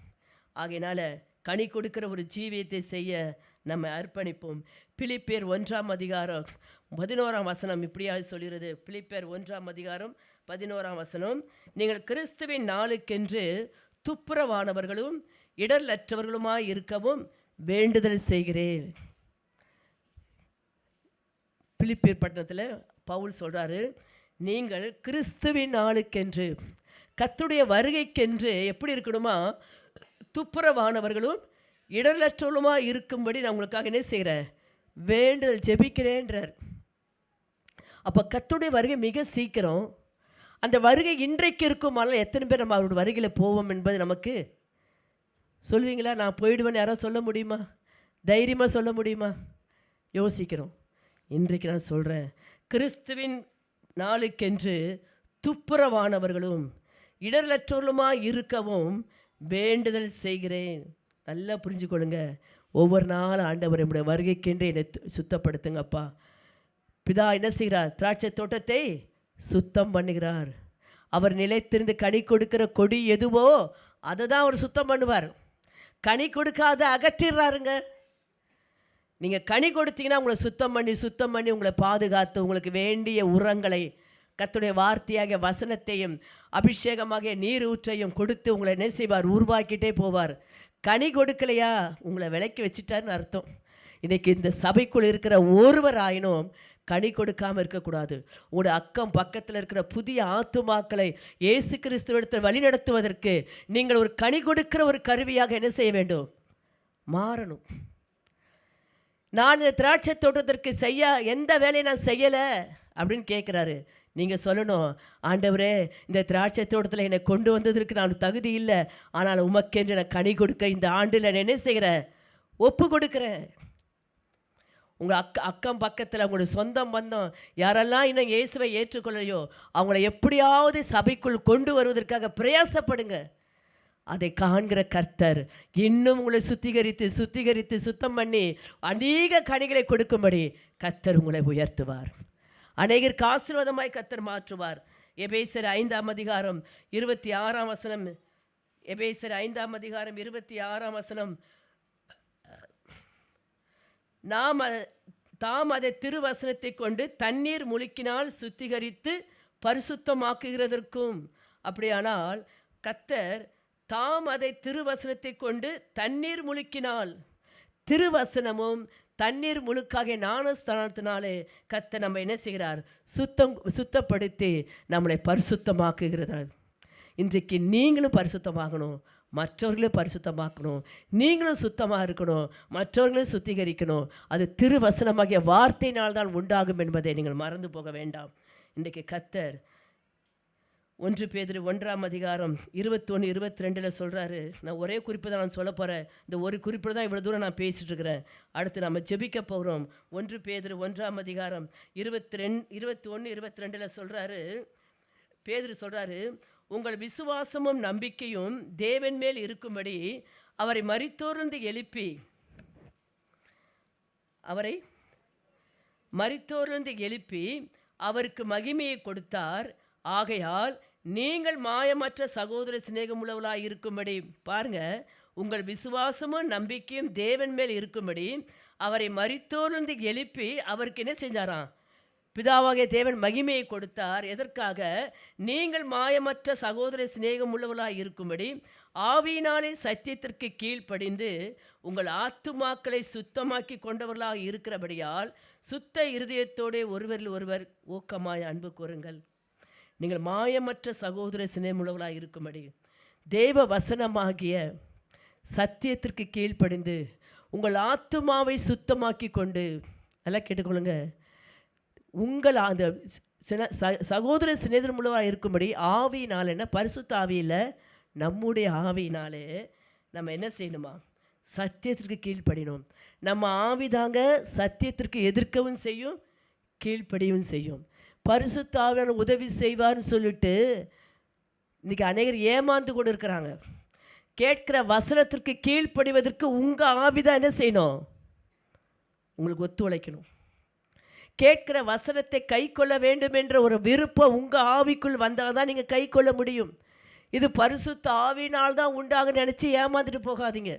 ஆகையினால கனி கொடுக்கிற ஒரு ஜீவியத்தை செய்ய நம்ம அர்ப்பணிப்போம். பிலிப்பியர் 1ஆம் அதிகாரம் 11ஆம் வசனம் இப்படியாக சொல்கிறது. பிலிப்பியர் 1ஆம் அதிகாரம் 11ஆம் வசனம், நீங்கள் கிறிஸ்துவின் நாளுக்கென்று துப்புரவானவர்களும் இடரலற்றவர்களுமாய் இருக்கவும் வேண்டுதல் செய்கிறேன். பிலிப்பியர் பட்டணத்தில் பவுல் சொல்கிறாரு, நீங்கள் கிறிஸ்துவின் நாளுக்கென்று, கர்த்தருடைய வருகைக்கென்று எப்படி இருக்கணுமா? துப்புரவானவர்களும் இடரலற்றவர்களுமாக இருக்கும்படி நான் உங்களுக்காக என்ன செய்கிறேன்? வேண்டுதல் ஜெபிக்கிறேன்றார். அப்போ கர்த்தருடைய வருகை மிக சீக்கிரம். அந்த வருகை இன்றைக்கு இருக்குமானால் எத்தனை பேர் நம்ம அவருடைய வருகையில் போவோம் என்பது நமக்கு சொல்லுவீங்களா? நான் போயிடுவேன்னு யாராவது சொல்ல முடியுமா? தைரியமாக சொல்ல முடியுமா? யோசிக்கிறோம். இன்றைக்கு நான் சொல்கிறேன், கிறிஸ்துவின் நாளுக்கென்று துப்புரவானவர்களும் இடரலற்றவர்களுமாய் இருக்கவும் வேண்டுதல் செய்கிறேன். நல்லா புரிஞ்சுக்கொள்ளுங்க. ஒவ்வொரு நாள் ஆண்டவர் என்னுடைய வருகைக்கென்று என்னை சுத்தப்படுத்துங்கப்பா. பிதா என்ன செய்கிறார்? திராட்சை தோட்டத்தை சுத்தம் பண்ணுகிறார். அவர் நிலைத்திருந்து கனி கொடுக்கிற கொடி எதுவோ அதை தான் அவர் சுத்தம் பண்ணுவார். கனி கொடுக்காத அகற்றிடுறாருங்க. நீங்கள் கனி கொடுத்தீங்கன்னா உங்களை சுத்தம் பண்ணி உங்களை பாதுகாத்து உங்களுக்கு வேண்டிய உரங்களை, கர்த்தருடைய வார்த்தையாக வசனத்தையும் அபிஷேகமாக நீர் ஊற்றையும் கொடுத்து உங்களை என்ன செய்வார்? உருவாக்கிட்டே போவார். கனி கொடுக்கலையா உங்களை விலைக்கு வச்சுட்டாருன்னு அர்த்தம். இன்றைக்கி இந்த சபைக்குள் இருக்கிற ஒருவராயினும் கனி கொடுக்காமல் இருக்கக்கூடாது. உங்களுடைய அக்கம் பக்கத்தில் இருக்கிற புதிய ஆத்துமாக்களை இயேசு கிறிஸ்துவிடத்தில் வழிநடத்துவதற்கு நீங்கள் ஒரு கனி கொடுக்கிற ஒரு கருவியாக என்ன செய்ய வேண்டும்? மாறணும். நான் இந்த திராட்சை தோட்டத்திற்கு எந்த வேலையை நான் செய்யலை அப்படின்னு கேட்குறாரு. நீங்கள் சொல்லணும், ஆண்டவரே இந்த திராட்சை தோட்டத்தில் என்னை கொண்டு வந்ததற்கு நான் தகுதி இல்லை, ஆனால் உமக்கென்று நான் கனி கொடுக்க இந்த ஆண்டில் நான் என்ன செய்கிறேன்? ஒப்பு கொடுக்குறேன். உங்கள் அக்கம் பக்கத்தில் உங்களுடைய சொந்தம் பந்தம் யாரெல்லாம் இன்னும் இயேசுவை ஏற்றுக்கொள்ளையோ அவங்கள எப்படியாவது சபைக்குள் கொண்டு வருவதற்காக பிரயாசப்படுங்க. அதை காண்கிற கர்த்தர் இன்னும் உங்களை சுத்திகரித்து சுத்தம் பண்ணி அநேக கனிகளை கொடுக்கும்படி கர்த்தர் உங்களை உயர்த்துவார். அநேகருக்கு ஆசீர்வாதமாய் கர்த்தர் மாற்றுவார். எபேசியர் 5ஆம் அதிகாரம் 26ஆம் வசனம். எபேசியர் 5ஆம் அதிகாரம் 26ஆம் வசனம். தாம் அதை திருவசனத்தை கொண்டு தண்ணீர் முழுக்கினால் சுத்திகரித்து பரிசுத்தமாக்குகிறதற்கும். அப்படியானால் கர்த்தர் தாம் அதை திருவசனத்தை கொண்டு தண்ணீர் முழுக்கினால், திருவசனமும் தண்ணீர் முழுக்காக ஞானஸ்தானத்தினாலே கர்த்தர் நம்ம என்ன செய்கிறார்? சுத்தப்படுத்தி நம்மளை பரிசுத்தமாக்குகிறார். இன்றைக்கு நீங்களும் பரிசுத்தமாகணும், மற்றவர்களும் பரிசுத்தமாக்கணும். நீங்களும் சுத்தமாக இருக்கணும், மற்றவர்களும் சுத்திகரிக்கணும். அது திருவசனமாகிய வார்த்தையினால்தான் உண்டாகும் என்பதை நீங்கள் மறந்து போக வேண்டாம். இன்றைக்கு கர்த்தர் 1 பேதுரு 1ஆம் அதிகாரம் 21, 22 சொல்கிறாரு. நான் ஒரே குறிப்பு தான் நான் சொல்ல போகிறேன். இந்த ஒரு குறிப்பில் தான் இவ்வளோ தூரம் நான் பேசிகிட்டு இருக்கிறேன். அடுத்து நம்ம ஜெபிக்க போகிறோம். 1 பேதுரு 1ஆம் அதிகாரம் 21, 22 சொல்கிறாரு. பேதுரு சொல்கிறாரு, உங்கள் விசுவாசமும் நம்பிக்கையும் தேவன் மேல் இருக்கும்படி அவரை மரித்தோரிலிருந்து எழுப்பி அவருக்கு மகிமையை கொடுத்தார். ஆகையால் நீங்கள் மாயமற்ற சகோதர சிநேகம் உள்ளவர்களாக இருக்கும்படி, பாருங்க, உங்கள் விசுவாசமும் நம்பிக்கையும் தேவன் மேல் இருக்கும்படி அவரை மரித்தோரிலிருந்து எழுப்பி அவருக்கு என்ன செஞ்சாராம்? பிதாவாகிய தேவன் மகிமையை கொடுத்தார். எதற்காக? நீங்கள் மாயமற்ற சகோதர சிநேகம் உள்ளவர்களாக இருக்கும்படி ஆவியினாலே சத்தியத்திற்கு கீழ்ப்படிந்து உங்கள் ஆத்துமாக்களை சுத்தமாக்கி கொண்டவர்களாக இருக்கிறபடியால் சுத்த இருதயத்தோடு ஒருவரில் ஒருவர் ஊக்கமாய் அன்பு கூறுங்கள். நீங்கள் மாயமற்ற சகோதர சிநேகம் உள்ளவர்களாக இருக்கும்படி தேவ வசனமாகிய சத்தியத்திற்கு கீழ்ப்படிந்து உங்கள் ஆத்துமாவை சுத்தமாக்கி கொண்டு, நல்லா கேட்டுக்கொள்ளுங்க, உங்கள் அந்த சகோதர சிநேகம் உள்ளவராக இருக்கும்படி ஆவியினால், என்ன பரிசுத்த ஆவியில் நம்முடைய ஆவியினாலே நம்ம என்ன செய்யணுமா? சத்தியத்திற்கு கீழ்ப்படியணும். நம்ம ஆவிதாங்க சத்தியத்திற்கு எதிர்க்கவும் செய்யும், கீழ்ப்படியவும் செய்யும். பரிசுத்த ஆவியானவர் உதவி செய்வார்னு சொல்லிட்டு இன்றைக்கி அநேகர் ஏமாந்து கொண்டு இருக்கிறாங்க. கேட்கிற வசனத்திற்கு கீழ்ப்படிவதற்கு உங்கள் ஆவிதான் என்ன செய்யணும்? உங்களுக்கு ஒத்துழைக்கணும். கேட்கிற வசனத்தை கை கொள்ள வேண்டும் என்ற ஒரு விருப்பம் உங்கள் ஆவிக்குள் வந்தால் தான் நீங்கள் கை கொள்ள முடியும். இது பரிசுத்த ஆவியினால் தான் உண்டாக நினச்சி ஏமாந்துட்டு போகாதீங்க.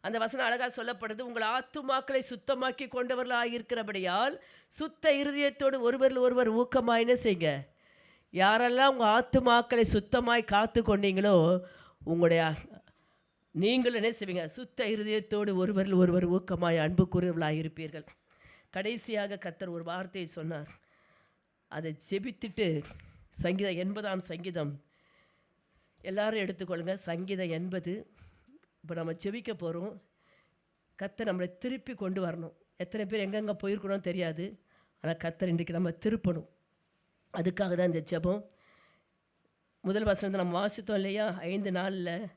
அந்த வசனம் அழகாக சொல்லப்படுது, உங்கள் ஆத்துமாக்களை சுத்தமாக்கி கொண்டவர்களாக இருக்கிறபடியால் சுத்த இருதயத்தோடு ஒருவரில் ஒருவர் ஊக்கமாயின்னு செய்யுங்க. யாரெல்லாம் உங்கள் ஆத்துமாக்களை சுத்தமாய் காத்து கொண்டீங்களோ நீங்கள் என்ன செய்வீங்க? சுத்த இருதயத்தோடு ஒருவரில் ஒருவர் ஊக்கமாய் அன்பு கூறுவர்களாக இருப்பீர்கள். கடைசியாக கர்த்தர் ஒரு வார்த்தையை சொன்னார். அதை ஜெபித்துட்டு சங்கீதம் 80ஆம் சங்கீதம் எல்லாரும் எடுத்துக்கொள்ளுங்க. சங்கீதம் 80. இப்போ நம்ம ஜெபிக்க போகிறோம். கர்த்தர் நம்மளை திருப்பி கொண்டு வரணும். எத்தனை பேர் எங்கெங்கே போயிருக்கணும் தெரியாது, ஆனால் கர்த்தர் இன்றைக்கு நம்ம திருப்பணும். அதுக்காக தான் இந்த ஜெபம். முதல் வசனத்தை நம்ம வாசித்தோம் இல்லையா? 5 நாளில்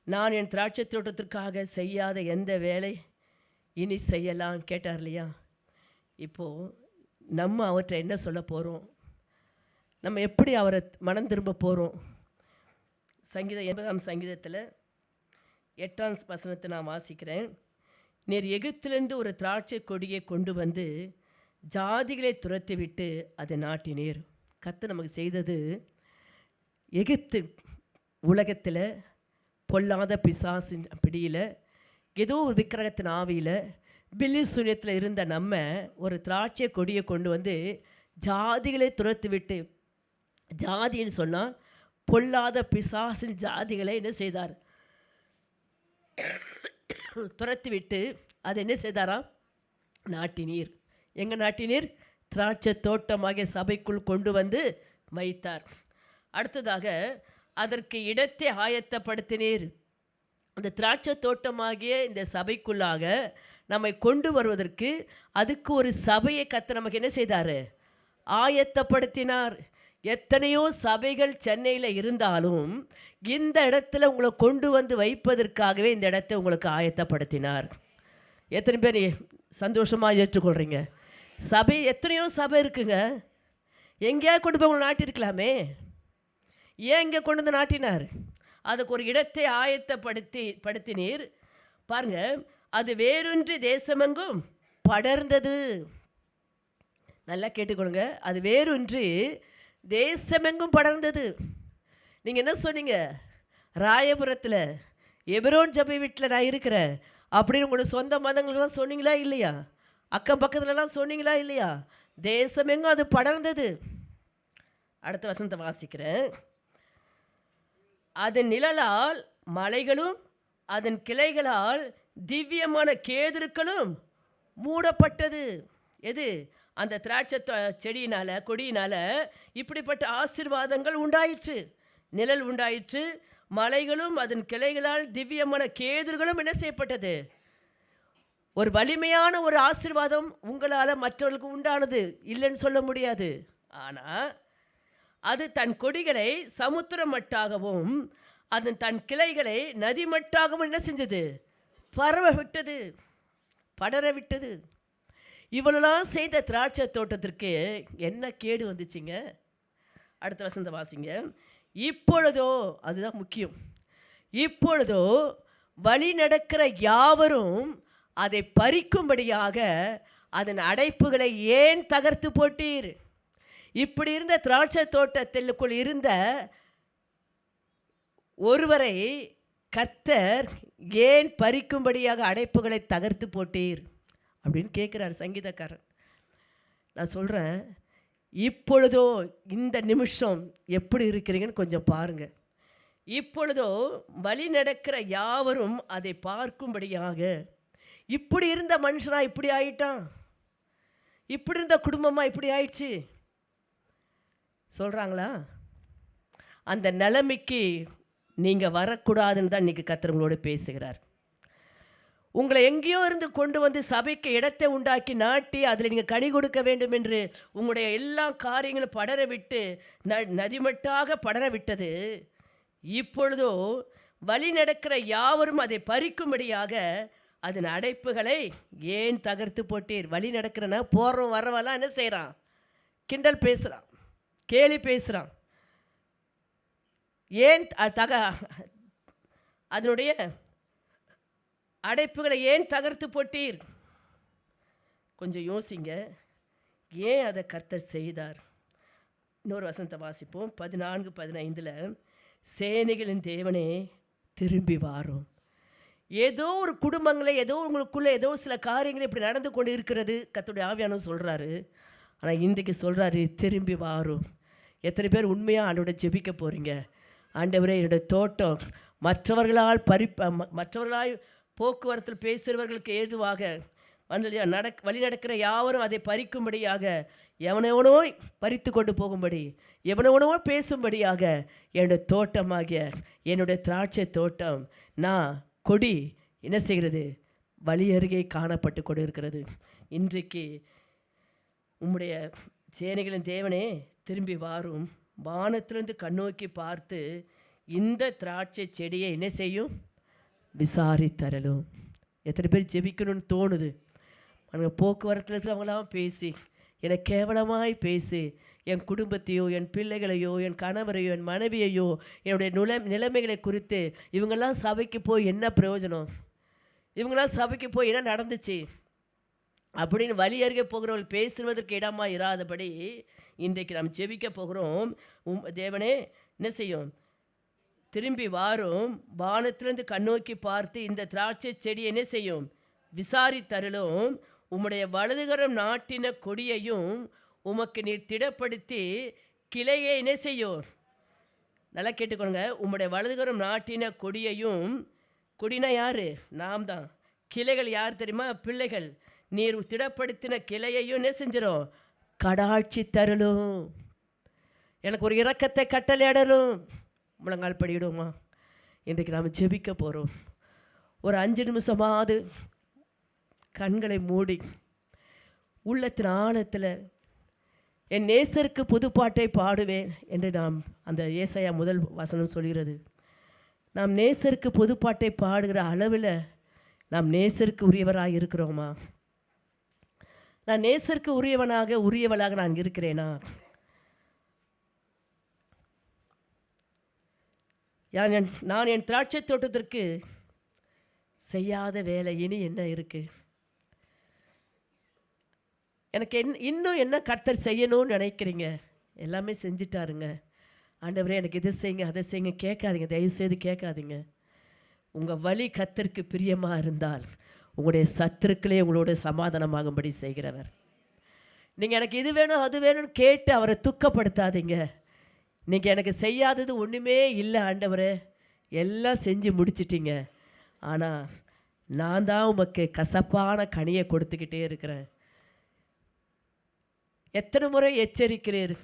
நான் என் திராட்சை தோட்டத்திற்காக செய்யாத எந்த வேலை இனி செய்யலாம் கேட்டார் இல்லையா? இப்போது நம்ம அவற்றை என்ன சொல்ல போகிறோம்? நம்ம எப்படி அவரை மனம் திரும்ப போகிறோம்? சங்கீதம் 80ஆம் சங்கீதத்தில் 8ஆம் வசனத்தை நான் வாசிக்கிறேன். நீர் எகிப்திலிருந்து ஒரு திராட்சை கொடியை கொண்டு வந்து ஜாதிகளை துரத்தி விட்டு அதை நாட்டினீர். கர்த்தர் நமக்கு செய்தது, எகிப்து உலகத்தில் பொல்லாத பிசாசின் பிடியில், ஏதோ ஒரு விக்கிரகத்தின் ஆவியில், பில்லி சூரியத்தில் இருந்த நம்ம ஒரு திராட்சை கொடியை கொண்டு வந்து ஜாதிகளை துரத்தி விட்டு, ஜாதின்னு சொன்னால் பொல்லாத பிசாசின் ஜாதிகளை என்ன செய்தார்? துரத்தி விட்டு அதை என்ன செய்தாராம்? நாட்டினீர். எங்கே நாட்டினீர்? திராட்சை தோட்டமாகிய சபைக்குள் கொண்டு வந்து வைத்தார். அடுத்ததாக அதற்கு இடத்தை ஆயத்தப்படுத்தினீர். அந்த திராட்சை தோட்டமாகிய இந்த சபைக்குள்ளாக நம்மை கொண்டு வருவதற்கு அதுக்கு ஒரு சபையை கர்த்தர் நமக்கு என்ன செய்தார்? ஆயத்தப்படுத்தினார். எத்தனையோ சபைகள் சென்னையில் இருந்தாலும் இந்த இடத்துல உங்களை கொண்டு வந்து வைப்பதற்காகவே இந்த இடத்தை உங்களுக்கு ஆயத்தப்படுத்தினார். எத்தனை பேர் சந்தோஷமாக ஏற்றுக்கொள்கிறீங்க? சபை, எத்தனையோ சபை இருக்குங்க. எங்கேயாவது கொண்டு போய் உங்களை நாட்டிருக்கலாமே. ஏன் இங்கே கொண்டு வந்து நாட்டினார்? அதுக்கு ஒரு இடத்தை படுத்தினீர். பாருங்க, அது வேறொன்று தேசமெங்கும் படர்ந்தது. நல்லா கேட்டுக்கொள்ளுங்க. அது வேறொன்று தேசமெங்கும் படர்ந்தது. நீங்கள் என்ன சொன்னீங்க? ராயபுரத்தில் எபிரோன் சபை வீட்டில் நான் இருக்கிறேன் அப்படின்னு உங்களோட சொந்த மதங்கள்லாம் சொன்னீங்களா இல்லையா? அக்கம் பக்கத்துலலாம் சொன்னீங்களா இல்லையா? தேசமெங்கும் அது படர்ந்தது. அடுத்த வசனத்தை வாசிக்கிறேன். அதன் நிழலால் மலைகளும் அதன் கிளைகளால் திவ்யமான கேதுருக்களும் மூடப்பட்டது. எது? அந்த திராட்சை செடியினால், கொடியினால் இப்படிப்பட்ட ஆசீர்வாதங்கள் உண்டாயிற்று. நிழல் உண்டாயிற்று. மலைகளும் அதன் கிளைகளால் திவ்யமான கேதுர்களும் என்ன செய்யப்பட்டது? ஒரு வலிமையான ஒரு ஆசீர்வாதம் உங்களால் மற்றவர்களுக்கு உண்டானது, இல்லைன்னு சொல்ல முடியாது. ஆனால் அது தன் கொடிகளை சமுத்திரம் மட்டாகவும் அதன் தன் கிளைகளை நதி மட்டாகவும் என்ன செஞ்சது? பரவ விட்டது, படர விட்டது. இவ்வளோலாம் செய்த திராட்சை தோட்டத்திற்கு என்ன கேடு வந்துச்சுங்க? அடுத்த வசனத்தை வாசிங்க. இப்பொழுதோ, அதுதான் முக்கியம், இப்பொழுதோ வழி நடக்கிற யாவரும் அதை பறிக்கும்படியாக அதன் அடைப்புகளை ஏன் தகர்த்து போட்டீர்? இப்படி இருந்த திராட்சை தோட்டத்திற்குள் இருந்த ஒருவரை கர்த்தர் ஏன் பறிக்கும்படியாக அடைப்புகளை தகர்த்து போட்டீர் அப்படின்னு கேட்குறார் சங்கீதக்காரன். நான் சொல்கிறேன், இப்பொழுதோ இந்த நிமிஷம் எப்படி இருக்கிறீங்கன்னு கொஞ்சம் பாருங்கள். இப்பொழுதோ வழி நடக்கிற யாவரும் அதை பார்க்கும்படியாக. இப்படி இருந்த மனுஷனா இப்படி ஆயிட்டான், இப்படி இருந்த குடும்பமாக இப்படி ஆயிடுச்சு சொல்கிறாங்களா? அந்த நிலைமைக்கு நீங்கள் வரக்கூடாதுன்னு தான் இன்றைக்கி கர்த்தர் உங்களோட பேசுகிறார். உங்களை எங்கேயோ இருந்து கொண்டு வந்து சபைக்கு இடத்தை உண்டாக்கி நாட்டி அதில் நீங்கள் கனி கொடுக்க வேண்டும் என்று உங்களுடைய எல்லா காரியங்களும் படர விட்டு நதிமட்டாக படர விட்டது. இப்பொழுதோ வழி நடக்கிற யாவரும் அதை பறிக்கும்படியாக அதன் அடைப்புகளை ஏன் தகர்த்து போட்டீர்? வழி நடக்கிறனா போகிறோம் வரவெல்லாம் என்ன செய்கிறான்? கிண்டல் பேசுகிறான், கேலி பேசுகிறான். ஏன் அதனுடைய அடைப்புகளை ஏன் தகர்த்து போட்டீர்? கொஞ்சம் யோசிங்க, ஏன் அதை கர்த்தர் செய்தார்? இன்னொரு வசனத்தை வாசிப்போம். 14-15 சேனைகளின் தேவனே திரும்பி வாரும். ஏதோ ஒரு குடும்பங்களை, ஏதோ உங்களுக்குள்ளே ஏதோ சில காரியங்கள் இப்படி நடந்து கொண்டு இருக்கிறது, கர்த்தருடைய ஆவியானவர் சொல்கிறாரு. ஆனால் இன்றைக்கு சொல்கிறாரு, திரும்பி வாரும். எத்தனை பேர் உண்மையாக ஆண்டவரை ஜெபிக்க போகிறீங்க? ஆண்டவரே, என்னுடைய தோட்டம் மற்றவர்களால் மற்றவர்களால் போக்குவரத்தில் பேசுகிறவர்களுக்கு ஏதுவாக வழி நடக்கிற யாவரும் அதை பறிக்கும்படியாக, எவனவனோ பறித்து கொண்டு போகும்படி, எவனவனோ பேசும்படியாக என்னுடைய தோட்டமாகிய என்னுடைய திராட்சை தோட்டம் நான் கொடி என்ன செய்கிறது? வழி அருகே காணப்பட்டு கொண்டு இருக்கிறது. இன்றைக்கு உம்முடைய சேனைகளின் தேவனே திரும்பி வாரும். வானத்திலிருந்து கண்ணோக்கி பார்த்து இந்த திராட்சை செடியை என்ன செய்யும்? விசாரித்தரலும். எத்தனை பேர் ஜெபிக்கணும்னு தோணுது? அவங்க போக்குவரத்தில் இருக்கிறவங்களாம் பேசி, என்னை கேவலமாய் பேசி, என் குடும்பத்தையோ, என் பிள்ளைகளையோ, என் கணவரையோ, என் மனைவியையோ, என்னுடைய நிலைமைகளை குறித்து இவங்கெல்லாம் சபைக்கு போய் என்ன பிரயோஜனம், இவங்கெல்லாம் சபைக்கு போய் என்ன நடந்துச்சு அப்படின்னு வழி அருகே போகிறவர்கள் பேசுவதற்கு இடமா இராதபடி இன்றைக்கு நாம் ஜெபிக்க போகிறோம். தேவனே என்ன செய்யும், திரும்பி வாரும், வானத்திலிருந்து கண்ணோக்கி பார்த்து இந்த திராட்சை செடி என்ன செய்யும், விசாரித்தருளும், உம்முடைய வலதுகரம் நாட்டின கொடியையும் உமக்கு நீர் திடப்படுத்தி கிளையை என்ன செய்யும், நல்லா கேட்டுக்கொள்ளுங்க, உம்முடைய வலதுகரம் நாட்டின கொடியையும், கொடினா யார், நாம் தான், கிளைகள் யார் தெரியுமா, பிள்ளைகள், நீர் திடப்படுத்தின கிளையையும் என்ன செஞ்சிடும், கடாட்சி தருளும், எனக்கு ஒரு இரக்கத்தை கட்டளையிடலும். முழங்கால் படியிடுமா, இன்றைக்கு நாம் ஜெபிக்க போகிறோம். ஒரு 5 நிமிஷமாவது கண்களை மூடி உள்ளத்தின் ஆழத்தில் என் நேசருக்கு புதுப்பாட்டை பாடுவேன் என்று நாம், அந்த ஏசாயா முதல் வசனம் சொல்கிறது, நாம் நேசருக்கு புதுப்பாட்டை பாடுகிற அளவில் நாம் நேசருக்கு உரியவராக இருக்கிறோமா? நான் நேசருக்கு உரியவளாக நான் இருக்கிறேனா? நான் என் திராட்சை தோட்டத்திற்கு செய்யாத வேலை இனி என்ன இருக்குது? எனக்கு இன்னும் என்ன கர்த்தர் செய்யணும்னு நினைக்கிறீங்க? எல்லாமே செஞ்சிட்டாருங்க. ஆண்டவரே எனக்கு இதை செய்யுங்க, அதை செய்யுங்க கேட்காதீங்க, தயவுசெய்து கேட்காதீங்க. உங்கள் வழி கர்த்தருக்கு பிரியமாக இருந்தால் உங்களுடைய சத்துருக்களே உங்களோட சமாதானமாகும்படி செய்கிறவர். நீங்கள் எனக்கு இது வேணும் அது வேணும்னு கேட்டு அவரை துக்கப்படுத்தாதீங்க. நீங்கள் எனக்கு செய்யாதது ஒன்றுமே இல்லை ஆண்டவரே, எல்லாம் செஞ்சு முடிச்சிட்டிங்க, ஆனால் நான் தான் உமக்கு கசப்பான கனியை கொடுத்துக்கிட்டே இருக்கிறேன். எத்தனை முறை எச்சரிக்கிறீர்,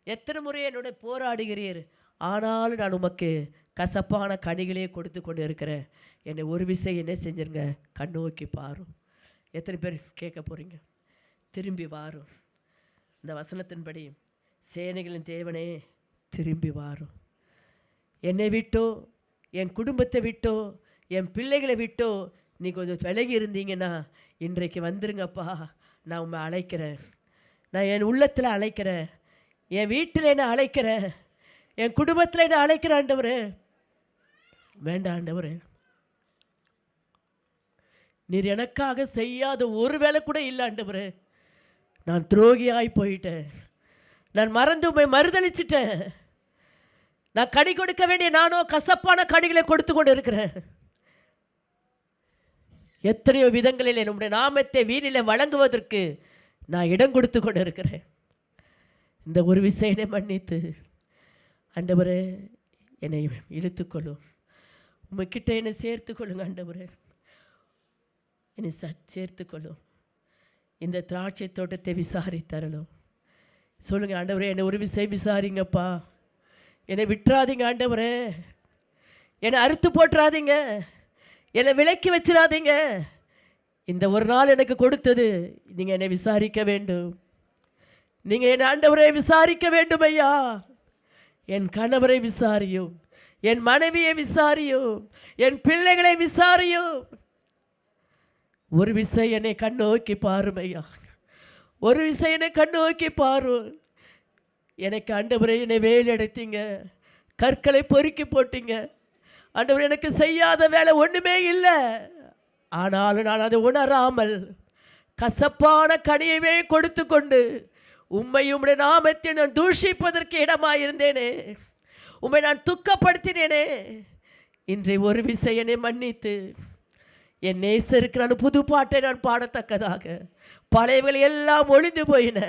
எத்தனை முறை என்னோட போராடுகிறீர், ஆனாலும் நான் உமக்கு கசப்பான கனிகளே கொடுத்து கொண்டு இருக்கிறேன். என்னை ஒரு விஷயம் என்ன செஞ்சிருங்க, கண்ணோக்கி பாரும். எத்தனை பேர் கேட்க போகிறீங்க? திரும்பி வாரும். இந்த வசனத்தின்படி சேனைகளின் தேவனே திரும்பி வாரும். என்னை விட்டோ, என் குடும்பத்தை விட்டோ, என் பிள்ளைகளை விட்டோ நீ கொஞ்சம் விலகி இருந்தீங்கன்னா இன்றைக்கு வந்துருங்கப்பா, நான் உண்மை அழைக்கிறேன், நான் என் உள்ளத்தில் அழைக்கிறேன், என் வீட்டில் என்ன அழைக்கிறேன், என் குடும்பத்தில் என்ன அழைக்கிறேன். ஆண்டவரே வேண்டாம் ஆண்டவரே, நீர் எனக்காக செய்யாத ஒரு வேலை கூட இல்லை ஆண்டவரே. நான் துரோகியாய் போயிட்டேன், நான் மறந்து உண்மை மறுதளிச்சிட்டேன், நான் கனி கொடுக்க வேண்டிய நானோ கசப்பான கனிகளை கொடுத்து கொண்டு இருக்கிறேன். எத்தனையோ விதங்களில் என்னுடைய நாமத்தை வீணில் வழங்குவதற்கு நான் இடம் கொடுத்து கொண்டு இருக்கிறேன். இந்த ஒரு விஷயத்தை மன்னித்து ஆண்டவரே என்னை இழுத்துக்கொள்ளும், உங்ககிட்ட என்னை சேர்த்துக்கொள்ளுங்க ஆண்டவரே, என்னை சேர்த்துக்கொள்ளும். இந்த திராட்சை தோட்டத்தை விசாரித்தரலும் சொல்லுங்கள் ஆண்டவரே, என்னை ஒரு விஷயம் விசாரிங்கப்பா, என்னை விட்டுறாதீங்க ஆண்டவரே, என்னை அறுத்து போட்டுறாதீங்க, என்னை விலக்கி வச்சிடாதீங்க. இந்த ஒரு நாள் எனக்கு கொடுத்தது நீங்கள் என்னை விசாரிக்க வேண்டும், நீங்கள் என் ஆண்டவரை விசாரிக்க வேண்டும் ஐயா. என் கணவரை விசாரியும், என் மனைவியை விசாரியும், என் பிள்ளைகளை விசாரியும். ஒரு விஷயம் என்னை கண்ணோக்கி பாரும் ஐயா, ஒரு விஷயம் என்னை கண்ணோக்கி பாரும். எனக்கு ஆண்டவரை என்னை வேலை எடுத்தீங்க, கற்களை பொறுக்கி போட்டீங்க ஆண்டவர், எனக்கு செய்யாத வேலை ஒன்றுமே இல்லை, ஆனாலும் நான் அதை உணராமல் கசப்பான கனியவே கொடுத்து கொண்டு உம்மையும் உம்முடைய நாமத்தை நான் தூஷிப்பதற்கு இடமாயிருந்தேனே, உம்மை நான் துக்கப்படுத்தினேனே. இன்றைய ஒரு விஷயனை மன்னித்து என் நேசருக்கு நான் புது பாட்டை நான் பாடத்தக்கதாக, பழையவர்கள் எல்லாம் ஒழிந்து போயின,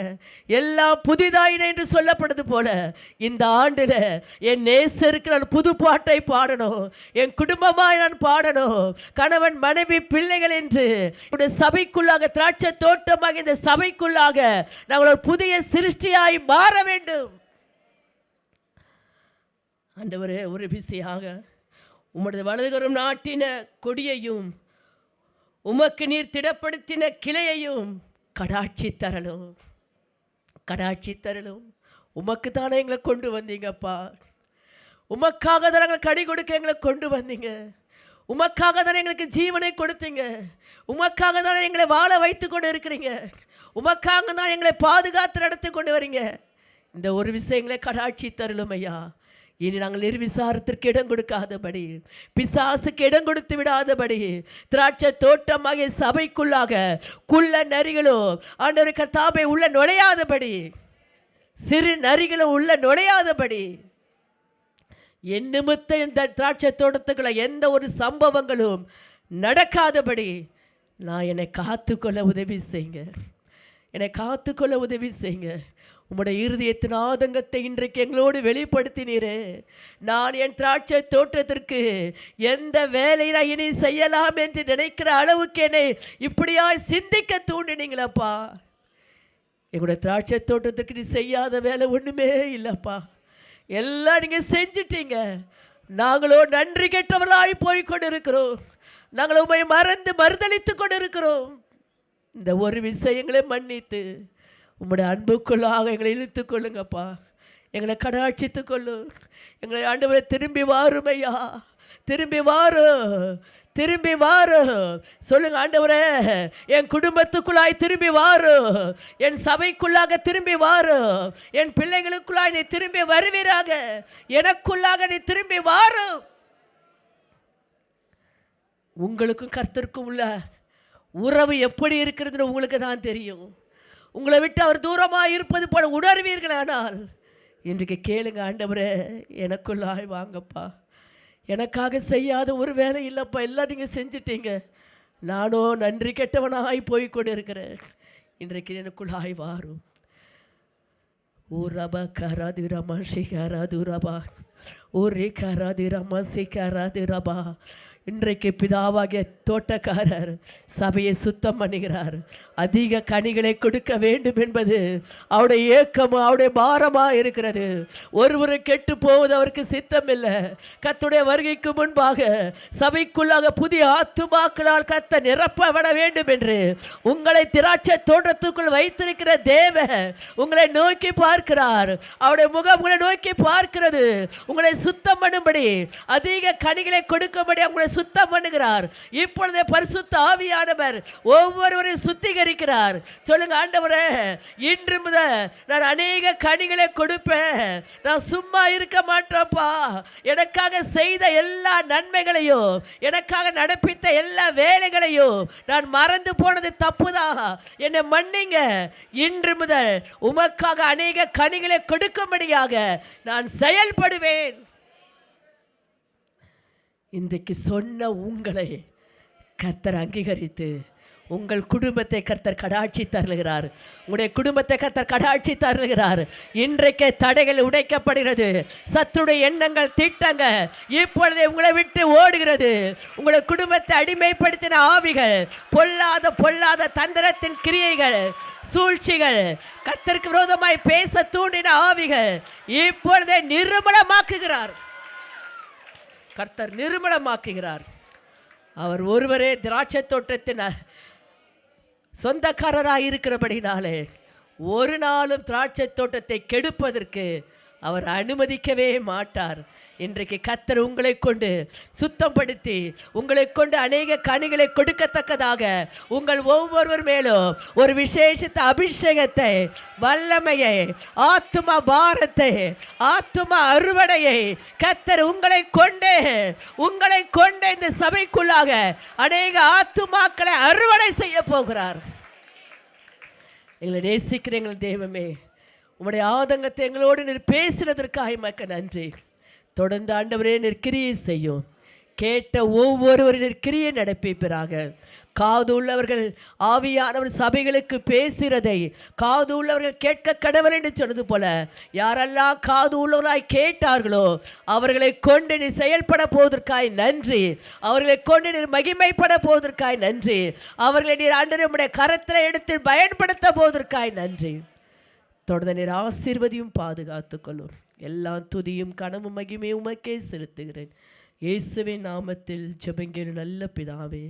எல்லாம் புதிதாயின என்று சொல்லப்படுது போல இந்த ஆண்டில் என் நேசருக்கு நான் புது பாட்டை பாடணும், என் குடும்பமாய் நான் பாடணும், கணவன் மனைவி பிள்ளைகள் என்று என்னுடைய சபைக்குள்ளாக, திராட்சை தோட்டமாக இந்த சபைக்குள்ளாக நாங்கள் ஒரு புதிய சிருஷ்டியாய் மாற வேண்டும். ஆண்டவரே ஒரு பிஸியாக உம்முடைய வலதுகரம் நாட்டின கொடியையும் உமக்கு நீர் திடப்படுத்தின கிளையையும் கடாட்சி தரலும், கடாட்சி தரலும். உமக்கு தானே எங்களை கொண்டு வந்தீங்கப்பா, உமக்காக தானே எங்களை கடி கொடுக்க எங்களை கொண்டு வந்தீங்க, உமக்காக தானே எங்களுக்கு ஜீவனை கொடுத்தீங்க, உமக்காக தானே எங்களை வாழ வைத்து கொண்டு இருக்கிறீங்க, உமக்காக தான் எங்களை பாதுகாத்து நடத்தி கொண்டு வரீங்க. இந்த ஒரு விஷயங்களை கடாட்சி தருளும் ஐயா. இனி நாங்கள் நிர்விசாரத்திற்கு இடம் கொடுக்காதபடி, பிசாசுக்கு இடம் கொடுத்து விடாதபடி, திராட்சை தோட்டமாகிய சபைக்குள்ளாக குள்ள நரிகளோ ஆண்டவரே கர்த்தாவே உள்ள நுழையாதபடி, சிறு நரிகளும் உள்ள நுழையாதபடி, என் நிமித்த இந்த திராட்சை தோட்டத்துக்குள்ள எந்த ஒரு சம்பவங்களும் நடக்காதபடி நான் என்னை காத்துக்கொள்ள உதவி செய்யுங்க. என்னை காத்துக்கொள்ள உதவி செய்யுங்க. உம்முடைய இருதயத்தின் ஆதங்கத்தை இன்றைக்கு எங்களோடு வெளிப்படுத்தினீரே. நான் என் திராட்சை தோட்டத்திற்கு எந்த வேலையை இனி செய்யலாம் என்று நினைக்கிற அளவுக்கு என்னை இப்படியாய் சிந்திக்க தூண்டினீங்களப்பா. எங்களுடைய திராட்சை தோட்டத்திற்கு நீ செய்யாத வேலை ஒன்றுமே இல்லைப்பா. எல்லாம் நீங்கள் செஞ்சிட்டீங்க. நாங்களோ நன்றி கெட்டவர்களாய் போய் கொண்டிருக்கிறோம். நாங்கள் உண்மை மறந்து மறுதளித்து கொண்டிருக்கிறோம். இந்த ஒரு விஷயங்களை மன்னித்து உம்முடைய அன்புக்குள்ளாக எங்களை இழுத்து கொள்ளுங்கப்பா. எங்களை கடாட்சித்து கொள்ளு. எங்களை ஆண்டவரை திரும்பி வாருமையா, திரும்பி வாரு, திரும்பி வாரு. சொல்லுங்க ஆண்டவரே, என் குடும்பத்துக்குள்ளாய் திரும்பி வாரு, என் சபைக்குள்ளாக திரும்பி வாரு, என் பிள்ளைகளுக்குள்ளாய் நீ திரும்பி வருவீராக, எனக்குள்ளாக நீ திரும்பி வாரு. உங்களுக்கும் கர்த்தருக்கும் உள்ள உறவு எப்படி இருக்கிறதுன்னு உங்களுக்கு தான் தெரியும். உங்களை விட்டு அவர் தூரமாக இருப்பது போல உணர்வீர்களானால் இன்றைக்கு கேளுங்க, ஆண்டவரே எனக்குள்ளாய் வாங்கப்பா. எனக்காக செய்யாத ஒரு வேலை இல்லைப்பா, எல்லாம் நீங்கள் செஞ்சிட்டீங்க. நானோ நன்றி கெட்டவனாய் போய்கொண்டு இருக்கிறேன். இன்றைக்கு எனக்குள்ளாய் வாரும். ஓ ரபா கராது ரமா ஷிகாராது ரபா, ஓ ரே கராது ரமா சிகாராது ரபா. இன்றைக்கு பிதாவாகிய தோட்டக்காரர் சபையை சுத்தம் பண்ணுகிறார். அதிக கனிகளை கொடுக்க வேண்டும் என்பது அவருடைய ஏக்கமும் அவருடைய பாரமாக இருக்கிறது. ஒருவரை கெட்டு போவது அவருக்கு சித்தம் இல்லை. கர்த்தருடைய வருகைக்கு முன்பாக சபைக்குள்ளாக புதிய ஆத்துமாக்களால் கர்த்தர் நிரப்பப்பட வேண்டும் என்று உங்களை திராட்சை தோட்டத்துக்குள் வைத்திருக்கிற தேவன் உங்களை நோக்கி பார்க்கிறார். அவருடைய முகம் உங்களை நோக்கி பார்க்கிறது. உங்களை சுத்தம் பண்ணும்படி, அதிக கனிகளை கொடுக்கும்படி உங்களை சுத்தம் பண்ணுகிறார். இப்பொழுதே பரிசுத்த ஆவியானவர் ஒவ்வொருவரையும் சுத்திகரிக்கிறார். சொல்லுங்க, ஆண்டவரே இன்று முதல் நான் அநேக கனிகளை கொடுப்பேன். நான் சும்மா இருக்க மாட்டேன்ப்பா. எனக்காக செய்த எல்லா நன்மைகளையும், எனக்காக நடப்பித்த எல்லா வேலைகளையும் நான் மறந்து போனது தப்புதான். என்னை மன்னிங்க. இன்று முதல் உமக்காக அநேக கனிகளை கொடுக்கும்படியாக நான் செயல்படுவேன். இன்றைக்கு சொன்ன உங்களை கர்த்தர் அங்கீகரித்து உங்கள் குடும்பத்தை கர்த்தர் கடாட்சி தருகிறார். உங்களுடைய குடும்பத்தை கர்த்தர் கடாட்சி தருகிறார். இன்றைக்கு தடைகள் உடைக்கப்படுகிறது. சத்துடைய எண்ணங்கள், திட்டங்கள் இப்பொழுதே உங்களை விட்டு ஓடுகிறது. உங்களுடைய குடும்பத்தை அடிமைப்படுத்தின ஆவிகள், பொல்லாத தந்திரத்தின் கிரியைகள், சூழ்ச்சிகள், கர்த்தருக்கு விரோதமாய் பேச தூண்டின ஆவிகள் இப்பொழுதே நிர்மூலமாக்குகிறார். கர்த்தர் நிர்மூலமாக்குகிறார். அவர் ஒருவரே திராட்சை தோட்டத்தின் சொந்தக்காரராக இருக்கிறபடினாலே ஒரு நாளும் திராட்சை தோட்டத்தை கெடுப்பதற்கு அவர் அனுமதிக்கவே மாட்டார். இன்றைக்கு கர்த்தர் உங்களை கொண்டு சுத்தப்படுத்தி உங்களை கொண்டு அநேக கனிகளை கொடுக்கத்தக்கதாக உங்கள் ஒவ்வொருவர் மேலும் ஒரு விசேஷித்த அபிஷேகத்தை, வல்லமையை, ஆத்தும பாரத்தை, ஆத்தும அறுவடையை கர்த்தர் உங்களை கொண்டு இந்த சபைக்குள்ளாக அநேக ஆத்துமாக்களை அறுவடை செய்ய போகிறார். எங்களை நேசிக்கிற எங்கள் தெய்வமே, உம்முடைய ஆதங்கத்தை எங்களோடு நீர் பேசினதற்காக உமக்கு நன்றி. தொடர்ந்து ஆண்டவரே நீர் கிரியை செய்யும். கேட்ட ஒவ்வொருவரும் நீர் கிரியை நடப்பிப்பீராக. காது உள்ளவர்கள் ஆவியானவர் சபைகளுக்கு பேசுகிறதை காது உள்ளவர்கள் கேட்க கடவுள் என்று சொன்னது போல யாரெல்லாம் காது உள்ளவராய் கேட்டார்களோ அவர்களை கொண்டு நீ செயல்பட போவதற்காய் நன்றி. அவர்களை கொண்டு நீர் மகிமைப்பட போவதற்காய் நன்றி. அவர்களை நீர் ஆண்டவரே உம்முடைய கரத்தில் எடுத்து பயன்படுத்த போவதற்காய் நன்றி. தொடர்ந்து நீர் ஆசீர்வதியும் பாதுகாத்துக்கொள்ளும். எல்லா துதியும் கனமும் மகிமையும் உமக்கே செலுத்துகிறேன். இயேசுவின் நாமத்தில் ஜெபங்கள் நல்ல பிதாவே.